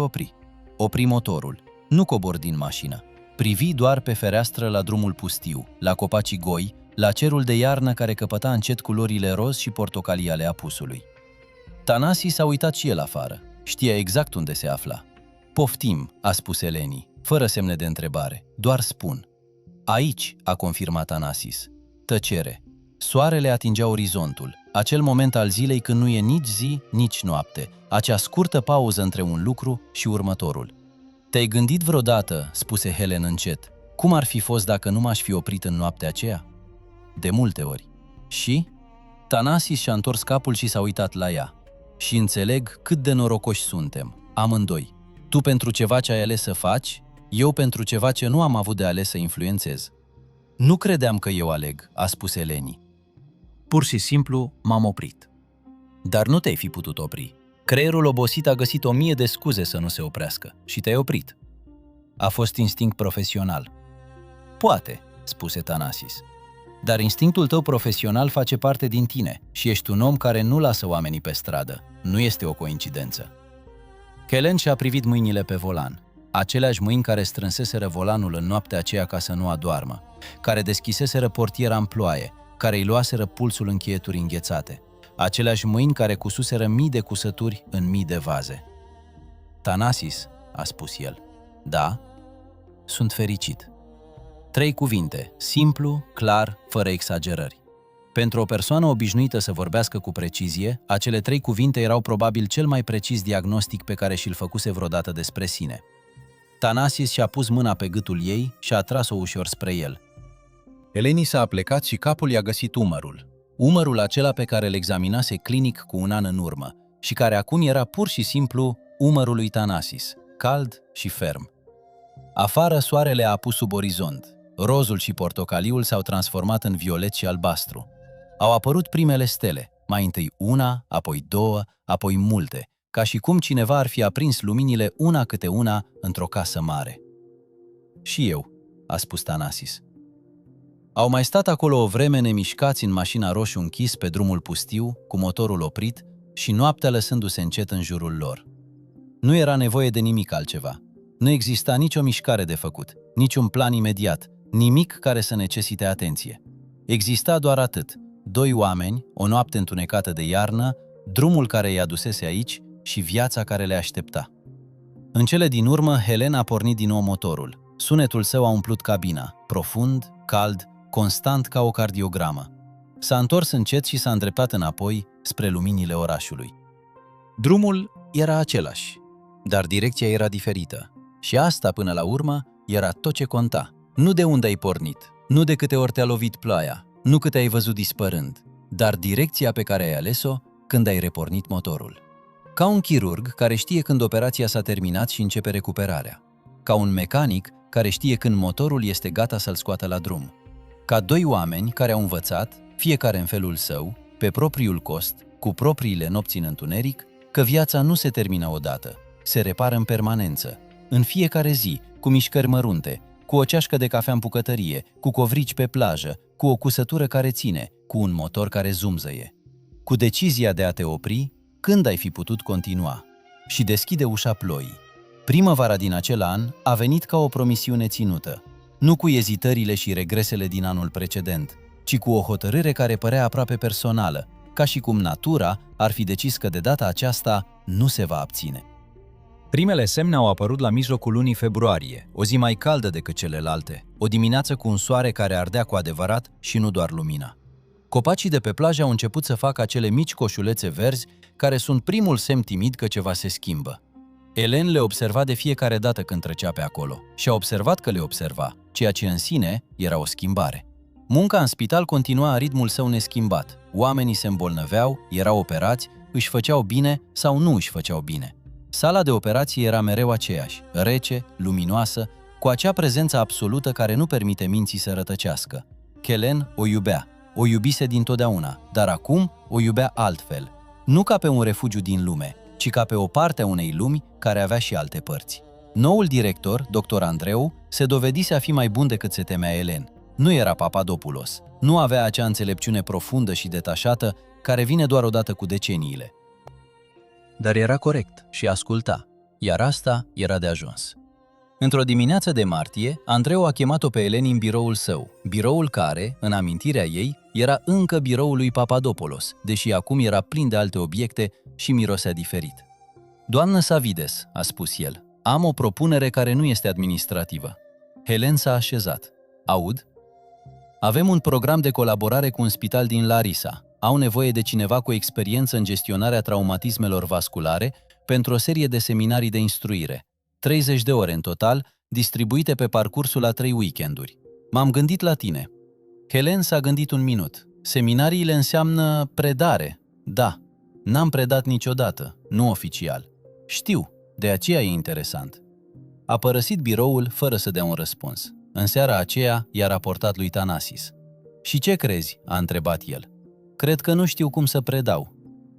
opri motorul, nu coborî din mașină, privi doar pe fereastră la drumul pustiu, la copacii goi, la cerul de iarnă care căpăta încet culorile roz și portocalii ale apusului. Tanasi s-a uitat și el afară, știa exact unde se afla. "Poftim," a spus Eleni, fără semne de întrebare, "doar spun." "Aici," a confirmat Tanasis. Tăcere. Soarele atingea orizontul, acel moment al zilei când nu e nici zi, nici noapte, acea scurtă pauză între un lucru și următorul. "Te-ai gândit vreodată," spuse Helen încet, "cum ar fi fost dacă nu m-aș fi oprit în noaptea aceea?" "De multe ori." "Și?" Tanasis și-a întors capul și s-a uitat la ea. "Și înțeleg cât de norocoși suntem, amândoi. Tu pentru ceva ce ai ales să faci, eu pentru ceva ce nu am avut de ales să influențez." "Nu credeam că eu aleg," a spus Eleni. "Pur și simplu m-am oprit." "Dar nu te-ai fi putut opri. Creierul obosit a găsit 1000 de scuze să nu se oprească și te-ai oprit." "A fost instinct profesional." "Poate," spuse Tanasis. "Dar instinctul tău profesional face parte din tine și ești un om care nu lasă oamenii pe stradă. Nu este o coincidență." Helen și-a privit mâinile pe volan. Aceleași mâini care strânseseră volanul în noaptea aceea ca să nu adoarmă, care deschiseseră portiera în ploaie, care îi luaseră pulsul încheieturii înghețate, aceleași mâini care cususeră mii de cusături în mii de vaze. "Tanasis," a spus el. "Da, sunt fericit." 3 cuvinte, simplu, clar, fără exagerări. Pentru o persoană obișnuită să vorbească cu precizie, acele 3 cuvinte erau probabil cel mai precis diagnostic pe care și-l făcuse vreodată despre sine. Tanasis și-a pus mâna pe gâtul ei și a tras-o ușor spre el. Eleni s-a aplecat și capul i-a găsit umărul acela pe care îl examinase clinic cu un an în urmă și care acum era pur și simplu umărul lui Tanasis, cald și ferm. Afară soarele a apus sub orizont. Rozul și portocaliul s-au transformat în violet și albastru. Au apărut primele stele, mai întâi una, apoi 2, apoi multe, ca și cum cineva ar fi aprins luminile una câte una într-o casă mare. "Și eu," a spus Tanasis. Au mai stat acolo o vreme nemișcați în mașina roșu închis pe drumul pustiu, cu motorul oprit și noaptea lăsându-se încet în jurul lor. Nu era nevoie de nimic altceva. Nu exista nicio mișcare de făcut, niciun plan imediat, nimic care să necesite atenție. Exista doar atât: 2 oameni, o noapte întunecată de iarnă, drumul care i-a dusese aici și viața care le aștepta. În cele din urmă, Helen a pornit din nou motorul. Sunetul său a umplut cabina, profund, cald, constant ca o cardiogramă. S-a întors încet și s-a îndreptat înapoi spre luminile orașului. Drumul era același, dar direcția era diferită. Și asta, până la urmă, era tot ce conta. Nu de unde ai pornit, nu de câte ori te-a lovit ploaia, nu cât ai văzut dispărând, dar direcția pe care ai ales-o când ai repornit motorul. Ca un chirurg care știe când operația s-a terminat și începe recuperarea. Ca un mecanic care știe când motorul este gata să-l scoată la drum. Ca 2 oameni care au învățat, fiecare în felul său, pe propriul cost, cu propriile nopți în întuneric, că viața nu se termină odată, se repară în permanență, în fiecare zi, cu mișcări mărunte, cu o ceașcă de cafea în bucătărie, cu covrici pe plajă, cu o cusătură care ține, cu un motor care zumzăie. Cu decizia de a te opri, când ai fi putut continua? Și deschide ușa ploii. Primăvara din acel an a venit ca o promisiune ținută, nu cu ezitările și regresele din anul precedent, ci cu o hotărâre care părea aproape personală, ca și cum natura ar fi decis că de data aceasta nu se va abține. Primele semne au apărut la mijlocul lunii februarie, o zi mai caldă decât celelalte, o dimineață cu un soare care ardea cu adevărat și nu doar lumina. Copacii de pe plajă au început să facă acele mici coșulețe verzi care sunt primul semn timid că ceva se schimbă. Helen le observa de fiecare dată când trecea pe acolo și a observat că le observa, ceea ce în sine era o schimbare. Munca în spital continua a ritmul său neschimbat. Oamenii se îmbolnăveau, erau operați, își făceau bine sau nu își făceau bine. Sala de operații era mereu aceeași, rece, luminoasă, cu acea prezență absolută care nu permite minții să rătăcească. Helen o iubea, o iubise dintotdeauna, dar acum o iubea altfel. Nu ca pe un refugiu din lume, ci ca pe o parte a unei lumi care avea și alte părți. Noul director, dr. Andreu, se dovedise a fi mai bun decât se temea Helen. Nu era Papadopoulos, nu avea acea înțelepciune profundă și detașată care vine doar odată cu deceniile. Dar era corect și asculta, iar asta era de ajuns. Într-o dimineață de martie, Andreu a chemat-o pe Eleni în biroul său, biroul care, în amintirea ei, era încă biroul lui Papadopoulos, deși acum era plin de alte obiecte și mirosea diferit. Doamnă Savides, a spus el, am o propunere care nu este administrativă. Helen s-a așezat. Aud? Avem un program de colaborare cu un spital din Larisa. Au nevoie de cineva cu experiență în gestionarea traumatismelor vasculare pentru o serie de seminarii de instruire. 30 de ore în total, distribuite pe parcursul la 3 weekenduri. M-am gândit la tine. Helen s-a gândit un minut. Seminariile înseamnă predare. Da, n-am predat niciodată, nu oficial. Știu, de aceea e interesant. A părăsit biroul fără să dea un răspuns. În seara aceea i-a raportat lui Thanasis. Și ce crezi? A întrebat el. Cred că nu știu cum să predau.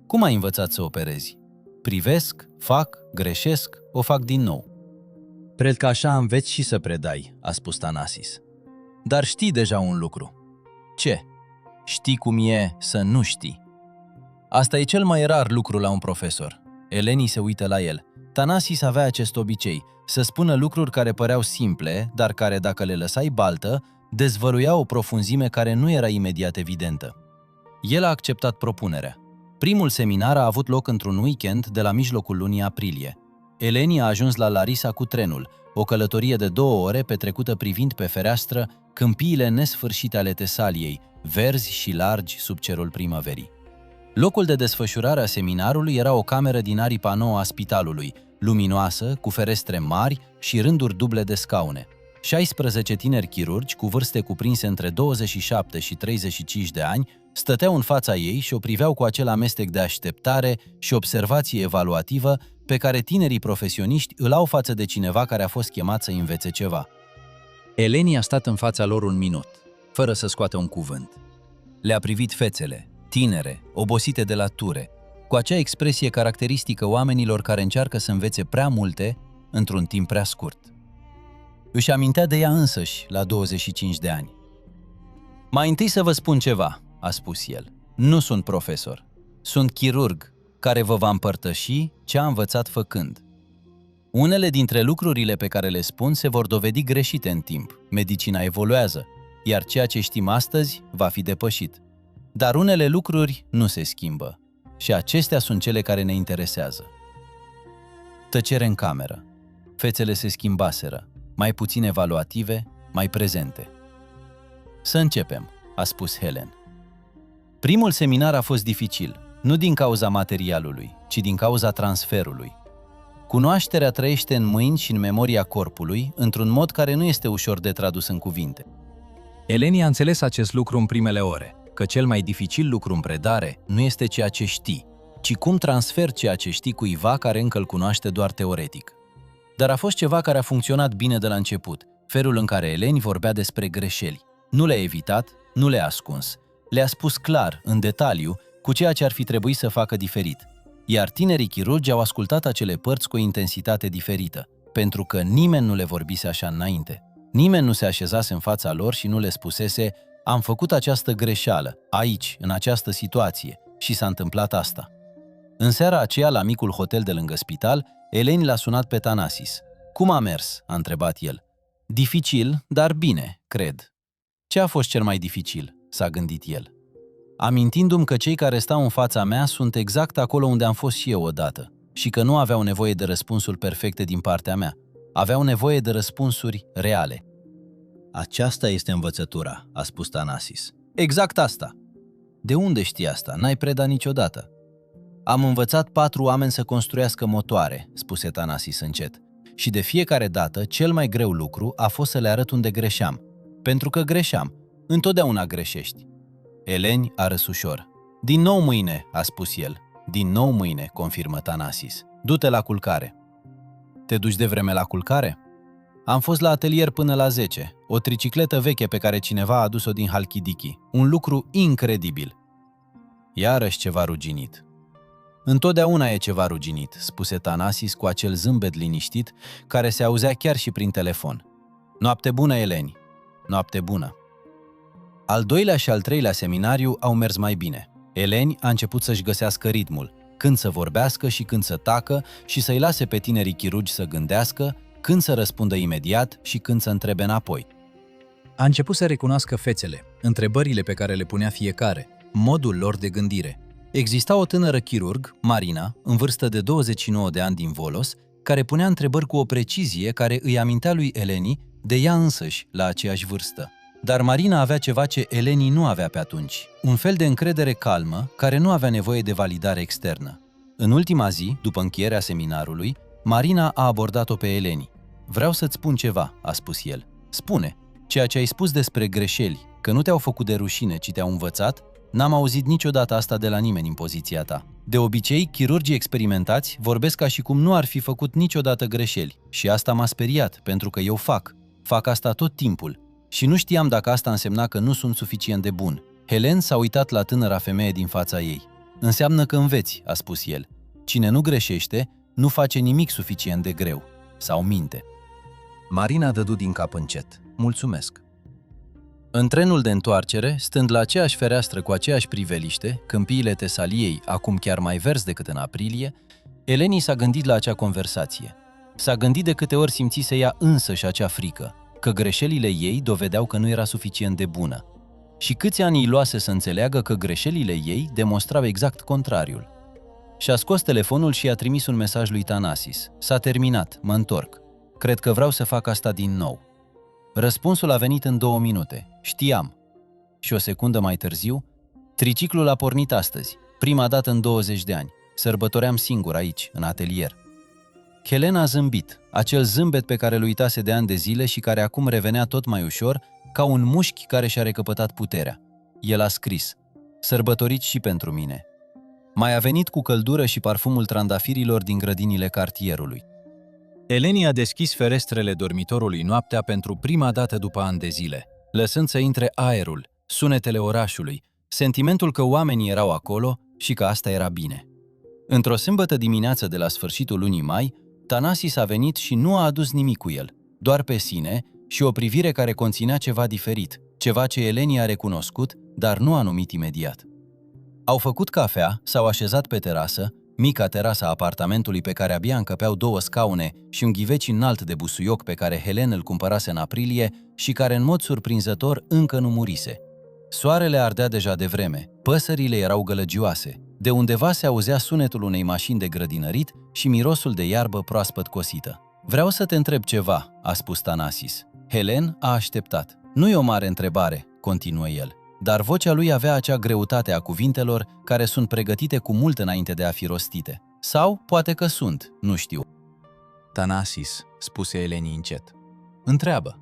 Cum ai învățat să operezi? Privesc, fac, greșesc, o fac din nou. Cred că așa înveți și să predai, a spus Thanasis. Dar știi deja un lucru. Ce? Știi cum e să nu știi. Asta e cel mai rar lucru la un profesor. Eleni se uită la el. Thanasis avea acest obicei, să spună lucruri care păreau simple, dar care, dacă le lăsai baltă, dezvăluiau o profunzime care nu era imediat evidentă. El a acceptat propunerea. Primul seminar a avut loc într-un weekend de la mijlocul lunii aprilie. Eleni a ajuns la Larisa cu trenul, o călătorie de 2 ore petrecută privind pe fereastră câmpiile nesfârșite ale Tesaliei, verzi și largi sub cerul primăverii. Locul de desfășurare a seminarului era o cameră din aripa nouă a spitalului, luminoasă, cu ferestre mari și rânduri duble de scaune. 16 tineri chirurgi cu vârste cuprinse între 27 și 35 de ani stăteau în fața ei și o priveau cu acel amestec de așteptare și observație evaluativă pe care tinerii profesioniști îl au față de cineva care a fost chemat să învețe ceva. Eleni a stat în fața lor un minut, fără să scoată un cuvânt. Le-a privit fețele, tinere, obosite de la ture, cu acea expresie caracteristică oamenilor care încearcă să învețe prea multe într-un timp prea scurt. Își amintea de ea însăși la 25 de ani. Mai întâi să vă spun ceva, a spus el. Nu sunt profesor. Sunt chirurg, care vă va împărtăși ce a învățat făcând. Unele dintre lucrurile pe care le spun se vor dovedi greșite în timp. Medicina evoluează, iar ceea ce știm astăzi va fi depășit. Dar unele lucruri nu se schimbă și acestea sunt cele care ne interesează. Tăcere în cameră. Fețele se schimbaseră, mai puțin evaluative, mai prezente. Să începem, a spus Helen. Primul seminar a fost dificil, nu din cauza materialului, ci din cauza transferului. Cunoașterea trăiește în mâini și în memoria corpului, într-un mod care nu este ușor de tradus în cuvinte. Eleni a înțeles acest lucru în primele ore, că cel mai dificil lucru în predare nu este ceea ce știi, ci cum transferi ceea ce știi cuiva care încă îl cunoaște doar teoretic. Dar a fost ceva care a funcționat bine de la început, felul în care Eleni vorbea despre greșeli. Nu le-a evitat, nu le-a ascuns. Le-a spus clar, în detaliu, cu ceea ce ar fi trebuit să facă diferit. Iar tinerii chirurgi au ascultat acele părți cu o intensitate diferită, pentru că nimeni nu le vorbise așa înainte. Nimeni nu se așezase în fața lor și nu le spusese: am făcut această greșeală, aici, în această situație, și s-a întâmplat asta. În seara aceea, la micul hotel de lângă spital, Eleni l-a sunat pe Thanasis. Cum a mers? A întrebat el. Dificil, dar bine, cred. Ce a fost cel mai dificil? S-a gândit el. Amintindu-mi că cei care stau în fața mea sunt exact acolo unde am fost și eu odată și că nu aveau nevoie de răspunsuri perfecte din partea mea. Aveau nevoie de răspunsuri reale. Aceasta este învățătura, a spus Thanasis. Exact asta. De unde știi asta? N-ai predat niciodată. Am învățat 4 oameni să construiască motoare, spuse Thanasis încet. Și de fiecare dată, cel mai greu lucru a fost să le arăt unde greșeam. Pentru că greșeam. Întotdeauna greșești. Eleni a râs ușor. Din nou mâine, a spus el. Din nou mâine, confirmă Thanasis. Du-te la culcare. Te duci de vreme la culcare? Am fost la atelier până la 10, o tricicletă veche pe care cineva a adus-o din Halkidiki. Un lucru incredibil. Iarăși ceva ruginit. Întotdeauna e ceva ruginit, spuse Thanasis cu acel zâmbet liniștit care se auzea chiar și prin telefon. Noapte bună, Eleni. Noapte bună. Al doilea și al treilea seminariu au mers mai bine. Eleni a început să-și găsească ritmul, când să vorbească și când să tacă și să-i lase pe tinerii chirurgi să gândească, când să răspundă imediat și când să întrebe înapoi. A început să recunoască fețele, întrebările pe care le punea fiecare, modul lor de gândire. Exista o tânără chirurg, Marina, în vârstă de 29 de ani din Volos, care punea întrebări cu o precizie care îi amintea lui Eleni de ea însăși la aceeași vârstă. Dar Marina avea ceva ce Eleni nu avea pe atunci, un fel de încredere calmă care nu avea nevoie de validare externă. În ultima zi, după încheierea seminarului, Marina a abordat-o pe Eleni. Vreau să-ți spun ceva, a spus el. Spune, ceea ce ai spus despre greșeli, că nu te-au făcut de rușine, ci te-au învățat, n-am auzit niciodată asta de la nimeni în poziția ta. De obicei, chirurgii experimentați vorbesc ca și cum nu ar fi făcut niciodată greșeli și asta m-a speriat, pentru că eu fac asta tot timpul și nu știam dacă asta însemna că nu sunt suficient de bun. Helen s-a uitat la tânăra femeie din fața ei. Înseamnă că înveți, a spus el. Cine nu greșește, nu face nimic suficient de greu. Sau minte. Marina dădu din cap încet. Mulțumesc. În trenul de întoarcere, stând la aceeași fereastră cu aceeași priveliște, câmpiile Tesaliei, acum chiar mai verzi decât în aprilie, Eleni s-a gândit la acea conversație. S-a gândit de câte ori simțise ea însăși acea frică, că greșelile ei dovedeau că nu era suficient de bună. Și câți ani îi luase să înțeleagă că greșelile ei demonstrau exact contrariul. Și-a scos telefonul și i-a trimis un mesaj lui Thanasis. S-a terminat, mă întorc. Cred că vreau să fac asta din nou. Răspunsul a venit în 2 minute. Știam. Și o secundă mai târziu, triciclul a pornit astăzi, prima dată în 20 de ani. Sărbătoream singur aici, în atelier. Helena a zâmbit, acel zâmbet pe care îl uitase de ani de zile și care acum revenea tot mai ușor, ca un mușchi care și-a recăpătat puterea. El a scris, sărbătorit și pentru mine. Mai a venit cu căldură și parfumul trandafirilor din grădinile cartierului. Eleni a deschis ferestrele dormitorului noaptea pentru prima dată după ani de zile, lăsând să intre aerul, sunetele orașului, sentimentul că oamenii erau acolo și că asta era bine. Într-o sâmbătă dimineață de la sfârșitul lunii mai, Thanasis a venit și nu a adus nimic cu el, doar pe sine și o privire care conținea ceva diferit, ceva ce Eleni a recunoscut, dar nu a numit imediat. Au făcut cafea, s-au așezat pe terasă, mica terasă a apartamentului pe care abia încăpeau 2 scaune și un ghiveci înalt de busuioc pe care Helen îl cumpărase în aprilie și care în mod surprinzător încă nu murise. Soarele ardea deja de vreme, păsările erau gălăgioase, de undeva se auzea sunetul unei mașini de grădinărit și mirosul de iarbă proaspăt cosită. Vreau să te întreb ceva, a spus Thanasis. Helen a așteptat. Nu e o mare întrebare, continuă el, dar vocea lui avea acea greutate a cuvintelor care sunt pregătite cu mult înainte de a fi rostite. Sau poate că sunt, nu știu. Thanasis, spuse Eleni încet. Întreabă.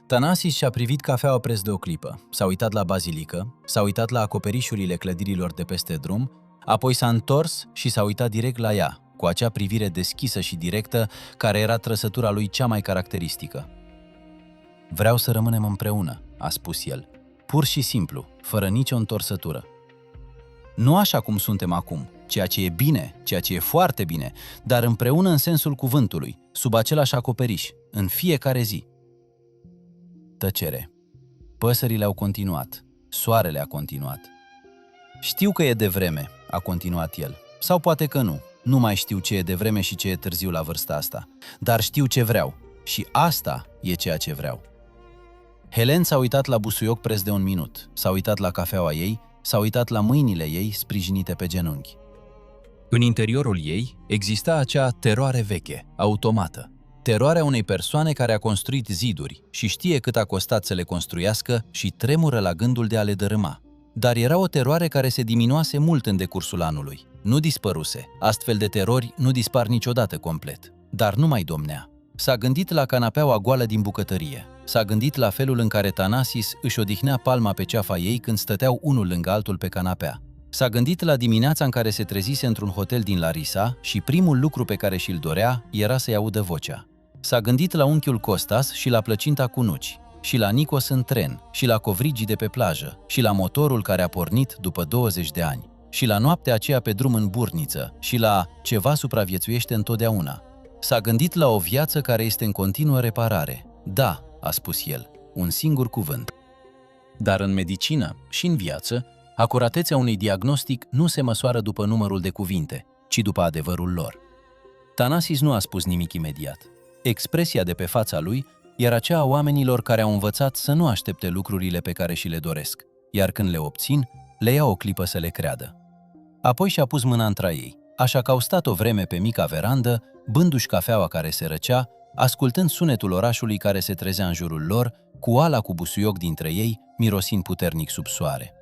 Thanasis și-a privit cafeaua preț de o clipă, s-a uitat la bazilică, s-a uitat la acoperișurile clădirilor de peste drum, apoi s-a întors și s-a uitat direct la ea, cu acea privire deschisă și directă care era trăsătura lui cea mai caracteristică. Vreau să rămânem împreună, a spus el, pur și simplu, fără nicio întorsătură. Nu așa cum suntem acum, ceea ce e bine, ceea ce e foarte bine, dar împreună în sensul cuvântului, sub același acoperiș, în fiecare zi. Tăcere. Păsările au continuat. Soarele a continuat. Știu că e devreme, a continuat el. Sau poate că nu. Nu mai știu ce e devreme și ce e târziu la vârsta asta. Dar știu ce vreau. Și asta e ceea ce vreau. Helen s-a uitat la busuioc preț de 1 minut. S-a uitat la cafeaua ei, s-a uitat la mâinile ei sprijinite pe genunchi. În interiorul ei exista acea teroare veche, automată. Teroarea unei persoane care a construit ziduri și știe cât a costat să le construiască și tremură la gândul de a le dărâma. Dar era o teroare care se diminuase mult în decursul anului. Nu dispăruse. Astfel de terori nu dispar niciodată complet. Dar nu mai domnea. S-a gândit la canapeaua goală din bucătărie. S-a gândit la felul în care Thanasis își odihnea palma pe ceafa ei când stăteau unul lângă altul pe canapea. S-a gândit la dimineața în care se trezise într-un hotel din Larisa și primul lucru pe care și-l dorea era să-i audă vocea. S-a gândit la unchiul Costas și la plăcinta cu nuci, și la Nikos în tren, și la covrigii de pe plajă, și la motorul care a pornit după 20 de ani, și la noaptea aceea pe drum în Burniță, și la ceva supraviețuiește întotdeauna. S-a gândit la o viață care este în continuă reparare. Da, a spus el, un singur cuvânt. Dar în medicină și în viață, acuratețea unui diagnostic nu se măsoară după numărul de cuvinte, ci după adevărul lor. Thanasis nu a spus nimic imediat. Expresia de pe fața lui era cea a oamenilor care au învățat să nu aștepte lucrurile pe care și le doresc, iar când le obțin, le ia o clipă să le creadă. Apoi și-a pus mâna între ei, așa că au stat o vreme pe mica verandă, bându-și cafeaua care se răcea, ascultând sunetul orașului care se trezea în jurul lor, cu oala cu busuioc dintre ei, mirosind puternic sub soare.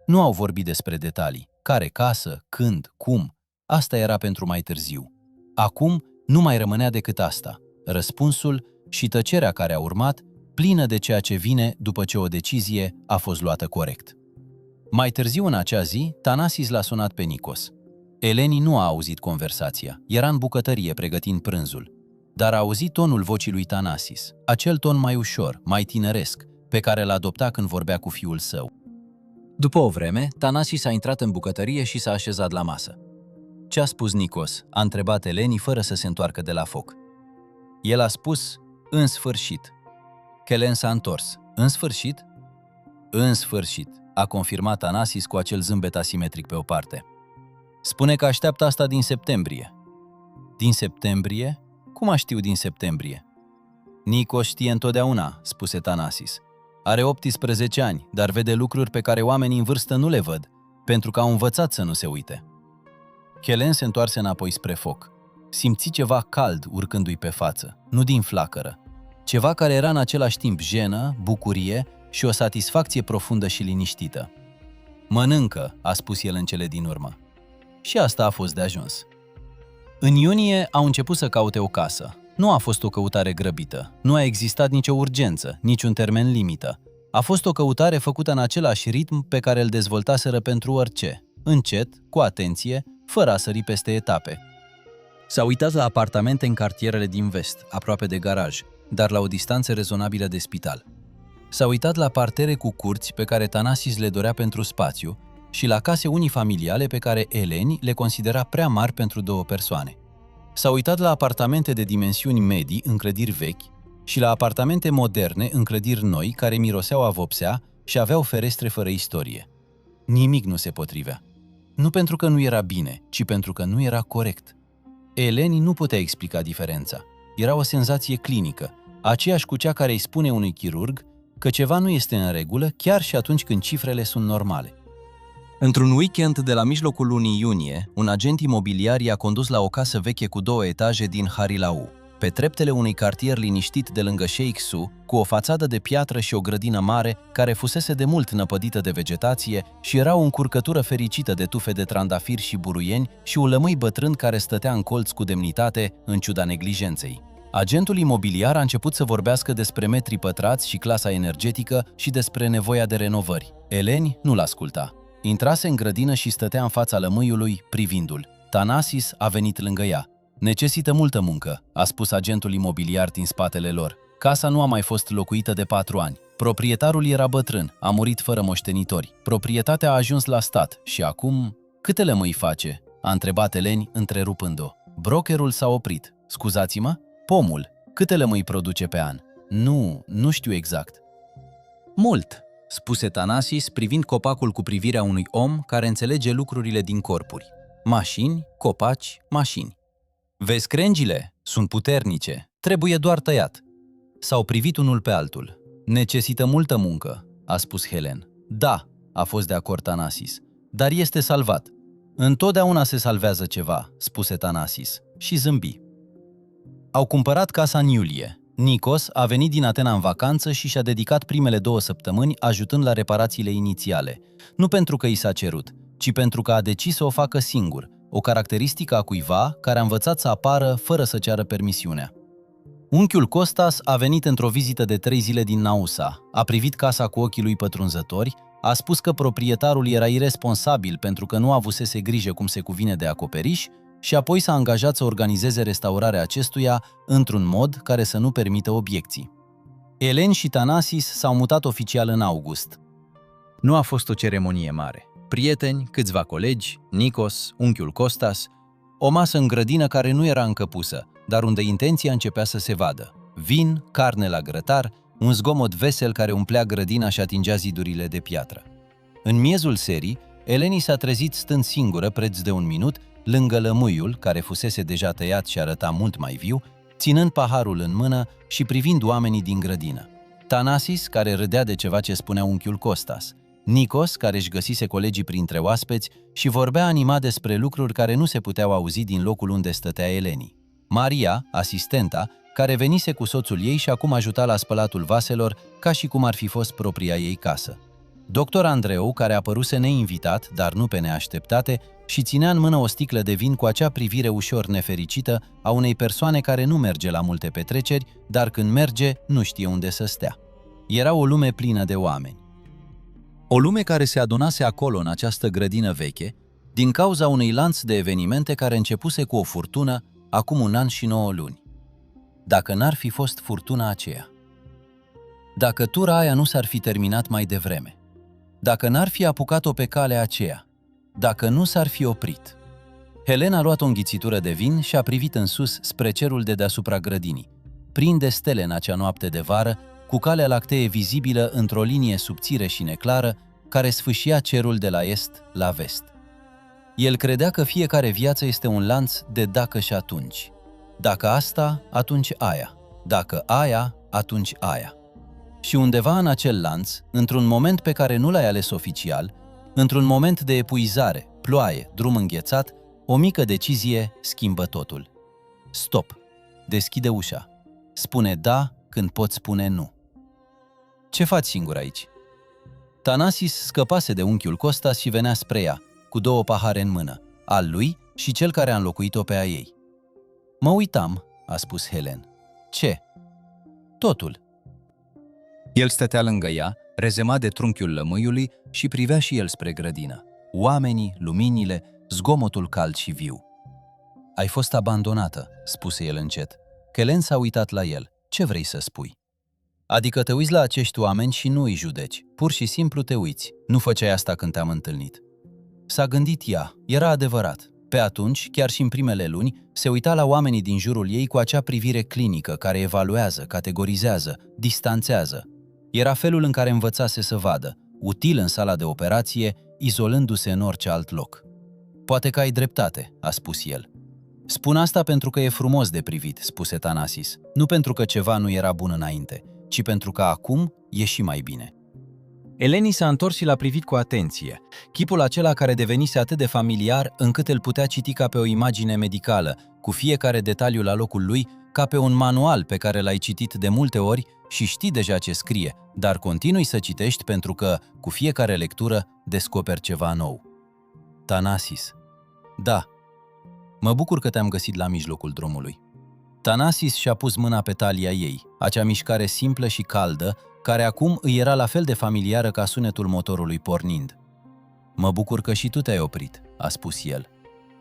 Nu au vorbit despre detalii, care casă, când, cum, asta era pentru mai târziu. Acum nu mai rămânea decât asta, răspunsul și tăcerea care a urmat, plină de ceea ce vine după ce o decizie a fost luată corect. Mai târziu în acea zi, Thanasis l-a sunat pe Nikos. Eleni nu a auzit conversația, era în bucătărie pregătind prânzul, dar a auzit tonul vocii lui Thanasis, acel ton mai ușor, mai tineresc, pe care l-a adoptat când vorbea cu fiul său. După o vreme, Thanasis a intrat în bucătărie și s-a așezat la masă. Ce a spus Nikos? A întrebat Eleni fără să se întoarcă de la foc. El a spus, în sfârșit. Helen s-a întors. În sfârșit? În sfârșit, a confirmat Thanasis cu acel zâmbet asimetric pe o parte. Spune că așteaptă asta din septembrie. Din septembrie? Cum a știu din septembrie? Nikos știe întotdeauna, spuse Thanasis. Are 18 ani, dar vede lucruri pe care oamenii în vârstă nu le văd, pentru că au învățat să nu se uite. Helen se întoarse înapoi spre foc. Simți ceva cald urcându-i pe față, nu din flacără. Ceva care era în același timp jenă, bucurie și o satisfacție profundă și liniștită. Mănâncă, a spus el în cele din urmă. Și asta a fost de ajuns. În iunie au început să caute o casă. Nu a fost o căutare grăbită, nu a existat nicio urgență, niciun termen limită. A fost o căutare făcută în același ritm pe care îl dezvoltaseră pentru orice, încet, cu atenție, fără a sări peste etape. S-a uitat la apartamente în cartierele din vest, aproape de garaj, dar la o distanță rezonabilă de spital. S-a uitat la partere cu curți pe care Thanasis le dorea pentru spațiu și la case unifamiliale pe care Eleni le considera prea mari pentru 2 persoane. S-a uitat la apartamente de dimensiuni medii în clădiri vechi și la apartamente moderne în clădiri noi care miroseau a vopsea și aveau ferestre fără istorie. Nimic nu se potrivea. Nu pentru că nu era bine, ci pentru că nu era corect. Eleni nu putea explica diferența. Era o senzație clinică, aceeași cu cea care îi spune unui chirurg că ceva nu este în regulă chiar și atunci când cifrele sunt normale. Într-un weekend de la mijlocul lunii iunie, un agent imobiliar i-a condus la o casă veche cu 2 etaje din Harilau, pe treptele unui cartier liniștit de lângă Sheikh Su, cu o fațadă de piatră și o grădină mare care fusese de mult năpădită de vegetație și era o încurcătură fericită de tufe de trandafiri și buruieni și un lămâi bătrân care stătea în colț cu demnitate, în ciuda neglijenței. Agentul imobiliar a început să vorbească despre metri pătrați și clasa energetică și despre nevoia de renovări. Eleni nu l-asculta. Intrase în grădină și stătea în fața lămâiului, privindu-l. Thanasis a venit lângă ea. Necesită multă muncă, a spus agentul imobiliar din spatele lor. Casa nu a mai fost locuită de 4 ani. Proprietarul era bătrân, a murit fără moștenitori. Proprietatea a ajuns la stat și acum... Câte lămâi face? A întrebat Eleni, întrerupând-o. Brokerul s-a oprit. Scuzați-mă? Pomul. Câte lămâi produce pe an? Nu știu exact. Mult, spuse Thanasis, privind copacul cu privirea unui om care înțelege lucrurile din corpuri. Mașini, copaci, mașini. Vezi crengile? Sunt puternice. Trebuie doar tăiat. S-au privit unul pe altul. Necesită multă muncă, a spus Helen. Da, a fost de acord Thanasis, dar este salvat. Întotdeauna se salvează ceva, spuse Thanasis și zâmbi. Au cumpărat casa în iulie. Nikos a venit din Atena în vacanță și și-a dedicat primele 2 săptămâni ajutând la reparațiile inițiale. Nu pentru că i s-a cerut, ci pentru că a decis să o facă singur, o caracteristică a cuiva care a învățat să apară fără să ceară permisiunea. Unchiul Costas a venit într-o vizită de 3 zile din Nausa, a privit casa cu ochii lui pătrunzători, a spus că proprietarul era iresponsabil pentru că nu avusese grijă cum se cuvine de acoperiș și apoi s-a angajat să organizeze restaurarea acestuia într-un mod care să nu permită obiecții. Elen și Tanasis s-au mutat oficial în august. Nu a fost o ceremonie mare. Prieteni, câțiva colegi, Nikos, unchiul Costas, o masă în grădină care nu era încă pusă, dar unde intenția începea să se vadă. Vin, carne la grătar, un zgomot vesel care umplea grădina și atingea zidurile de piatră. În miezul serii, Eleni s-a trezit stând singură preț de 1 minut, lângă lămâiul, care fusese deja tăiat și arăta mult mai viu, ținând paharul în mână și privind oamenii din grădină. Tanasis, care râdea de ceva ce spunea unchiul Costas. Nikos, care își găsise colegii printre oaspeți și vorbea animat despre lucruri care nu se puteau auzi din locul unde stătea Eleni. Maria, asistenta, care venise cu soțul ei și acum ajuta la spălatul vaselor ca și cum ar fi fost propria ei casă. Doctor Andreu, care apăruse neinvitat, dar nu pe neașteptate, și ținea în mână o sticlă de vin cu acea privire ușor nefericită a unei persoane care nu merge la multe petreceri, dar când merge, nu știe unde să stea. Era o lume plină de oameni. O lume care se adunase acolo, în această grădină veche, din cauza unui lanț de evenimente care începuse cu o furtună acum 1 an și 9 luni. Dacă n-ar fi fost furtuna aceea, dacă tura aia nu s-ar fi terminat mai devreme, dacă n-ar fi apucat-o pe calea aceea, dacă nu s-ar fi oprit. Helena a luat o înghițitură de vin și a privit în sus spre cerul de deasupra grădinii, plin de stele în acea noapte de vară, cu calea lactee vizibilă într-o linie subțire și neclară, care sfâșia cerul de la est la vest. El credea că fiecare viață este un lanț de dacă și atunci. Dacă asta, atunci aia. Dacă aia, atunci aia. Și undeva în acel lanț, într-un moment pe care nu l-ai ales oficial, într-un moment de epuizare, ploaie, drum înghețat, o mică decizie schimbă totul. Stop. Deschide ușa. Spune da când poți spune nu. Ce faci singur aici? Tanasis scăpase de unchiul Costas și venea spre ea, cu 2 pahare în mână, al lui și cel care a înlocuit-o pe a ei. Mă uitam, a spus Helen. Ce? Totul. El stătea lângă ea, rezemat de trunchiul lămâiului și privea și el spre grădină. Oamenii, luminile, zgomotul cald și viu. Ai fost abandonată, spuse el încet. Helen s-a uitat la el. Ce vrei să spui? Adică te uiți la acești oameni și nu îi judeci. Pur și simplu te uiți. Nu făceai asta când te-am întâlnit. S-a gândit ea. Era adevărat. Pe atunci, chiar și în primele luni, se uita la oamenii din jurul ei cu acea privire clinică care evaluează, categorizează, distanțează. Era felul în care învățase să vadă, util în sala de operație, izolându-se în orice alt loc. Poate că ai dreptate, a spus el. Spun asta pentru că e frumos de privit, spuse Tanasis, nu pentru că ceva nu era bun înainte, ci pentru că acum e și mai bine. Eleni s-a întors și l-a privit cu atenție. Chipul acela care devenise atât de familiar încât îl putea citi ca pe o imagine medicală, cu fiecare detaliu la locul lui, ca pe un manual pe care l-ai citit de multe ori și știi deja ce scrie, dar continui să citești pentru că, cu fiecare lectură, descoperi ceva nou. Tanasis. Da. Mă bucur că te-am găsit la mijlocul drumului. Tanasis și-a pus mâna pe talia ei, acea mișcare simplă și caldă, care acum îi era la fel de familiară ca sunetul motorului pornind. Mă bucur că și tu te-ai oprit, a spus el.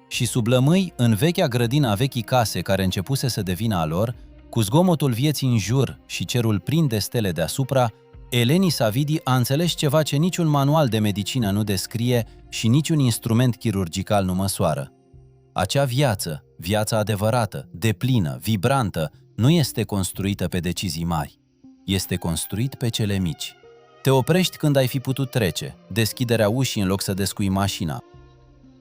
Și sub lămâi, în vechea grădină a vechii case care începuse să devină a lor, cu zgomotul vieții în jur și cerul plin de stele deasupra, Eleni Savidi a înțeles ceva ce niciun manual de medicină nu descrie și niciun instrument chirurgical nu măsoară. Acea viață, viața adevărată, deplină, vibrantă, nu este construită pe decizii mari. Este construit pe cele mici. Te oprești când ai fi putut trece, deschiderea ușii în loc să descui mașina.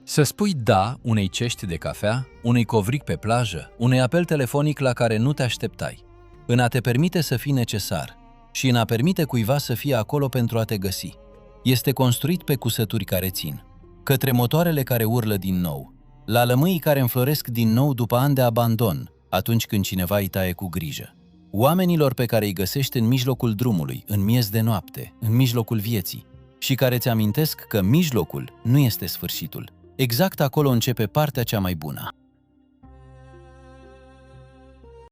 Să spui da unei cești de cafea, unui covric pe plajă, unui apel telefonic la care nu te așteptai. În a te permite să fii necesar și în a permite cuiva să fie acolo pentru a te găsi. Este construit pe cusături care țin, către motoarele care urlă din nou, la lămâii care înfloresc din nou după ani de abandon, atunci când cineva îi taie cu grijă. Oamenilor pe care îi găsești în mijlocul drumului, în miez de noapte, în mijlocul vieții, și care ți amintesc că mijlocul nu este sfârșitul. Exact acolo începe partea cea mai bună.